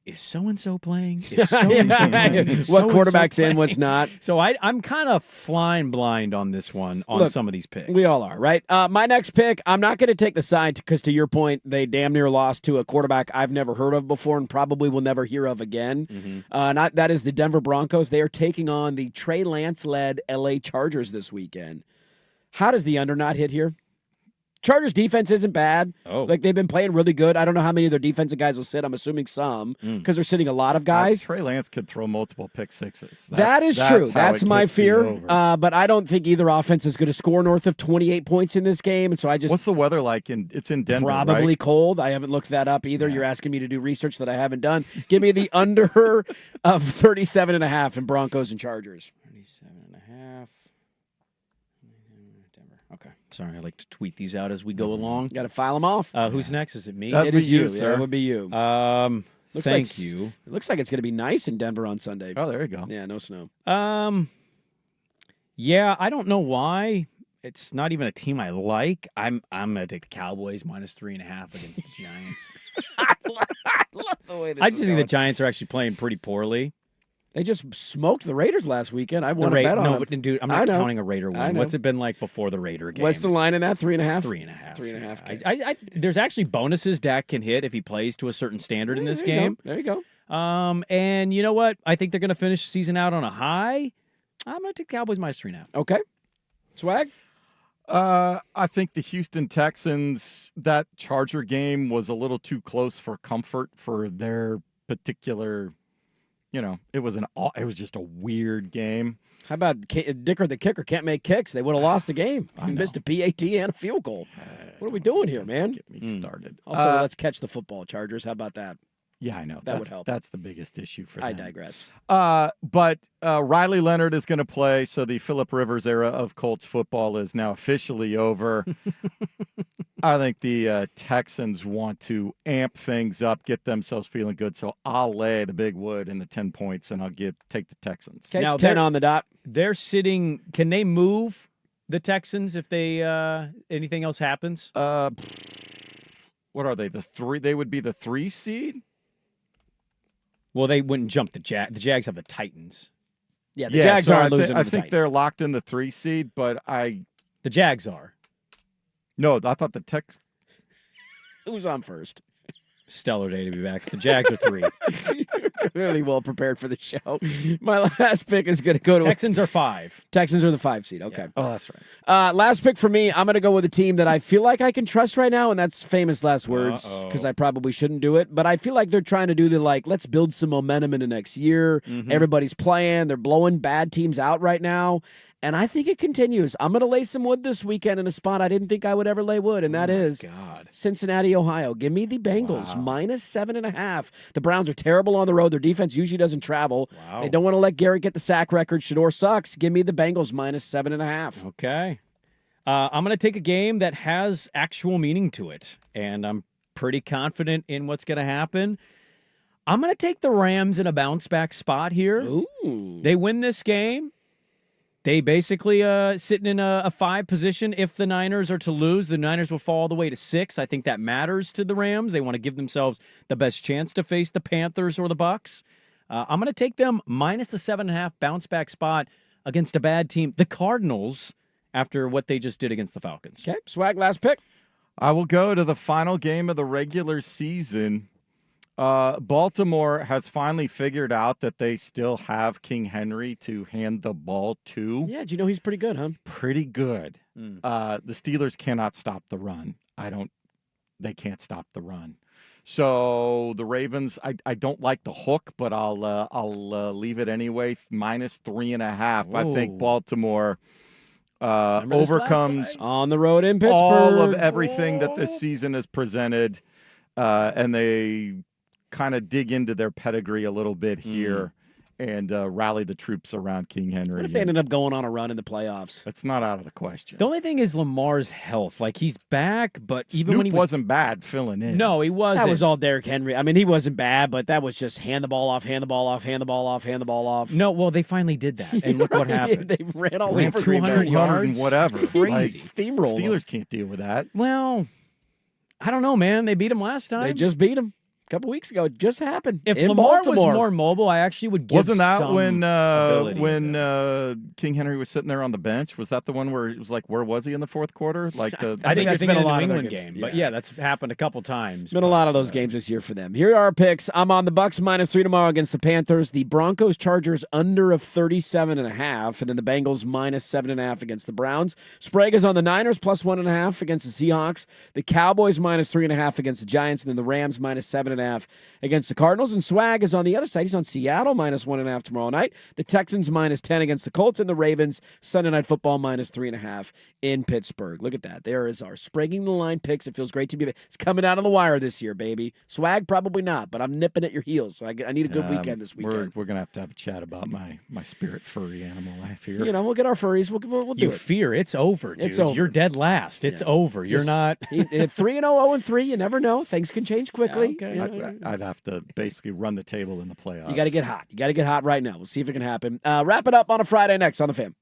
is so-and-so playing? Is so-and-so playing? Is what so-and-so quarterback's playing? in, what's not? So I'm kind of flying blind on this one, on some of these picks. We all are, right? My next pick, I'm not going to take the side because, to your point, they damn near lost to a quarterback I've never heard of before and probably will never hear of again. That is the Denver Broncos. They are taking on the Trey Lance-led L.A. Chargers this weekend. How does the under not hit here? Chargers defense isn't bad. Like, they've been playing really good. I don't know how many of their defensive guys will sit. I'm assuming some because they're sitting a lot of guys. Trey Lance could throw multiple pick sixes. That is true. That's my fear. But I don't think either offense is going to score north of 28 points in this game. And so I just. What's the weather like? It's in Denver. Probably right? cold. I haven't looked that up either. Yeah. You're asking me to do research that I haven't done. Give me the under of 37.5 in Broncos and Chargers. 37.5. Okay. Sorry, I like to tweet these out as we go along. Got to file them off. Who's next? Is it me? It is you, sir. That would be you. Thank you. It looks like it's going to be nice in Denver on Sunday. Oh, there you go. Yeah, no snow. Yeah, I don't know why. It's not even a team I like. I'm going to take the Cowboys -3.5 against the Giants. I love the way this I just think the Giants are actually playing pretty poorly. They just smoked the Raiders last weekend. I won a bet on them. But dude, I'm not counting a Raider win. What's it been like before the Raider game? What's the line in that? 3.5? 3.5. 3.5. There's actually bonuses Dak can hit if he plays to a certain standard in this game. There you go. And you know what? I think they're going to finish the season out on a high. I'm going to take Cowboys -3.5. Okay. Swag? I think the Houston Texans, that Charger game was a little too close for comfort for their particular. It was just a weird game. How about Dicker the kicker can't make kicks? They would have lost the game. He missed a PAT and a field goal. What are we doing here, man? Get me started. Also, let's catch the football, Chargers. How about that? Yeah, I know. That would help. That's the biggest issue for them. I digress. But Riley Leonard is going to play, so the Phillip Rivers era of Colts football is now officially over. I think the Texans want to amp things up, get themselves feeling good. So I'll lay the big wood in the 10 points, and I'll take the Texans. Okay, now 10 on the dot. They're sitting. Can they move the Texans if they anything else happens? What are they? The 3? They would be the 3 seed. Well, they wouldn't jump the Jags. The Jags have the Titans. Yeah, the Jags aren't losing. I think they're locked in the 3 seed, but the Jags are. No, I thought the Tex. Who's on first? Stellar day to be back. The Jags are 3. You're really well prepared for the show. My last pick is going to go to Texans are 5. Texans are the 5 seed. Okay. Yeah. Oh, that's right. Last pick for me. I'm going to go with a team that I feel like I can trust right now, and that's famous last words because I probably shouldn't do it. But I feel like they're trying to do let's build some momentum into next year. Mm-hmm. Everybody's playing. They're blowing bad teams out right now. And I think it continues. I'm going to lay some wood this weekend in a spot I didn't think I would ever lay wood, and that is Cincinnati, Ohio. Give me the Bengals, -7.5. The Browns are terrible on the road. Their defense usually doesn't travel. Wow. They don't want to let Garrett get the sack record. Shador sucks. Give me the Bengals, -7.5. Okay. I'm going to take a game that has actual meaning to it, and I'm pretty confident in what's going to happen. I'm going to take the Rams in a bounce-back spot here. Ooh. They win this game. They basically sitting in a 5 position. If the Niners are to lose, the Niners will fall all the way to 6. I think that matters to the Rams. They want to give themselves the best chance to face the Panthers or the Bucks. I'm going to take them -7.5 bounce back spot against a bad team, the Cardinals, after what they just did against the Falcons. Okay, Swag, last pick. I will go to the final game of the regular season. Baltimore has finally figured out that they still have King Henry to hand the ball to. Yeah, do you know he's pretty good, huh? Pretty good. The Steelers cannot stop the run. They can't stop the run. So the Ravens, I don't like the hook, but I'll leave it anyway. -3.5. I think Baltimore overcomes on the road in Pittsburgh all of everything that this season has presented, and they kind of dig into their pedigree a little bit here and rally the troops around King Henry. What if they ended up going on a run in the playoffs? That's not out of the question. The only thing is Lamar's health. Like, he's back, but even Snoop when he wasn't bad filling in. No, he wasn't. That was all Derrick Henry. I mean, he wasn't bad, but that was just hand the ball off, hand the ball off, hand the ball off, hand the ball off. No, well, they finally did that, and look what happened. They ran all Ran over 200 yards and whatever. Crazy. Steamroll. Steelers can't deal with that. Well, I don't know, man. They beat him last time. They just beat him a couple weeks ago. It just happened. If in Lamar Baltimore. was more mobile, I actually would give Wasn't that some when ability. King Henry was sitting there on the bench? Was that the one where it was like, where was he in the fourth quarter? Like I think that's it's been been a lot of New their England games. game. But yeah, that's happened a couple times. Been a lot of those games this year for them. Here are our picks. I'm on the Bucks -3 tomorrow against the Panthers. The Broncos Chargers under of 37.5, and then the Bengals -7.5 against the Browns. Sprague is on the Niners +1.5 against the Seahawks. The Cowboys -3.5 against the Giants, and then the Rams -7.5 against the Cardinals. And Swag is on the other side. He's on Seattle -1.5 tomorrow night. The Texans -10 against the Colts, and the Ravens Sunday Night Football -3.5 in Pittsburgh. Look at that. There is our Spraguing the Line picks. It feels great to be. It's coming out on the wire this year, baby. Swag probably not, but I'm nipping at your heels. So I need a good weekend this weekend. We're gonna have to have a chat about my spirit furry animal I fear. You know, we'll get our furries. We'll do You it. fear it's over, dude. It's over. You're dead last. It's over. You're not 3-0, 0-3. You never know. Things can change quickly. Okay. You know? I'd have to basically run the table in the playoffs. You got to get hot. You got to get hot right now. We'll see if it can happen. Wrap it up on a Friday next on The Fan.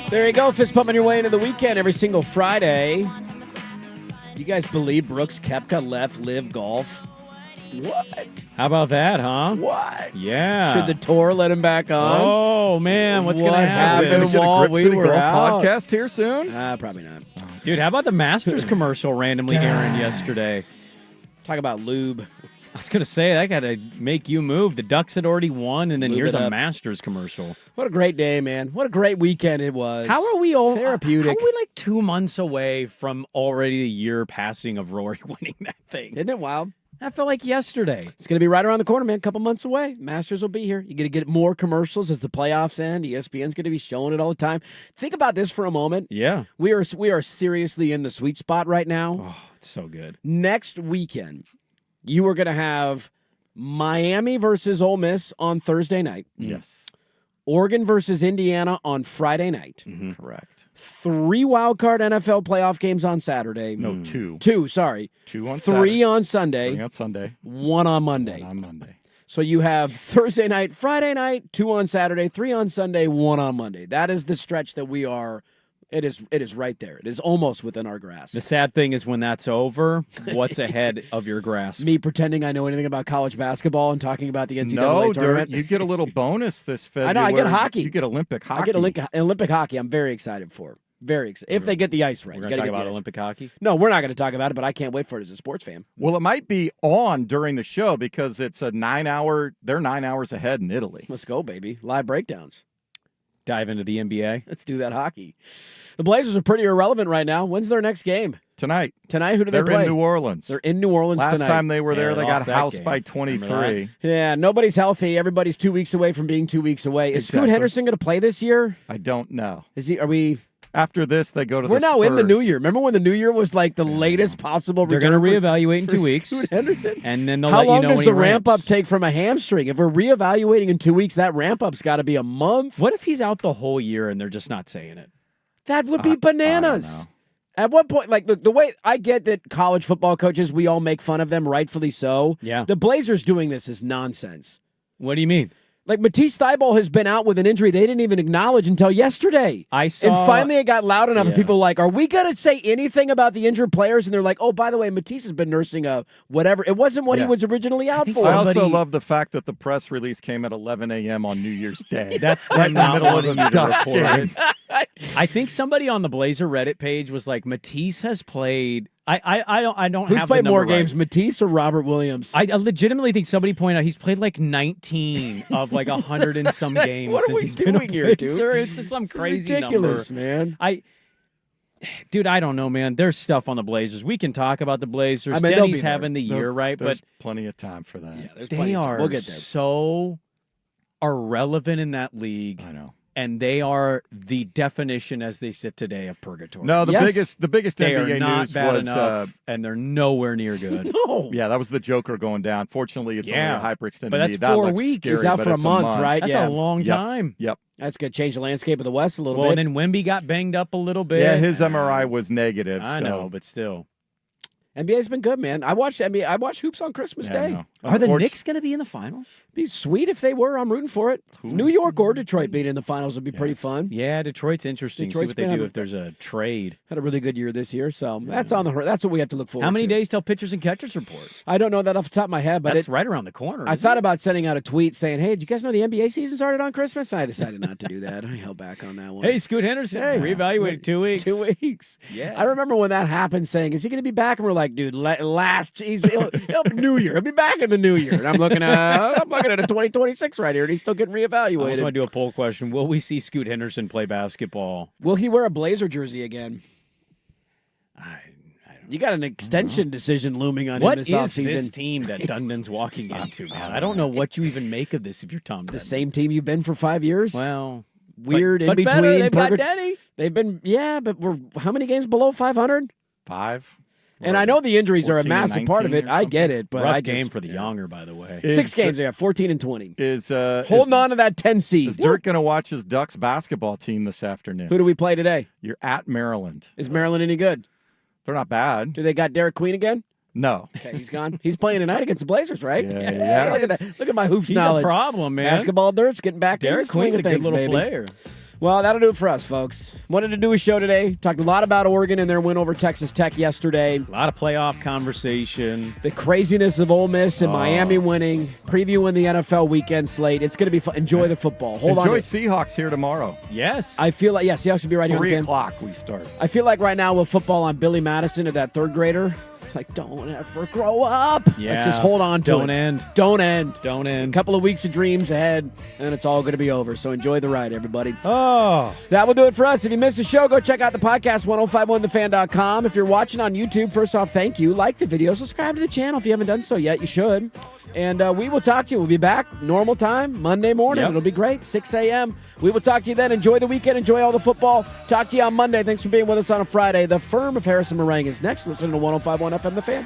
There you go. Fist pumping your way into the weekend every single Friday. You guys believe Brooks Koepka left Live Golf? What? How about that, huh? What? Yeah. Should the tour let him back on? Oh, man. What's going to What happen? happened while we were out? Podcast here soon? Probably not. Dude, how about the Masters commercial randomly airing yesterday? Talk about lube. I was going to say, that got to make you move. The Ducks had already won, and then Lube here's it a up. Masters commercial. What a great day, man. What a great weekend it was. How are we all therapeutic? How are we like 2 months away from already a year passing of Rory winning that thing? Isn't it wild? That felt like yesterday. It's going to be right around the corner, man. A couple months away. Masters will be here. You're going to get more commercials as the playoffs end. ESPN's going to be showing it all the time. Think about this for a moment. Yeah. We are seriously in the sweet spot right now. Oh, it's so good. Next weekend, you are going to have Miami versus Ole Miss on Thursday night. Yes. Oregon versus Indiana on Friday night. Correct. 3 wildcard NFL playoff games on Saturday. No, 2. 2, sorry. 2 on 3 Saturday. on Sunday. 3 on Sunday. 1 on Monday. 1 on Monday. So you have Thursday night, Friday night, 2 on Saturday, 3 on Sunday, 1 on Monday. That is the stretch that we are. It is right there. It is almost within our grasp. The sad thing is when that's over, what's ahead of your grasp? Me pretending I know anything about college basketball and talking about the NCAA tournament. You get a little bonus this February. I know, I get hockey. You get Olympic hockey. I get Olympic hockey. I'm very excited for. Very excited. If they get the ice right. We're going to talk about Olympic hockey? No, we're not going to talk about it, but I can't wait for it as a sports fan. Well, it might be on during the show because it's a 9-hour. They're 9 hours ahead in Italy. Let's go, baby. Live breakdowns. Dive into the NBA. Let's do that hockey. The Blazers are pretty irrelevant right now. When's their next game? Tonight. Tonight, who do they play? They're in New Orleans. They're in New Orleans Last tonight. time they were there, Yeah, they lost got that housed game. by Remember 23. Yeah, nobody's healthy. Everybody's 2 weeks away from being 2 weeks away. Is Scoot Exactly. Henderson going to play this year? I don't know. Is he? Are we? After this, they go to We're the now in the Spurs. new year. Remember when the new year was like the latest possible They're return? going to reevaluate in for 2 weeks. Scoot Henderson? And then they'll How let long you know does when he the ramp up ramps. take from a hamstring? If we're reevaluating in 2 weeks, that ramp up's got to be a month. What if he's out the whole year and they're just not saying it? That would be bananas. At what point, like, look, the way I get that college football coaches, we all make fun of them, rightfully so. Yeah. The Blazers doing this is nonsense. What do you mean? Like, Matisse Thybulle has been out with an injury they didn't even acknowledge until yesterday. I saw. And finally it got loud enough, and Yeah. people were like, are we going to say anything about the injured players? And they're like, oh, by the way, Matisse has been nursing a whatever. It wasn't what he Yeah. was originally out for. I also love the fact that the press release came at 11 a.m. on New Year's Day. That's right in the not middle of wanting the you to Ducks report game. it. I think somebody on the Blazer Reddit page was like, Matisse has played. I don't Who's have played the more number right. games, Matisse or Robert Williams? I legitimately think somebody pointed out he's played like 19 of like 100 and some games What are since we he's been a doing here, dude? Blazer. It's some crazy ridiculous, number. man. Dude, I don't know, man. There's stuff on the Blazers. We can talk about the Blazers. I mean, they'll Denny's be there. having the year, right? There's But plenty of time for that. Yeah, there's plenty they of time. are We'll get there. so irrelevant in that league. I know. And they are the definition, as they sit today, of purgatory. No, the Yes. biggest they NBA are not news bad was enough, and they're nowhere near good. No. yeah, that was the Joker going down. Fortunately, it's only Yeah. a hyperextended But that's knee. That 4 looks weeks. Scary, He's out but for a it's month, right? That's Yeah. a long Yep. time. Yep. That's going to change the landscape of the West a little Well, bit. and then Wemby got banged up a little bit. Yeah, his MRI was negative. I so. know, but still. NBA's been good, man. I watched hoops on Christmas Yeah, I Day. know. Are the Unfortunately- Knicks going to be in the finals? Be sweet if they were. I'm rooting for it. New York or Detroit being in the finals would be pretty fun. Yeah, Detroit's interesting. Detroit's See what they been do having- if there's a trade. Had a really good year this year, so that's what we have to look forward to. How many days till pitchers and catchers report? I don't know that off the top of my head, but That's right around the corner. I isn't thought it? about sending out a tweet saying, "Hey, did you guys know the NBA season started on Christmas?" I decided not to do that. I held back on that one. Hey, Scoot Henderson, Hey. reevaluate in 2 weeks. 2 weeks. Yeah. I remember when that happened, saying, "Is he going to be back?" And we're like, "Dude, he'll New Year. He'll be back in the New Year." And I'm looking at a 2026 right here, and he's still getting I also reevaluated. want to do a poll question. Will we see Scoot Henderson play basketball? Will he wear a Blazer jersey again? You got an extension decision looming on What him this is offseason. this team that Dundon's walking into, man? I don't know what you even make of this if you're Tom Dundon. The same team you've been for 5 years? Well, Weird but in between. better. They've got Denny. They've been, but we're how many games below 500? 5. And I know the injuries are a 14, massive part of 19 it. or I get it, but Rough I just, game for the Younger, by the way. 6 games, 14 and 20. Holding Holding on to that 10 seed. Is Dirk going to watch his Ducks basketball team this afternoon? Who do we play today? You're at Maryland. Is Maryland any good? They're not bad. Do they got Derek Queen again? No. Okay, he's gone. He's playing tonight against the Blazers, right? Yeah. Look at that. Look at my hoops He's knowledge. a problem, man. Basketball dirt's getting back in the Derek swing Queen's of a good things, little baby. player. Well, that'll do it for us, folks. Wanted to do a show today. Talked a lot about Oregon and their win over Texas Tech yesterday. A lot of playoff conversation. The craziness of Ole Miss and Miami winning. Previewing the NFL weekend slate. It's going to be fun. Enjoy the football. Hold on. Enjoy Seahawks here tomorrow. Yes. I feel like, Seahawks will be right here on the 3 fan. o'clock we start. I feel like right now with football on Billy Madison at that third grader. It's like, don't ever grow up. Yeah. Like, just hold on to Don't it. end. Don't end. Don't end. A couple of weeks of dreams ahead, and it's all going to be over. So enjoy the ride, everybody. Oh. That will do it for us. If you missed the show, go check out the podcast, 1051thefan.com. If you're watching on YouTube, first off, thank you. Like the video. Subscribe to the channel if you haven't done so yet. You should. And we will talk to you. We'll be back normal time, Monday morning. Yep. It'll be great, 6 a.m. We will talk to you then. Enjoy the weekend. Enjoy all the football. Talk to you on Monday. Thanks for being with us on a Friday. The Firm of Harrison Meringue is next. Listen to 105.1 FM The Fan.